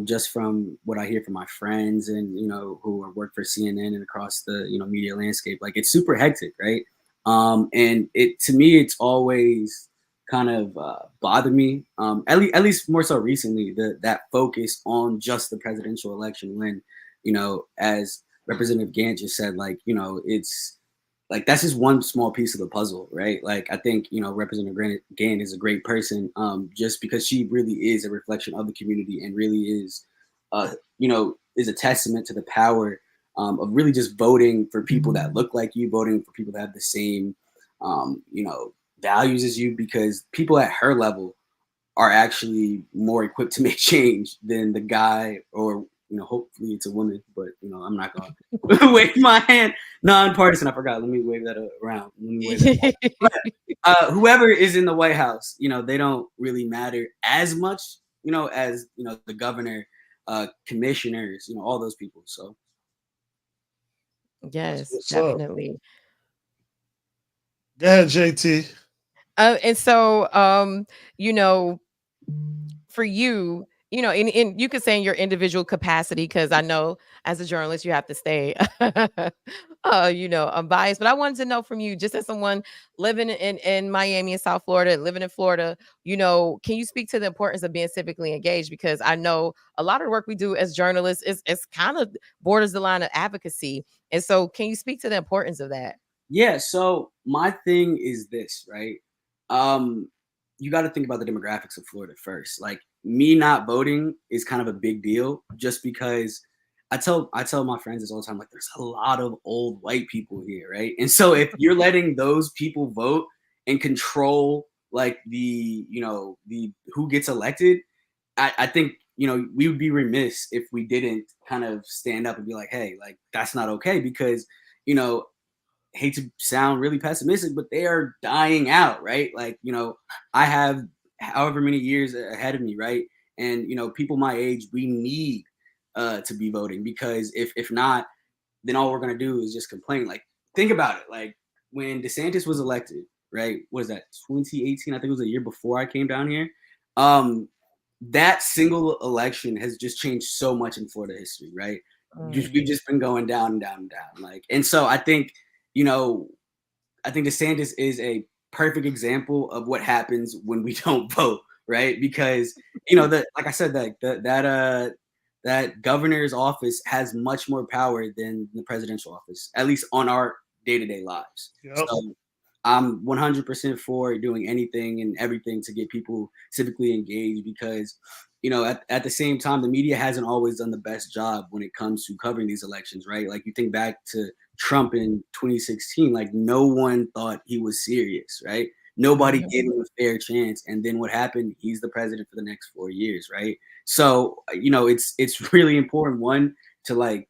N: Just from what I hear from my friends and you know who work for CNN and across the you know media landscape, like it's super hectic, right? And it to me, it's always kind of bothered me, at least more so recently, that focus on just the presidential election when, you know, as Representative Gant just said, like, you know, it's like that's just one small piece of the puzzle, right? Like I think, you know, Representative Gant is a great person, just because she really is a reflection of the community and really is, you know, is a testament to the power of really just voting for people that look like you, voting for people that have the same, you know, values as you, because people at her level are actually more equipped to make change than the guy, or you know, hopefully it's a woman, but you know, I'm not gonna wave my hand. Nonpartisan, I forgot. Let me wave that around. Let me wave that but, whoever is in the White House, you know, they don't really matter as much, you know, as you know, the governor, commissioners, you know, all those people. So
A: Yes,
B: What's up?
A: definitely.
B: Go ahead, JT.
A: And so, you know, for you, you know, in you could say in your individual capacity, because I know as a journalist you have to stay, you know, unbiased. But I wanted to know from you, just as someone living in Miami and South Florida, living in Florida, you know, can you speak to the importance of being civically engaged? Because I know a lot of the work we do as journalists is kind of borders the line of advocacy. And so, can you speak to the importance of that?
N: yeah, so my thing is this, right? Um, you got to think about the demographics of Florida first. Like me not voting is kind of a big deal, just because I tell my friends this all the time. Like there's a lot of old white people here, right? And so if you're letting those people vote and control like the you know the who gets elected, I think you know we would be remiss if we didn't kind of stand up and be like, hey, like that's not okay, because you know, hate to sound really pessimistic, but they are dying out, right? Like, you know, I have however many years ahead of me, right? And you know, people my age, we need to be voting, because if not, then all we're gonna do is just complain. Like, think about it. Like when DeSantis was elected, right? Was that 2018? I think it was a year before I came down here. That single election has just changed so much in Florida history, right? We've just been going down and down and down. Like, and so I think, you know, I think DeSantis is a perfect example of what happens when we don't vote, right? Because you know, like I said, that governor's office has much more power than the presidential office, at least on our day-to-day lives.
B: Yep.
N: So I'm 100% for doing anything and everything to get people civically engaged, because you know, at the same time, the media hasn't always done the best job when it comes to covering these elections, right? Like you think back to Trump in 2016, like no one thought he was serious, right? Nobody gave him a fair chance. And then what happened? He's the president for the next 4 years, right? So, you know, it's really important, one, to like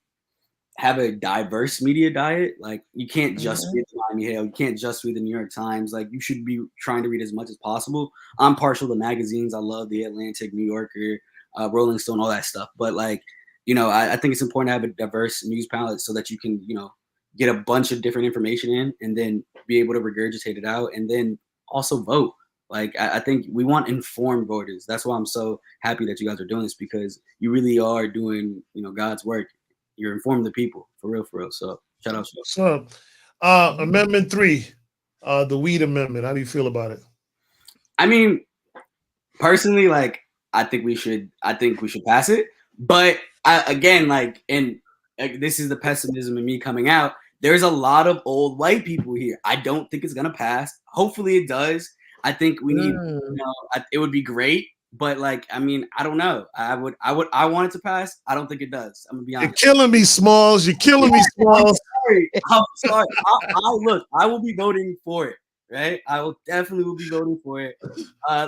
N: have a diverse media diet. Like you can't just read the Miami Herald, you can't just read the New York Times. Like you should be trying to read as much as possible. I'm partial to magazines. I love the Atlantic, New Yorker, Rolling Stone, all that stuff. But like, you know, I think it's important to have a diverse news palette so that you can, you know, get a bunch of different information in and then be able to regurgitate it out and then also vote. Like I think we want informed voters. That's why I'm so happy that you guys are doing this, because you really are doing, you know, God's work. You're informing the people for real, for real. So shout out.
B: So, Amendment 3, the weed amendment. How do you feel about it?
N: I mean, personally, like I think we should pass it. But again, like, and this is the pessimism in me coming out. There's a lot of old white people here. I don't think it's gonna pass. Hopefully, it does. I think we need. You know, it would be great. But like, I mean, I don't know. I want it to pass. I don't think it does. I'm gonna be honest.
B: You're killing me, Smalls. You're killing me, Smalls.
N: I'm sorry. Look, I will be voting for it. Right? I will definitely be voting for it.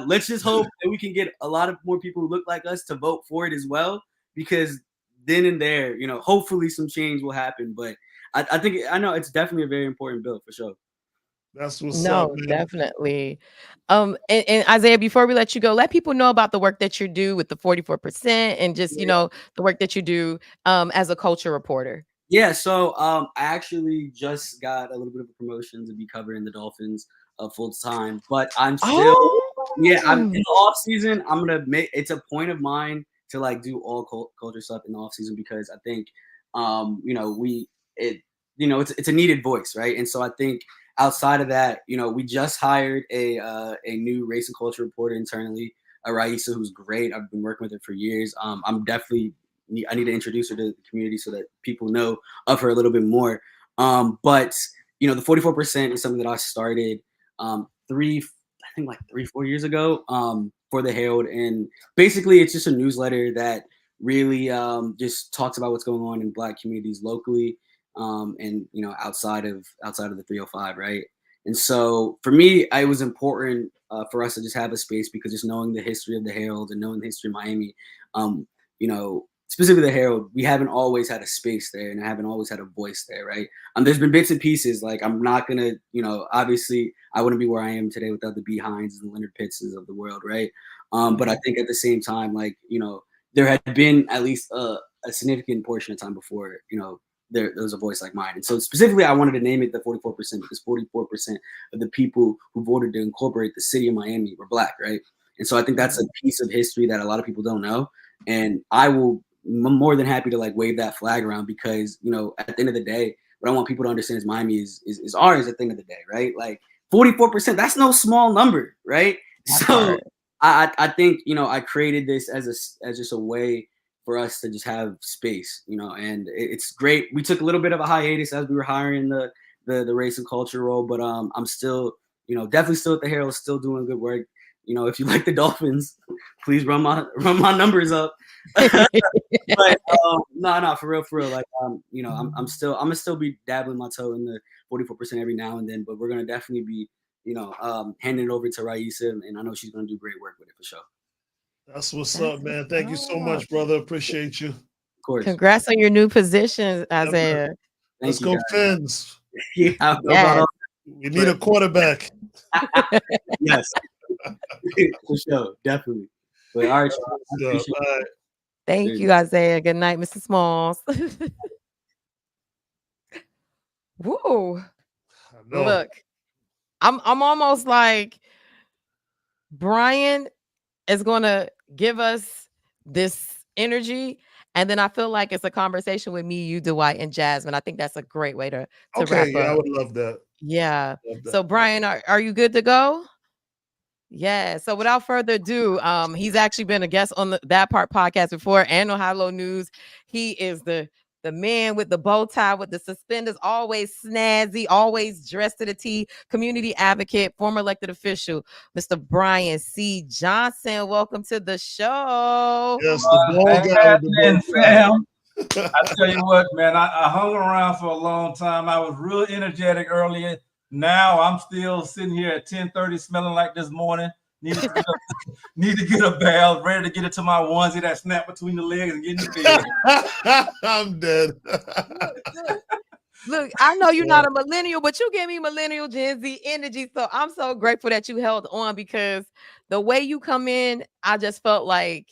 N: Let's just hope that we can get a lot of more people who look like us to vote for it as well, because then and there, you know, hopefully some change will happen. But I know it's definitely a very important bill for sure.
B: That's what's
A: No,
B: up, man.
A: definitely. And Isaiah, before we let you go, let people know about the work that you do with the 44% and just, you know, the work that you do as a culture reporter.
N: Yeah, so I actually just got a little bit of a promotion to be covering the Dolphins full time, but I'm still I'm in the off season. I'm gonna make it's a point of mine to like do all culture stuff in the off season because I think it's a needed voice, right? And so I think outside of that, we just hired a new race and culture reporter internally, Raisa, who's great. I've been working with her for years. I need to introduce her to the community so that people know of her a little bit more. But the 44% is something that I started 3-4 years ago for the Herald, and basically it's just a newsletter that really just talks about what's going on in Black communities locally and outside of the 305, right? And so for me, it was important for us to just have a space because just knowing the history of the Herald and knowing the history of Miami, specifically the Herald, we haven't always had a space there and I haven't always had a voice there, right? There's been bits and pieces, like I'm not gonna, obviously I wouldn't be where I am today without the Behinds and the Leonard Pittses of the world, right? But I think at the same time, like, there had been at least a significant portion of time before, there was a voice like mine. And so specifically, I wanted to name it the 44% because 44% of the people who voted to incorporate the city of Miami were Black, right? And so I think that's a piece of history that a lot of people don't know. And I'm more than happy to like wave that flag around because, at the end of the day, what I want people to understand is Miami is ours at the end of the day, right? Like 44%, that's no small number, right? That's so I think, I created this as just a way for us to just have space, and it's great. We took a little bit of a hiatus as we were hiring the race and culture role, but I'm still, definitely still at the Herald, still doing good work. If you like the Dolphins, please run my numbers up. But no, for real. Like I'm gonna still be dabbling my toe in the 44% every now and then, but we're gonna definitely be, handing it over to Raisa, and I know she's gonna do great work with it for sure.
B: That's what's up, man. Thank you so much, brother. Appreciate you. Of
N: course.
A: Congrats on your new position, Isaiah.
B: Let's go, Fins.
N: Yeah.
B: We need a quarterback.
N: Yes. For sure, definitely. But all right,
A: Thank you, Isaiah. Good night, Mr. Smalls. Woo. Look, I'm almost like Brian is gonna give us this energy, and then I feel like it's a conversation with me, you, Dwight, and Jasmine. I think that's a great way to wrap up.
B: I would love that.
A: Yeah. So Brian, are you good to go? Yeah. So without further ado, he's actually been a guest on That Part podcast before and on High Low News. He is the man with the bow tie, with the suspenders, always snazzy, always dressed to the T, community advocate, former elected official, Mr. Brian C. Johnson. Welcome to the show.
B: Yes, the
O: fam. I tell you what, man, I hung around for a long time. I was real energetic earlier. Now I'm still sitting here at 10:30 smelling like this morning. Need to get a bath, ready to get into my onesie that snap between the legs and get in the bed.
B: I'm dead.
A: Look, I know you're not a millennial, but you give me millennial Gen Z energy. So I'm so grateful that you held on because the way you come in, I just felt like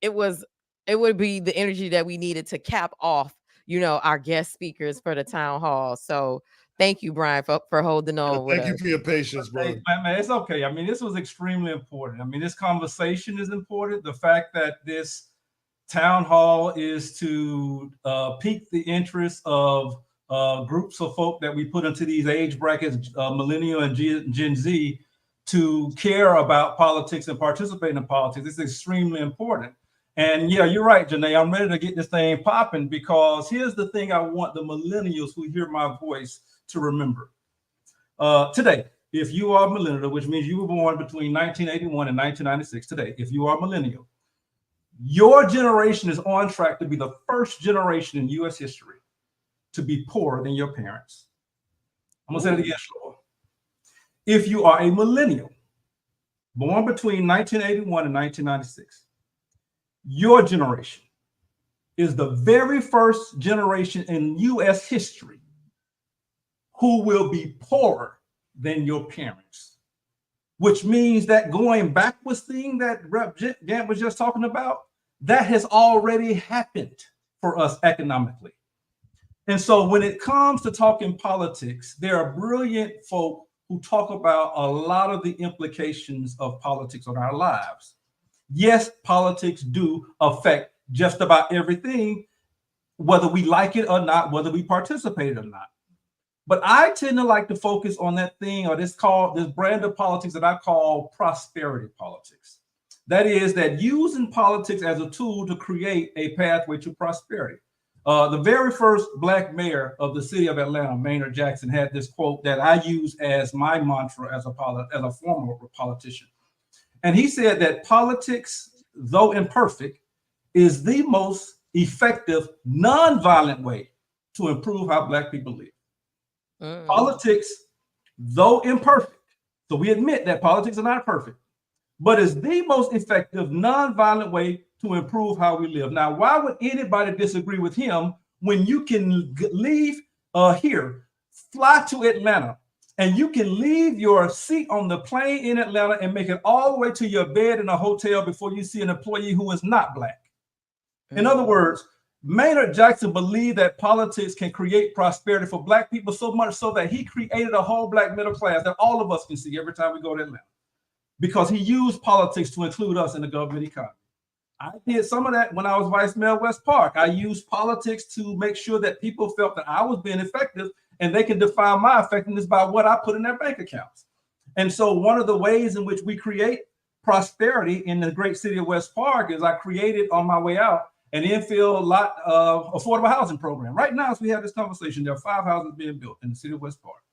A: it would be the energy that we needed to cap off, our guest speakers for the town hall. So thank you, Brian, for holding on.
B: Thank you for your patience, brother.
O: Man, it's okay. I mean, this was extremely important. I mean, this conversation is important. The fact that this town hall is to pique the interest of groups of folk that we put into these age brackets, millennial and Gen Z, to care about politics and participate in politics. It's extremely important. And yeah, you're right, Janae. I'm ready to get this thing popping because here's the thing I want the millennials who hear my voice to remember. Today, if you are a millennial, which means you were born between 1981 and 1996, today, if you are a millennial, your generation is on track to be the first generation in U.S. history to be poorer than your parents. I'm gonna say it again slower. If you are a millennial, born between 1981 and 1996, your generation is the very first generation in U.S. history who will be poorer than your parents, which means that going backwards thing that Rep. Gant was just talking about, that has already happened for us economically. And so when it comes to talking politics, there are brilliant folk who talk about a lot of the implications of politics on our lives. Yes, politics do affect just about everything, whether we like it or not, whether we participate or not. But I tend to like to focus on that thing, or this brand of politics that I call prosperity politics. That is, that using politics as a tool to create a pathway to prosperity. The very first Black mayor of the city of Atlanta, Maynard Jackson, had this quote that I use as my mantra as a former politician. And he said that politics, though imperfect, is the most effective nonviolent way to improve how Black people live. Politics, though imperfect, so we admit that politics are not perfect, but is the most effective nonviolent way to improve how we live. Now, why would anybody disagree with him when you can leave here, fly to Atlanta, and you can leave your seat on the plane in Atlanta and make it all the way to your bed in a hotel before you see an employee who is not Black? In other words, Maynard Jackson believed that politics can create prosperity for Black people, so much so that he created a whole Black middle class that all of us can see every time we go to Atlanta, because he used politics to include us in the government economy. I did some of that when I was Vice Mayor of West Park. I used politics to make sure that people felt that I was being effective, and they can define my effectiveness by what I put in their bank accounts. And so one of the ways in which we create prosperity in the great city of West Park is I created on my way out an infill lot affordable housing program. Right now, as we have this conversation, there are 5 houses being built in the city of West Park.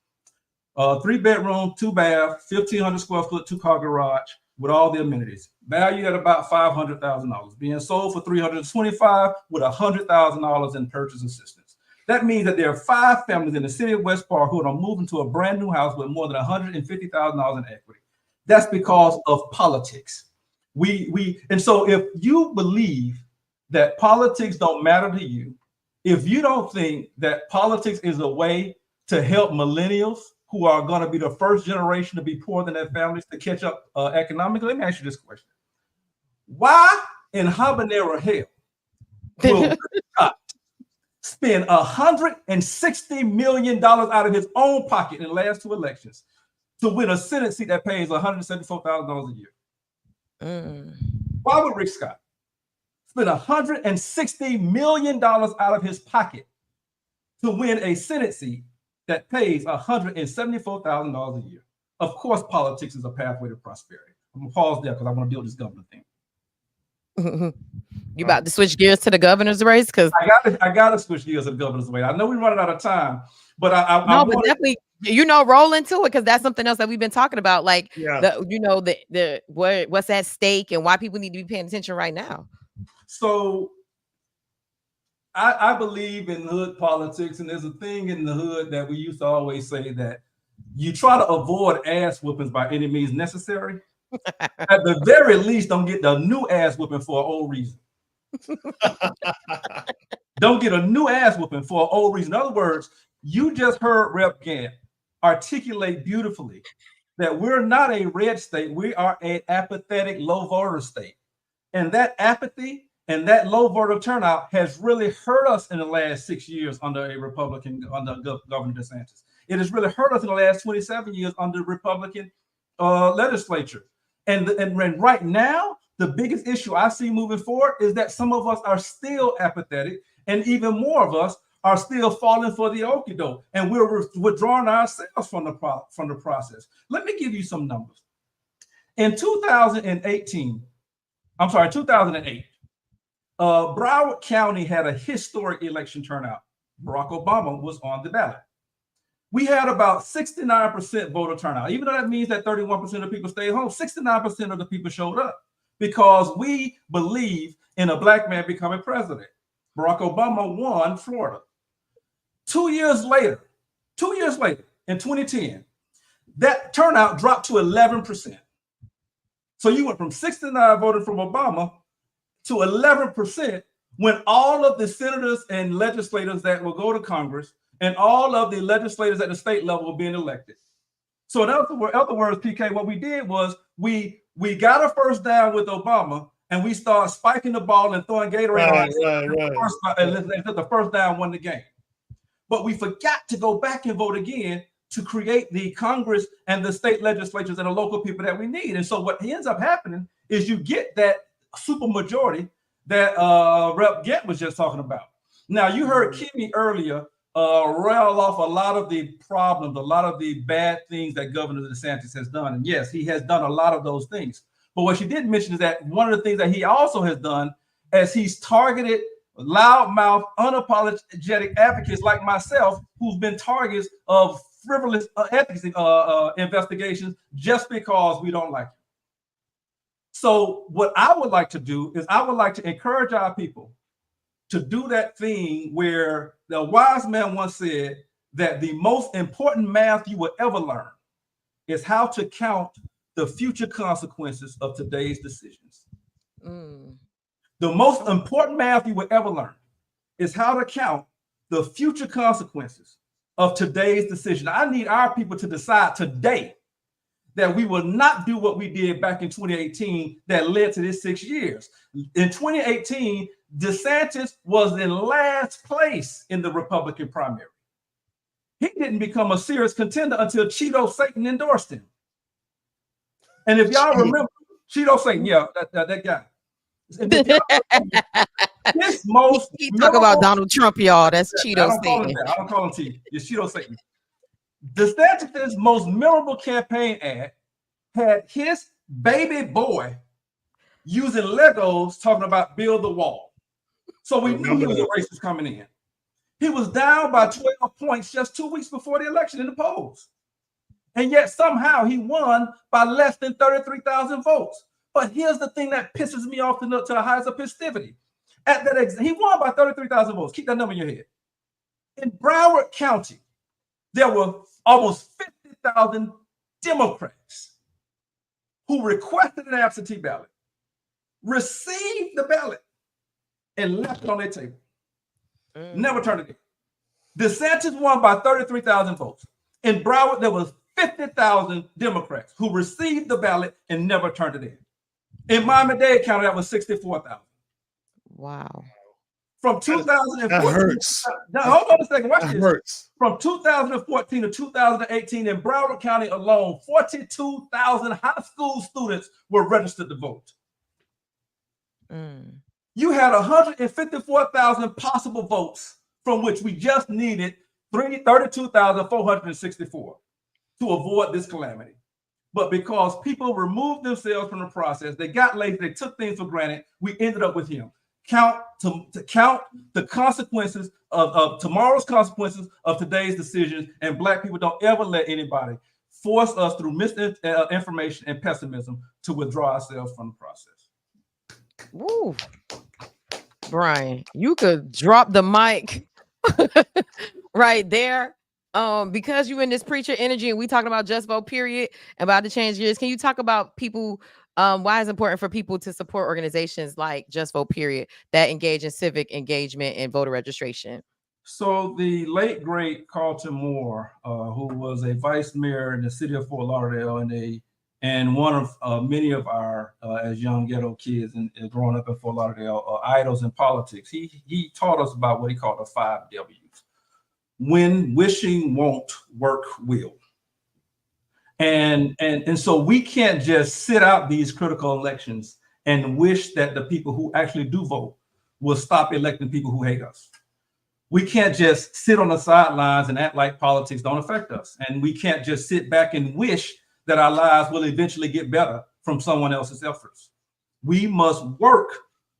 O: 3-bedroom, 2-bath, 1,500 square foot, 2-car garage with all the amenities. Valued at about $500,000, being sold for $325,000 with $100,000 in purchase assistance. That means that there are 5 families in the city of West Park who are moving to a brand new house with more than $150,000 in equity. That's because of politics. And so if you believe that politics don't matter to you, if you don't think that politics is a way to help millennials who are going to be the first generation to be poorer than their families to catch up economically, let me ask you this question. Why in habanero hell will Scott spend $160 million out of his own pocket in the last 2 elections to win a Senate seat that pays $174,000 a year? Why would Rick Scott spend $160 million out of his pocket to win a Senate seat that pays $174,000 a year? Of course, politics is a pathway to prosperity. I'm gonna pause there because I want to deal with this governor thing.
A: You about to switch gears to the governor's race? Because
O: I gotta switch gears to the governor's race. I know we're running out of time, but
A: but definitely, roll into it, because that's something else that we've been talking about. Like, what's at stake and why people need to be paying attention right now.
O: So I believe in hood politics, and there's a thing in the hood that we used to always say that you try to avoid ass whoopings by any means necessary. At the very least, don't get the new ass whooping for an old reason. Don't get a new ass whooping for an old reason. In other words, you just heard Rep. Gant articulate beautifully that we're not a red state, we are an apathetic, low voter state. And that apathy and that low voter turnout has really hurt us in the last 6 years under a Republican, under Governor DeSantis. It has really hurt us in the last 27 years under Republican legislature. And right now, the biggest issue I see moving forward is that some of us are still apathetic, and even more of us are still falling for the okie doke, and we're withdrawing ourselves from the process. Let me give you some numbers. In 2008, Broward County had a historic election turnout. Barack Obama was on the ballot. We had about 69% voter turnout. Even though that means that 31% of people stayed home, 69% of the people showed up because we believe in a Black man becoming president. Barack Obama won Florida. 2 years later, in 2010, that turnout dropped to 11%. So you went from 69 voted from Obama to 11% when all of the senators and legislators that will go to Congress and all of the legislators at the state level were being elected. So in other words, PK, what we did was we got a first down with Obama, and we started spiking the ball and throwing Gatorade and the first down won the game. But we forgot to go back and vote again to create the Congress and the state legislatures and the local people that we need. And so what ends up happening is you get that super majority that Rep. Gant was just talking about. Now, you heard Kimmy earlier rail off a lot of the problems, a lot of the bad things that Governor DeSantis has done. And yes, he has done a lot of those things. But what she didn't mention is that one of the things that he also has done is he's targeted loudmouth, unapologetic advocates like myself, who've been targets of frivolous ethics investigations just because we don't like it. So what I would like to do is I would like to encourage our people to do that thing where the wise man once said that the most important math you will ever learn is how to count the future consequences of today's decisions. The most important math you will ever learn is how to count the future consequences of today's decision. I need our people to decide today that we will not do what we did back in 2018 that led to this 6 years. In 2018, DeSantis was in last place in the Republican primary. He didn't become a serious contender until Cheeto Satan endorsed him. And if y'all remember, Cheeto Satan, yeah, that guy. This most
A: he talk about Donald Trump, y'all. That's Cheeto Satan.
O: I don't call him T. It's Cheeto Satan. DeSantis' most memorable campaign ad had his baby boy using Legos talking about build the wall. So we knew he was a racist coming in. He was down by 12 points just 2 weeks before the election in the polls. And yet somehow he won by less than 33,000 votes. But here's the thing that pisses me off to the highest of festivity. At that he won by 33,000 votes. Keep that number in your head. In Broward County, there were almost 50,000 Democrats who requested an absentee ballot, received the ballot, and left it on their table. Never turned it in. DeSantis won by 33,000 votes. In Broward, there was 50,000 Democrats who received the ballot and never turned it in. In Miami-Dade County, that was 64,000.
A: Wow.
O: From 2014,
B: that hurts.
O: Hold on a second. Watch
B: that
O: this.
B: Hurts.
O: From 2014 to 2018, in Broward County alone, 42,000 high school students were registered to vote. You had 154,000 possible votes, from which we just needed 32,464 to avoid this calamity. But because people removed themselves from the process, they got lazy, they took things for granted, we ended up with him. To count the consequences of tomorrow's consequences of today's decisions, and Black people don't ever let anybody force us through misinformation and pessimism to withdraw ourselves from the process.
A: Woo. Brian, you could drop the mic right there. Because you in this preacher energy and we talking about just vote period, about to change years. Can you talk about people, why it's important for people to support organizations like Just Vote Period that engage in civic engagement and voter registration?
O: So the late great Carlton Moore, who was a vice mayor in the city of Fort Lauderdale and one of many of our as young ghetto kids and growing up in Fort Lauderdale idols in politics, he taught us about what he called the 5 W's. When wishing won't, work will. And so we can't just sit out these critical elections and wish that the people who actually do vote will stop electing people who hate us. We can't just sit on the sidelines and act like politics don't affect us. And we can't just sit back and wish that our lives will eventually get better from someone else's efforts. We must work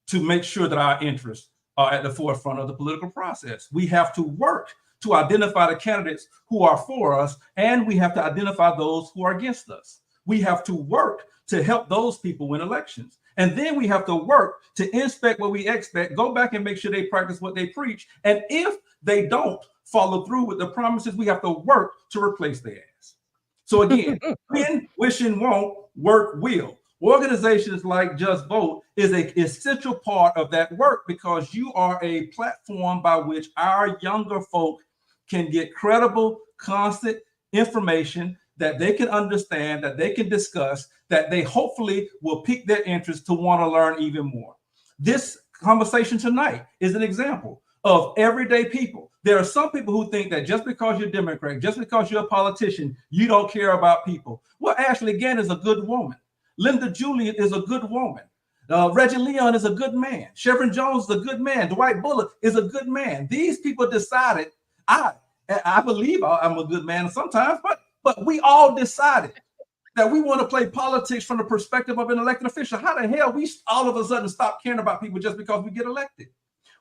O: to make sure that our interests are at the forefront of the political process. We have to work to identify the candidates who are for us, and we have to identify those who are against us. We have to work to help those people win elections. And then we have to work to inspect what we expect, go back and make sure they practice what they preach. And if they don't follow through with the promises, we have to work to replace their ass. So again, when wishing won't, work will. Organizations like Just Vote is an essential part of that work because you are a platform by which our younger folk can get credible, constant information that they can understand, that they can discuss, that they hopefully will pique their interest to want to learn even more. This conversation tonight is an example of everyday people. There are some people who think that just because you're Democrat, just because you're a politician, you don't care about people. Well, Ashley Gant is a good woman. Linda Julien is a good woman. Reggie Leon is a good man. Shevrin Jones is a good man. Dwight Bullock is a good man. These people decided, I believe I'm a good man sometimes, but we all decided that we want to play politics from the perspective of an elected official. How the hell we all of a sudden stop caring about people just because we get elected?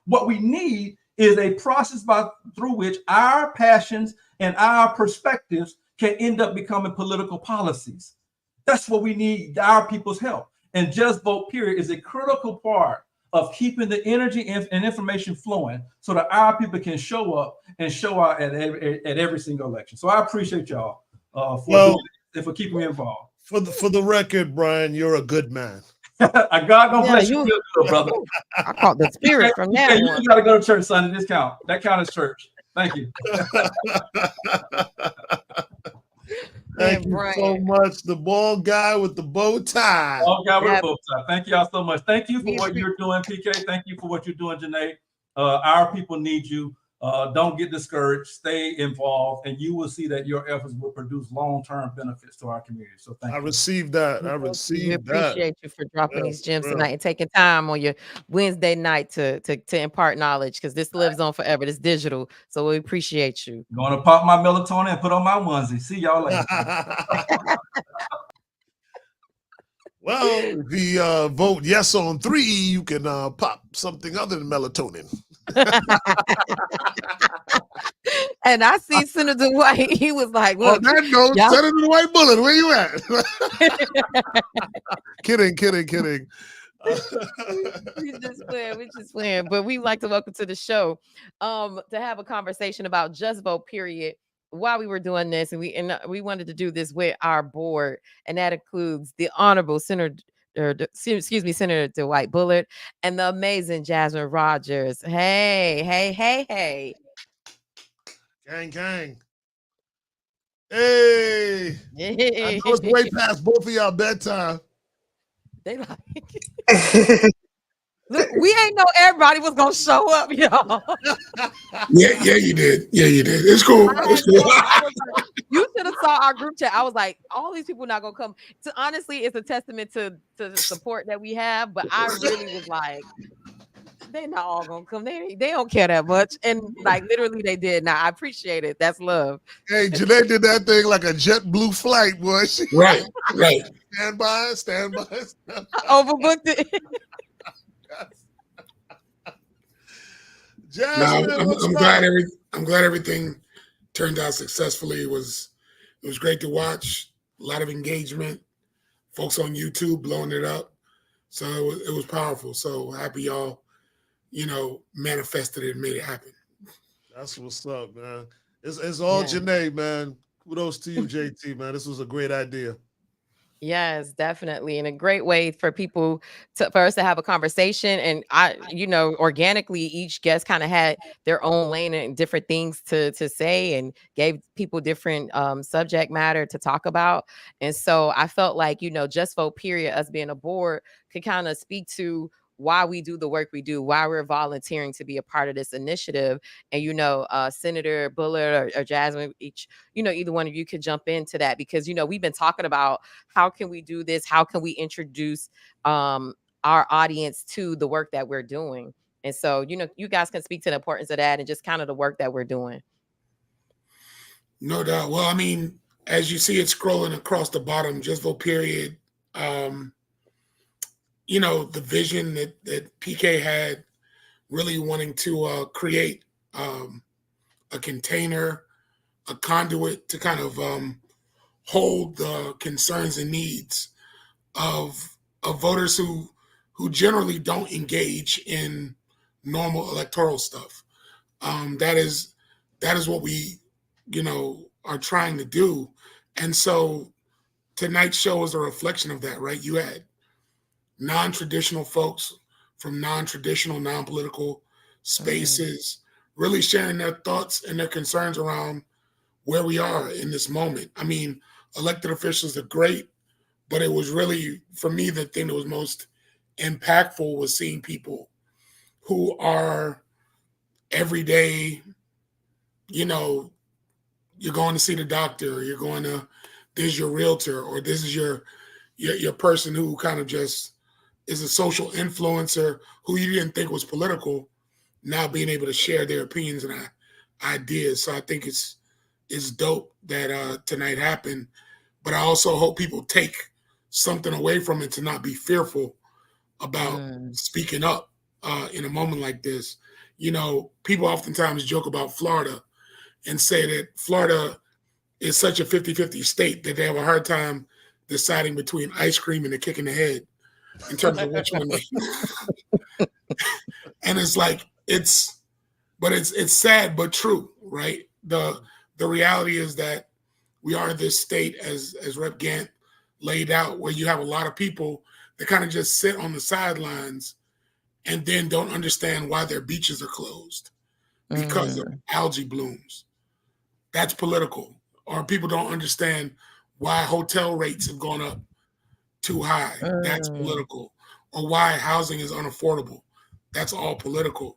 O: What we need is a process through which our passions and our perspectives can end up becoming political policies. That's what we need, our people's help. And Just Vote Period is a critical part of keeping the energy and information flowing so that our people can show up and show out at every single election. So I appreciate y'all for keeping me involved.
B: For the record, Brian, you're a good man.
O: God gonna bless you real good, brother.
A: I caught the spirit from that
O: You
A: one.
O: gotta go to church Sunday. This count. That count is church. Thank you.
B: Thank you so much. The bald guy with the bow tie.
O: Bald guy with the bow tie. Thank y'all so much. Thank you for what you're doing, PK. Thank you for what you're doing, Janae. Our people need you. Don't get discouraged. Stay involved, and you will see that your efforts will produce long-term benefits to our community. So thank you.
B: I received that.
A: We appreciate you for dropping these gems tonight and taking time on your Wednesday night to impart knowledge, because this lives on forever. It's digital, so we appreciate you.
O: Going to pop my melatonin and put on my onesie. See y'all later.
B: Well, if you vote yes on 3, you can pop something other than melatonin.
A: And I see Senator White. He was like, "Look,
B: on that note, Senator White Bullet, where you at?" Kidding.
A: We just playing. But we like to welcome to the show to have a conversation about Just Vote Period. While we were doing this, and we wanted to do this with our board, and that includes the Honorable Senator Dwight Bullitt and the amazing Jasmine Rogers. Hey.
B: Gang. Hey. I know it's way past both of y'all bedtime.
A: They like look, we ain't know everybody was gonna show up, y'all.
P: Yeah, you did. It's cool.
A: You should have saw our group chat. I was like, all these people not gonna come. Honestly, it's a testament to the support that we have. But I really was like, they're not all gonna come. They don't care that much. And like literally they did. Now I appreciate it. That's love.
B: Hey, Janae did that thing like a JetBlue flight, boy.
P: Right.
B: Stand by.
A: Overbooked it.
P: I'm glad everything turned out successfully. It was great to watch. A lot of engagement. Folks on YouTube blowing it up. So it was powerful. So happy y'all, manifested it and made it happen.
B: That's what's up, man. It's all Janae, man. Kudos to you, JT, man. This was a great idea.
A: Yes, definitely. And a great way for people for us to have a conversation. And organically, each guest kind of had their own lane and different things to say and gave people different subject matter to talk about. And so I felt like, Just Vote Period, us being a board, could kind of speak to why we do the work we do, why we're volunteering to be a part of this initiative. And, Senator Bullard or Jasmine, either one of you could jump into that, because, we've been talking about how can we do this? How can we introduce our audience to the work that we're doing? And so, you guys can speak to the importance of that and just kind of the work that we're doing.
P: No doubt. Well, I mean, as you see it scrolling across the bottom, Just Vote Period, the vision that PK had, really wanting to create a container, a conduit to kind of hold the concerns and needs of voters who generally don't engage in normal electoral stuff. That is what we, are trying to do. And so tonight's show is a reflection of that, right? You had non-traditional folks from non-traditional, non-political spaces really sharing their thoughts and their concerns around where we are in this moment. I mean, elected officials are great, but it was really, for me, the thing that was most impactful was seeing people who are every day, you know, you're going to see the doctor, or you're going to, this is your realtor, or this is your person who kind of just is a social influencer who you didn't think was political, now being able to share their opinions and ideas. So I think it's dope that tonight happened, but I also hope people take something away from it to not be fearful about speaking up in a moment like this. You know, people oftentimes joke about Florida and say that Florida is such a 50-50 state that they have a hard time deciding between ice cream and a kick in the head in terms of which one they. And it's like, it's sad but true, right? The reality is that we are this state, as Rep. Gant laid out, where you have a lot of people that kind of just sit on the sidelines and then don't understand why their beaches are closed because of algae blooms. That's political. Or people don't understand why hotel rates have gone up too high. That's political. Or why housing is unaffordable. That's all political.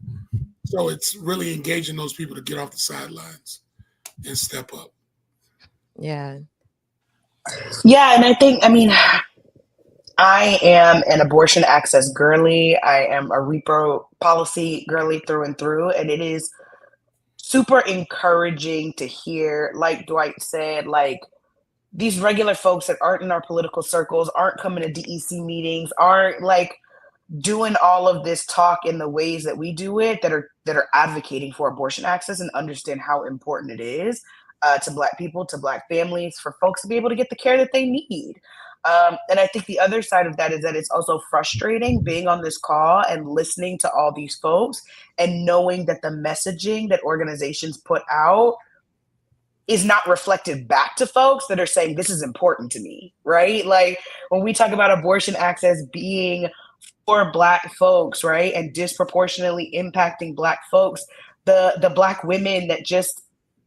P: So it's really engaging those people to get off the sidelines and step up.
A: Yeah.
Q: Yeah, and I think, I mean, I am an abortion access girly. I am a repro policy girly through and through, and it is super encouraging to hear, like Dwight said, like these regular folks that aren't in our political circles, aren't coming to DEC meetings, aren't like doing all of this talk in the ways that we do it, that are advocating for abortion access and understand how important it is to Black people, to Black families, for folks to be able to get the care that they need. And I think the other side of that is that it's also frustrating being on this call and listening to all these folks and knowing that the messaging that organizations put out is not reflected back to folks that are saying, this is important to me, right? Like when we talk about abortion access being for Black folks, right, and disproportionately impacting Black folks, the Black women that just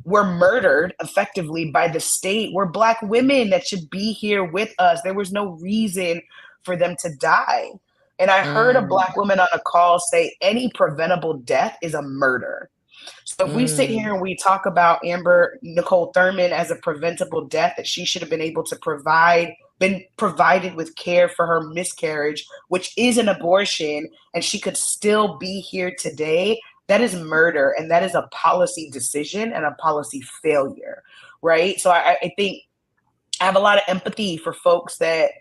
Q: were murdered effectively by the state were Black women that should be here with us. There was no reason for them to die. And I heard a Black woman on a call say any preventable death is a murder. So if we sit here and we talk about Amber Nicole Thurman as a preventable death, that she should have been able to been provided with care for her miscarriage, which is an abortion, and she could still be here today, that is murder, and that is a policy decision and a policy failure, right? So I think I have a lot of empathy for folks that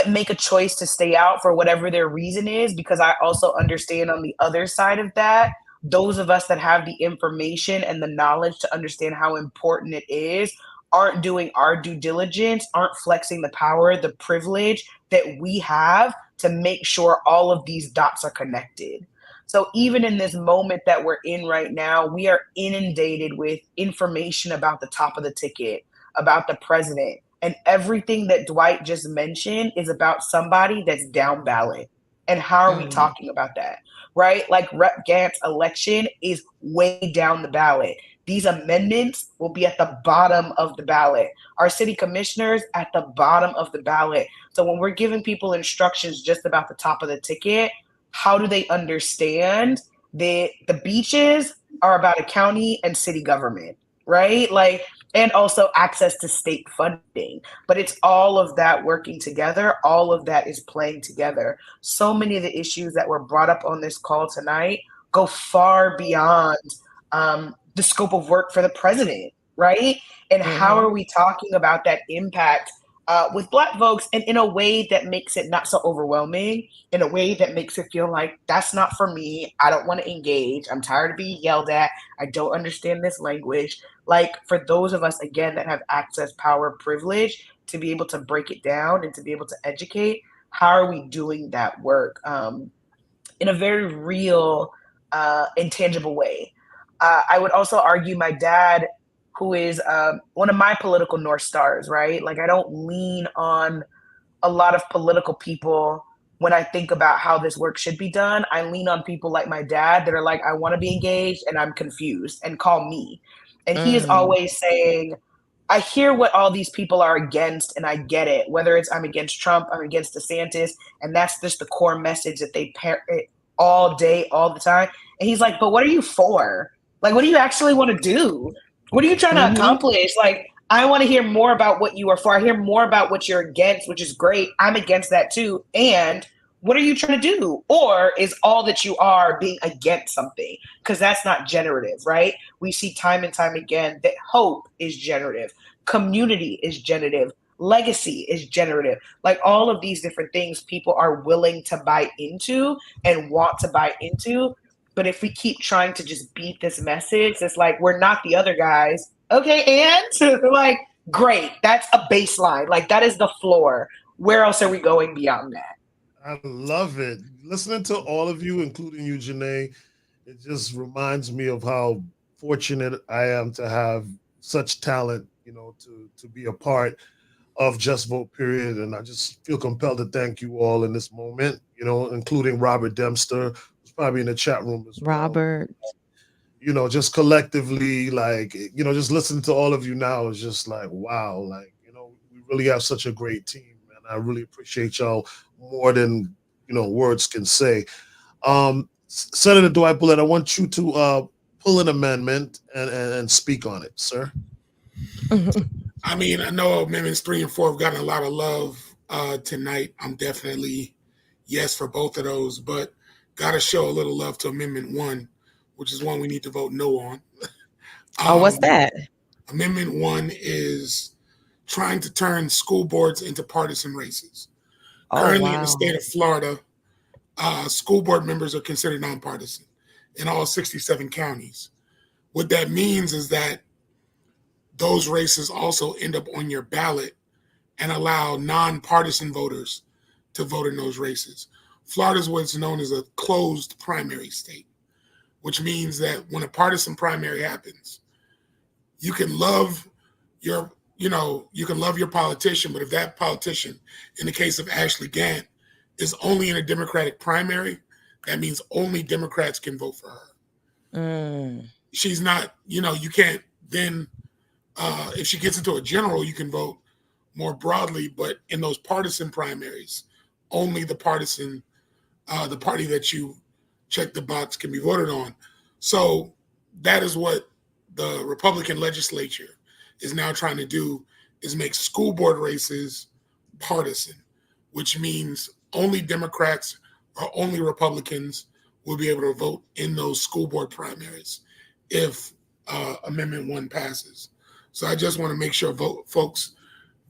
Q: make a choice to stay out for whatever their reason is, because I also understand on the other side of that, those of us that have the information and the knowledge to understand how important it is aren't doing our due diligence, aren't flexing the power, the privilege that we have to make sure all of these dots are connected. So even in this moment that we're in right now, we are inundated with information about the top of the ticket, about the president, and everything that Dwight just mentioned is about somebody that's down ballot. And how are we talking about that, right? Like Rep. Gant's election is way down the ballot. These amendments will be at the bottom of the ballot. Our city commissioners at the bottom of the ballot. So when we're giving people instructions just about the top of the ticket, how do they understand that the beaches are about a county and city government, right? Like, and also access to state funding. But it's all of that working together. All of that is playing together. So many of the issues that were brought up on this call tonight go far beyond the scope of work for the president, right? And how are we talking about that impact with Black folks, and in a way that makes it not so overwhelming, in a way that makes it feel like that's not for me. I don't want to engage. I'm tired of being yelled at. I don't understand this language. Like for those of us, again, that have access, power, privilege to be able to break it down and to be able to educate, how are we doing that work in a very real, intangible way? I would also argue my dad, who is one of my political North Stars, right? Like I don't lean on a lot of political people when I think about how this work should be done. I lean on people like my dad that are like, I want to be engaged and I'm confused, and call me. And he is always saying, I hear what all these people are against and I get it. Whether it's I'm against Trump, I'm against DeSantis, and that's just the core message that they parrot all day, all the time. And he's like, but what are you for? Like, what do you actually want to do? What are you trying to accomplish? Like, I want to hear more about what you are for. I hear more about what you're against, which is great. I'm against that too. And what are you trying to do? Or is all that you are being against something? Because that's not generative, right? We see time and time again that hope is generative. Community is generative. Legacy is generative. Like all of these different things people are willing to buy into and want to buy into. But if we keep trying to just beat this message, it's like, we're not the other guys. Okay, and like, great. That's a baseline. Like, that is the floor. Where else are we going beyond that?
B: I love it. Listening to all of you, including you, Janae, it just reminds me of how fortunate I am to have such talent, you know, to be a part of Just Vote Period. And I just feel compelled to thank you all in this moment, you know, including Robert Dempster, who's probably in the chat room as well.
A: Robert.
B: You know, just collectively, like, you know, just listening to all of you now is just like, wow, like, you know, we really have such a great team. And I really appreciate y'all more than, you know, words can say. Senator Dwight Bullitt, I want you to pull an amendment and speak on it, sir.
P: I mean, I know amendments 3 and 4 have gotten a lot of love tonight. I'm definitely yes for both of those, but got to show a little love to Amendment 1, which is one we need to vote no on.
A: What's that?
P: Amendment 1 is trying to turn school boards into partisan races. Currently in the state of Florida, school board members are considered nonpartisan in all 67 counties. What that means is that those races also end up on your ballot and allow nonpartisan voters to vote in those races. Florida is what's known as a closed primary state, which means that when a partisan primary happens, you can love your, you can love your politician, but if that politician, in the case of Ashley Gant, is only in a Democratic primary, that means only Democrats can vote for her. She's not, you can't then, if she gets into a general, you can vote more broadly, but in those partisan primaries, only the partisan, the party that you check the box can be voted on. So that is what the Republican legislature is now trying to do, is make school board races partisan, which means only Democrats or only Republicans will be able to vote in those school board primaries if Amendment 1 passes. So I just want to make sure folks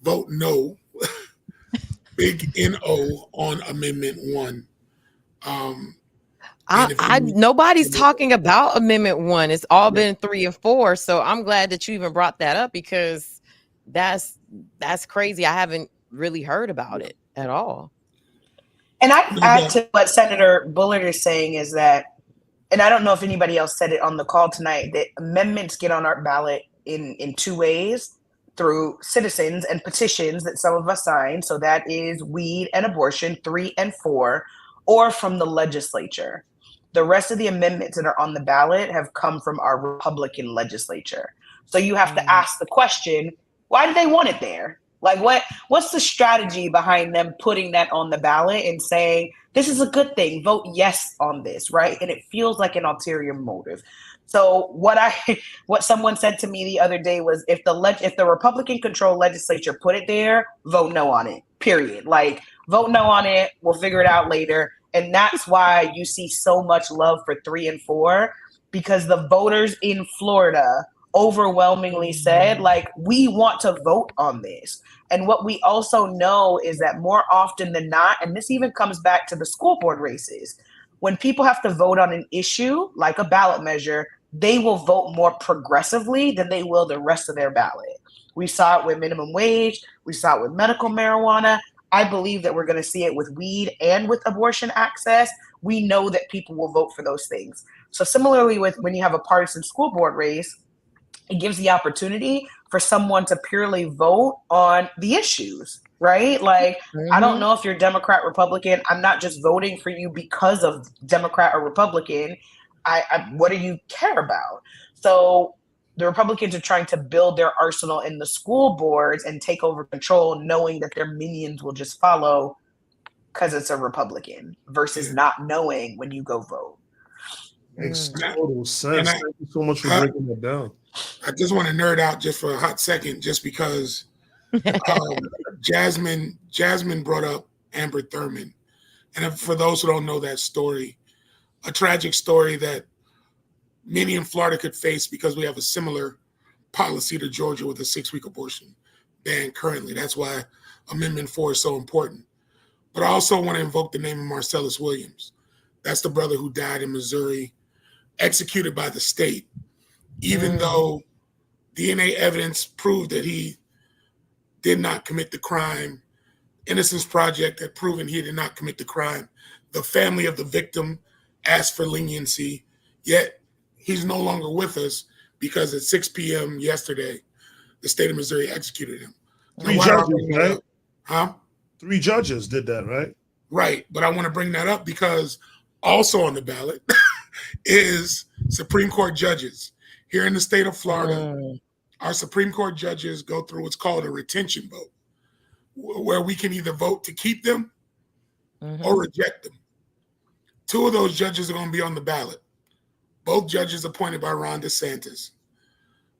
P: vote no, big N-O on Amendment 1.
A: Nobody's talking about Amendment 1. It's all been 3 and 4. So I'm glad that you even brought that up, because that's crazy. I haven't really heard about it at all.
Q: And I add to what Senator Bullard is saying is that, and I don't know if anybody else said it on the call tonight, that amendments get on our ballot in 2 ways: through citizens and petitions that some of us sign. So that is weed and abortion, 3 and 4, or from the legislature. The rest of the amendments that are on the ballot have come from our Republican legislature. So you have to ask the question, why do they want it there? Like, what's the strategy behind them putting that on the ballot and saying, this is a good thing, vote yes on this, right? And it feels like an ulterior motive. So what someone said to me the other day was, if the Republican controlled legislature put it there, vote no on it, period. Like, vote no on it, we'll figure it out later. And that's why you see so much love for 3 and 4, because the voters in Florida overwhelmingly said, like, we want to vote on this. And what we also know is that more often than not, and this even comes back to the school board races, when people have to vote on an issue like a ballot measure, they will vote more progressively than they will the rest of their ballot. We saw it with minimum wage. We saw it with medical marijuana. I believe that we're going to see it with weed and with abortion access. We know that people will vote for those things. So similarly with when you have a partisan school board race, it gives the opportunity for someone to purely vote on the issues, right? Like, I don't know if you're Democrat, Republican. I'm not just voting for you because of Democrat or Republican. What do you care about? So the Republicans are trying to build their arsenal in the school boards and take over control, knowing that their minions will just follow because it's a Republican, versus not knowing when you go vote.
B: Makes
P: And
B: total sense. Thank you so much for breaking that down.
P: I just want to nerd out just for a hot second, just because Jasmine brought up Amber Thurman. And for those who don't know that story, a tragic story that many in Florida could face because we have a similar policy to Georgia with a 6-week abortion ban currently. That's why Amendment 4 is so important. But I also want to invoke the name of Marcellus Williams. That's the brother who died in Missouri, executed by the state, even though DNA evidence proved that he did not commit the crime. Innocence Project had proven he did not commit the crime. The family of the victim asked for leniency, yet he's no longer with us because at 6 p.m. yesterday, the state of Missouri executed him.
B: 3 judges, right?
P: Huh?
B: 3 judges did that, right?
P: Right, but I want to bring that up because also on the ballot is Supreme Court judges. Here in the state of Florida, our Supreme Court judges go through what's called a retention vote, where we can either vote to keep them or reject them. 2 of those judges are going to be on the ballot. Both judges appointed by Ron DeSantis.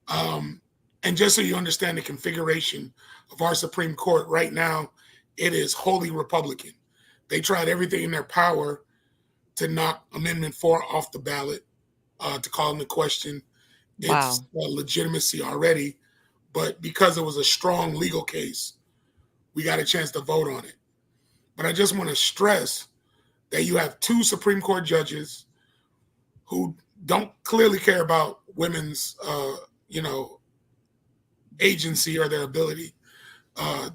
P: And just so you understand the configuration of our Supreme Court right now, it is wholly Republican. They tried everything in their power to knock Amendment 4 off the ballot, to call into question its legitimacy already. But because it was a strong legal case, we got a chance to vote on it. But I just want to stress that you have 2 Supreme Court judges who don't clearly care about women's, agency or their ability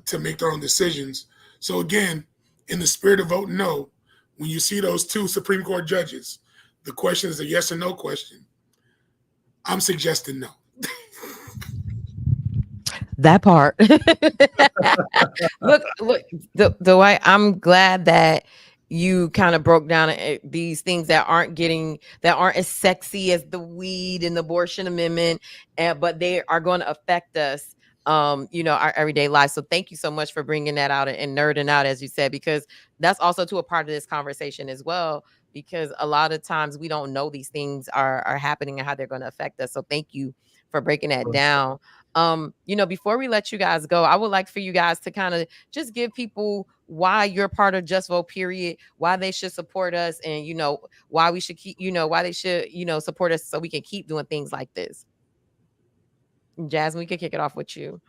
P: to make their own decisions. So again, in the spirit of voting no, when you see those 2 Supreme Court judges, the question is a yes or no question. I'm suggesting no.
A: That part. look, the way I'm glad that you kind of broke down these things that aren't as sexy as the weed and the abortion amendment, but they are going to affect us, our everyday life. So thank you so much for bringing that out and nerding out, as you said, because that's also to a part of this conversation as well, because a lot of times we don't know these things are happening and how they're going to affect us. So thank you for breaking that down. Before we let you guys go, I would like for you guys to kind of just give people why you're part of Just Vote, period, why they should support us, and why we should keep, why they should, support us so we can keep doing things like this. Jasmine, we can kick it off with you.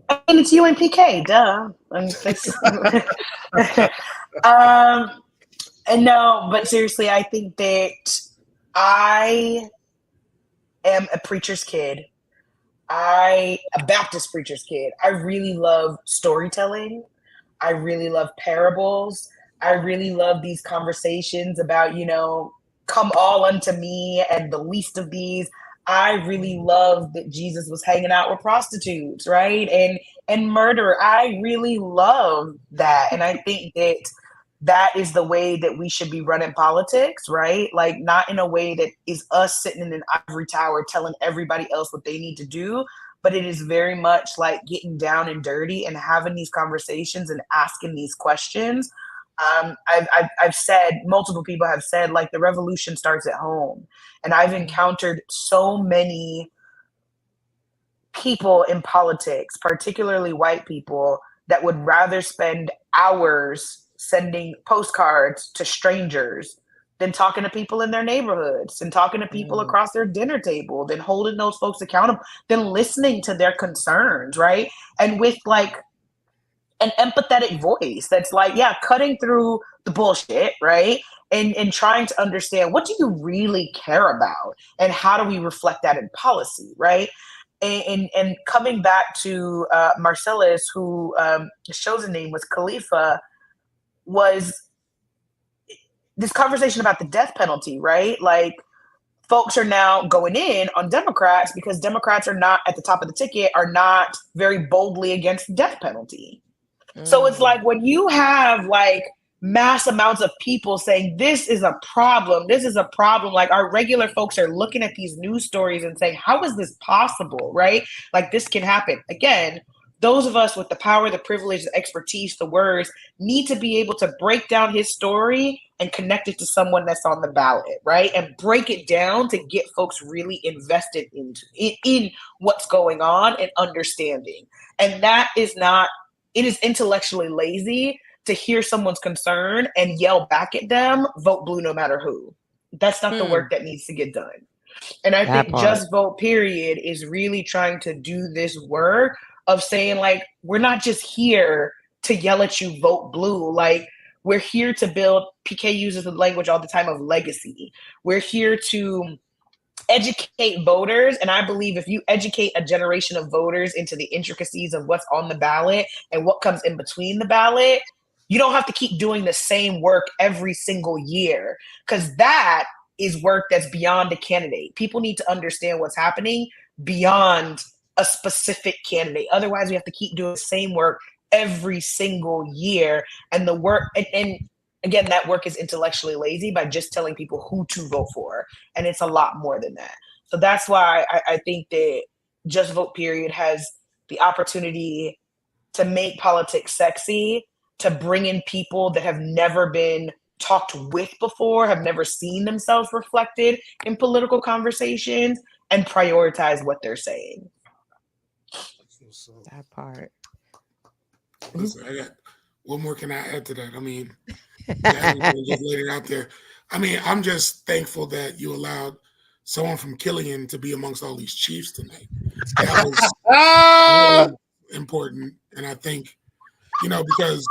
Q: I mean, it's you and PK, duh. And no, but seriously, I think that I am a preacher's kid. A Baptist preacher's kid. I really love storytelling. I really love parables. I really love these conversations about, come all unto me and the least of these. I really love that Jesus was hanging out with prostitutes, right? And murder. I really love that. And I think that is the way that we should be running politics, right? Like, not in a way that is us sitting in an ivory tower telling everybody else what they need to do, but it is very much like getting down and dirty and having these conversations and asking these questions. I've said, multiple people have said, like, the revolution starts at home. And I've encountered so many people in politics, particularly white people, that would rather spend hours sending postcards to strangers than talking to people in their neighborhoods, and talking to people across their dinner table, than holding those folks accountable, than listening to their concerns, right? And with like an empathetic voice that's like, yeah, cutting through the bullshit, right? And trying to understand, what do you really care about? And how do we reflect that in policy, right? And coming back to Marcellus, who his chosen name was Khalifa, was this conversation about the death penalty, right? Like, folks are now going in on Democrats because Democrats are not at the top of the ticket, are not very boldly against the death penalty. So it's like, when you have like mass amounts of people saying this is a problem, like, our regular folks are looking at these news stories and saying, how is this possible, right? Like, this can happen. Again, those of us with the power, the privilege, the expertise, the words, need to be able to break down his story and connect it to someone that's on the ballot, right? And break it down to get folks really invested in what's going on and understanding. And that is not, it is intellectually lazy to hear someone's concern and yell back at them, vote blue no matter who. That's not the work that needs to get done. And I think Just Vote Period is really trying to do this work of saying, like, we're not just here to yell at you, vote blue. Like, we're here to build, PK uses the language all the time of legacy. We're here to educate voters. And I believe if you educate a generation of voters into the intricacies of what's on the ballot and what comes in between the ballot, you don't have to keep doing the same work every single year, because that is work that's beyond a candidate. People need to understand what's happening beyond a specific candidate. Otherwise, we have to keep doing the same work every single year. And the work, and again, that work is intellectually lazy by just telling people who to vote for. And it's a lot more than that. So that's why I think that Just Vote Period has the opportunity to make politics sexy, to bring in people that have never been talked with before, have never seen themselves reflected in political conversations, and prioritize what they're saying.
A: That part.
P: Listen, I got, what more can I add to that? I mean, just laid it out there. I mean, I'm just thankful that you allowed someone from Killian to be amongst all these chiefs tonight. That was really important. And I think, because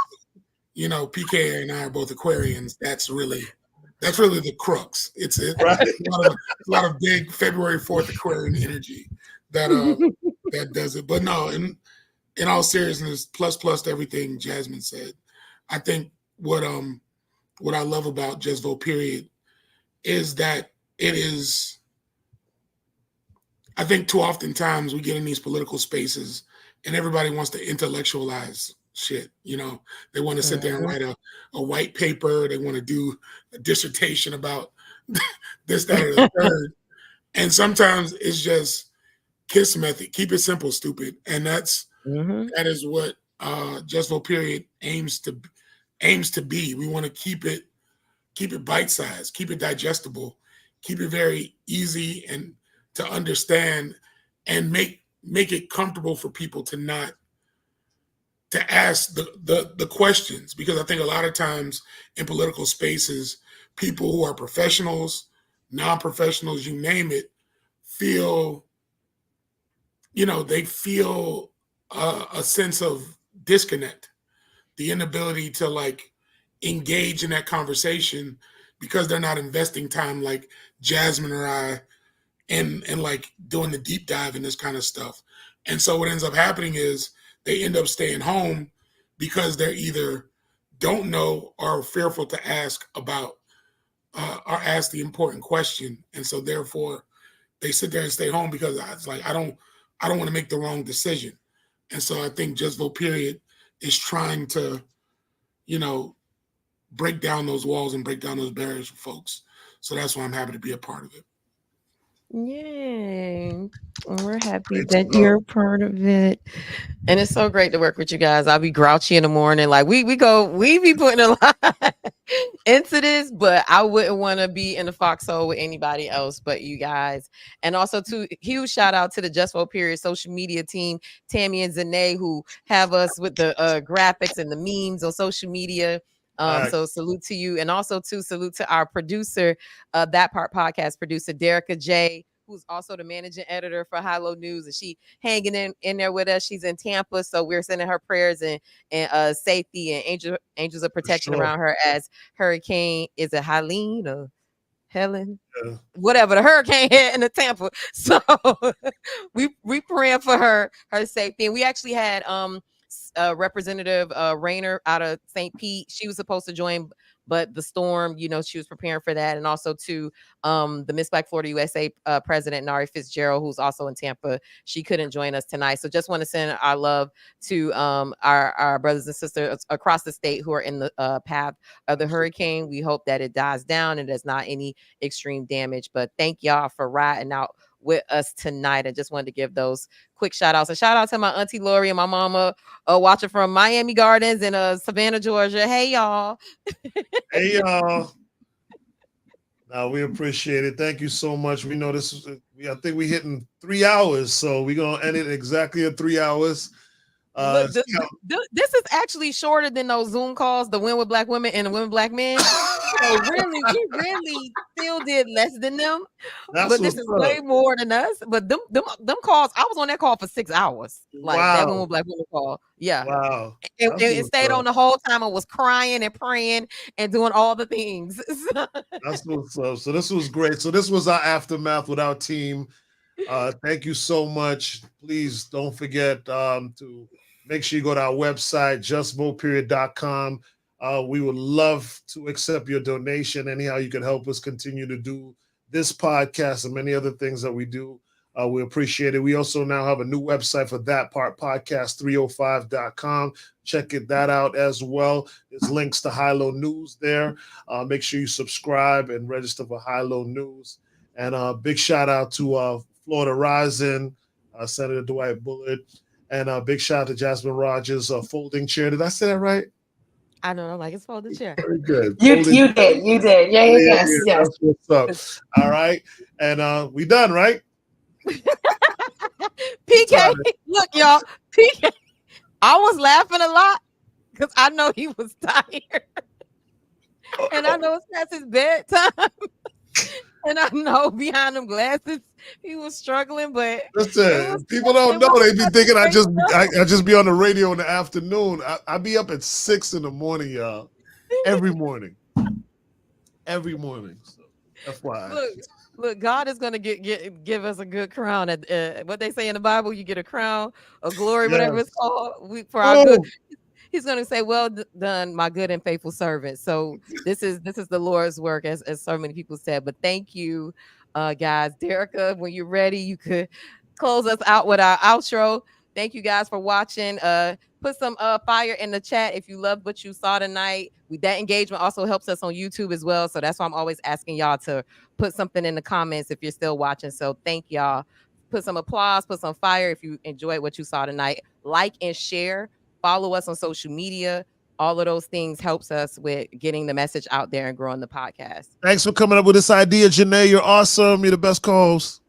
P: PK and I are both Aquarians. That's really the crux. It's a lot of big February 4th Aquarian energy that that does it. But no, in all seriousness, plus to everything Jasmine said, I think what I love about Just Vote Period is that it is. I think too often times we get in these political spaces and everybody wants to intellectualize shit. They want to sit there and write a white paper. They want to do a dissertation about this, that, or the third. And sometimes it's just KISS method. Keep it simple, stupid. And that is what Just Vote Period aims to be. We want to keep it bite-sized, keep it digestible, keep it very easy and to understand, and make it comfortable for people to ask the questions. Because I think a lot of times in political spaces, people who are professionals, non-professionals, you name it, feel a sense of disconnect, the inability to engage in that conversation because they're not investing time like Jasmine or I and doing the deep dive in this kind of stuff. And so what ends up happening is they end up staying home because they're either don't know or are fearful to ask about or ask the important question. And so therefore they sit there and stay home because it's like, I don't want to make the wrong decision. And so I think Just Vote Period is trying to, break down those walls and break down those barriers for folks. So that's why I'm happy to be a part of it.
A: Yay. We're happy that you're part of it. And it's so great to work with you guys. I'll be grouchy in the morning. Like we be putting a lot into this, but I wouldn't want to be in the foxhole with anybody else but you guys. And also huge shout out to the Just Vote Period social media team, Tammy and Zane, who have us with the graphics and the memes on social media. So salute to you. And also salute to our producer, That Part Podcast producer, Derica J, who's also the managing editor for High Low News. And she hanging in there with us. She's in Tampa. So we're sending her prayers and safety and angels of protection around her as hurricane, is it Helene or Helen? Yeah. Whatever, the hurricane hit in the Tampa. So we praying for her safety. And we actually had Representative Rayner out of St. Pete. She was supposed to join, but the storm, she was preparing for that. And also to the Miss Black Florida USA president, Nari Fitzgerald, who's also in Tampa. She couldn't join us tonight. So just want to send our love to our brothers and sisters across the state who are in the path of the hurricane. We hope that it dies down and there's not any extreme damage. But thank y'all for riding out with us tonight. I just wanted to give those quick shout outs. A shout out to my auntie Lori and my mama watching from Miami Gardens in Savannah, Georgia. Hey y'all.
B: Hey y'all. Now we appreciate it. Thank you so much. We know this is, I think we're hitting 3 hours, so we're gonna end it exactly at 3 hours.
A: Look, this is actually shorter than those Zoom calls, the Win with Black Women and the Win with Black Men. So really, we really still did less than them. But this is way more than us. But them calls, I was on that call for 6 hours. Like that Win with Black Women call. Yeah.
B: Wow.
A: And it stayed on the whole time. I was crying and praying and doing all the things.
B: That's what's up. So this was great. So this was our aftermath with our team. Thank you so much. Please don't forget to make sure you go to our website, justvoteperiod.com. We would love to accept your donation. Anyhow, you can help us continue to do this podcast and many other things that we do. We appreciate it. We also now have a new website for that part, podcast305.com. Check that out as well. There's links to High Low News there. Make sure you subscribe and register for High Low News. And a big shout out to Florida Rising, Senator Dwight Bullard, and a big shout out to Jasmine Rogers, folding chair. Did I say that right?
A: I don't know, like it's folding chair.
B: Very good.
Q: You did. Yeah. Yes.
B: That's what's up. All right. And we done, right?
A: PK, look, y'all. PK, I was laughing a lot because I know he was tired. And I know it's past his bedtime. And I know behind them glasses he was struggling, but
B: listen, people don't know. They be thinking I just be on the radio in the afternoon. I be up at 6 in the morning, y'all. Every morning. Every morning. So FYI.
A: Look, God is gonna give us a good crown. At what they say in the Bible, you get a crown of glory, whatever it's called. For our good. He's going to say, well done, my good and faithful servant. So this is the Lord's work, as so many people said. But thank you, guys. Derica, when you're ready, you could close us out with our outro. Thank you guys for watching. Put some fire in the chat if you loved what you saw tonight. That engagement also helps us on YouTube as well. So that's why I'm always asking y'all to put something in the comments if you're still watching. So thank y'all. Put some applause, put some fire if you enjoyed what you saw tonight. Like and share. Follow us on social media. All of those things helps us with getting the message out there and growing the podcast.
B: Thanks for coming up with this idea, Janae. You're awesome. You're the best co-host.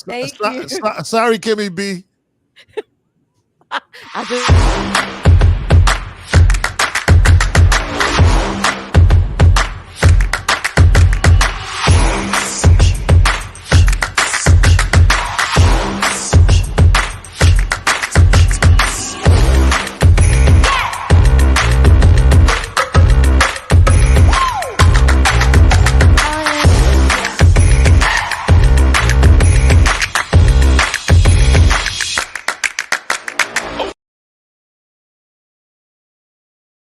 A: Thank you.
B: Sorry, Kimmy B.
A: I just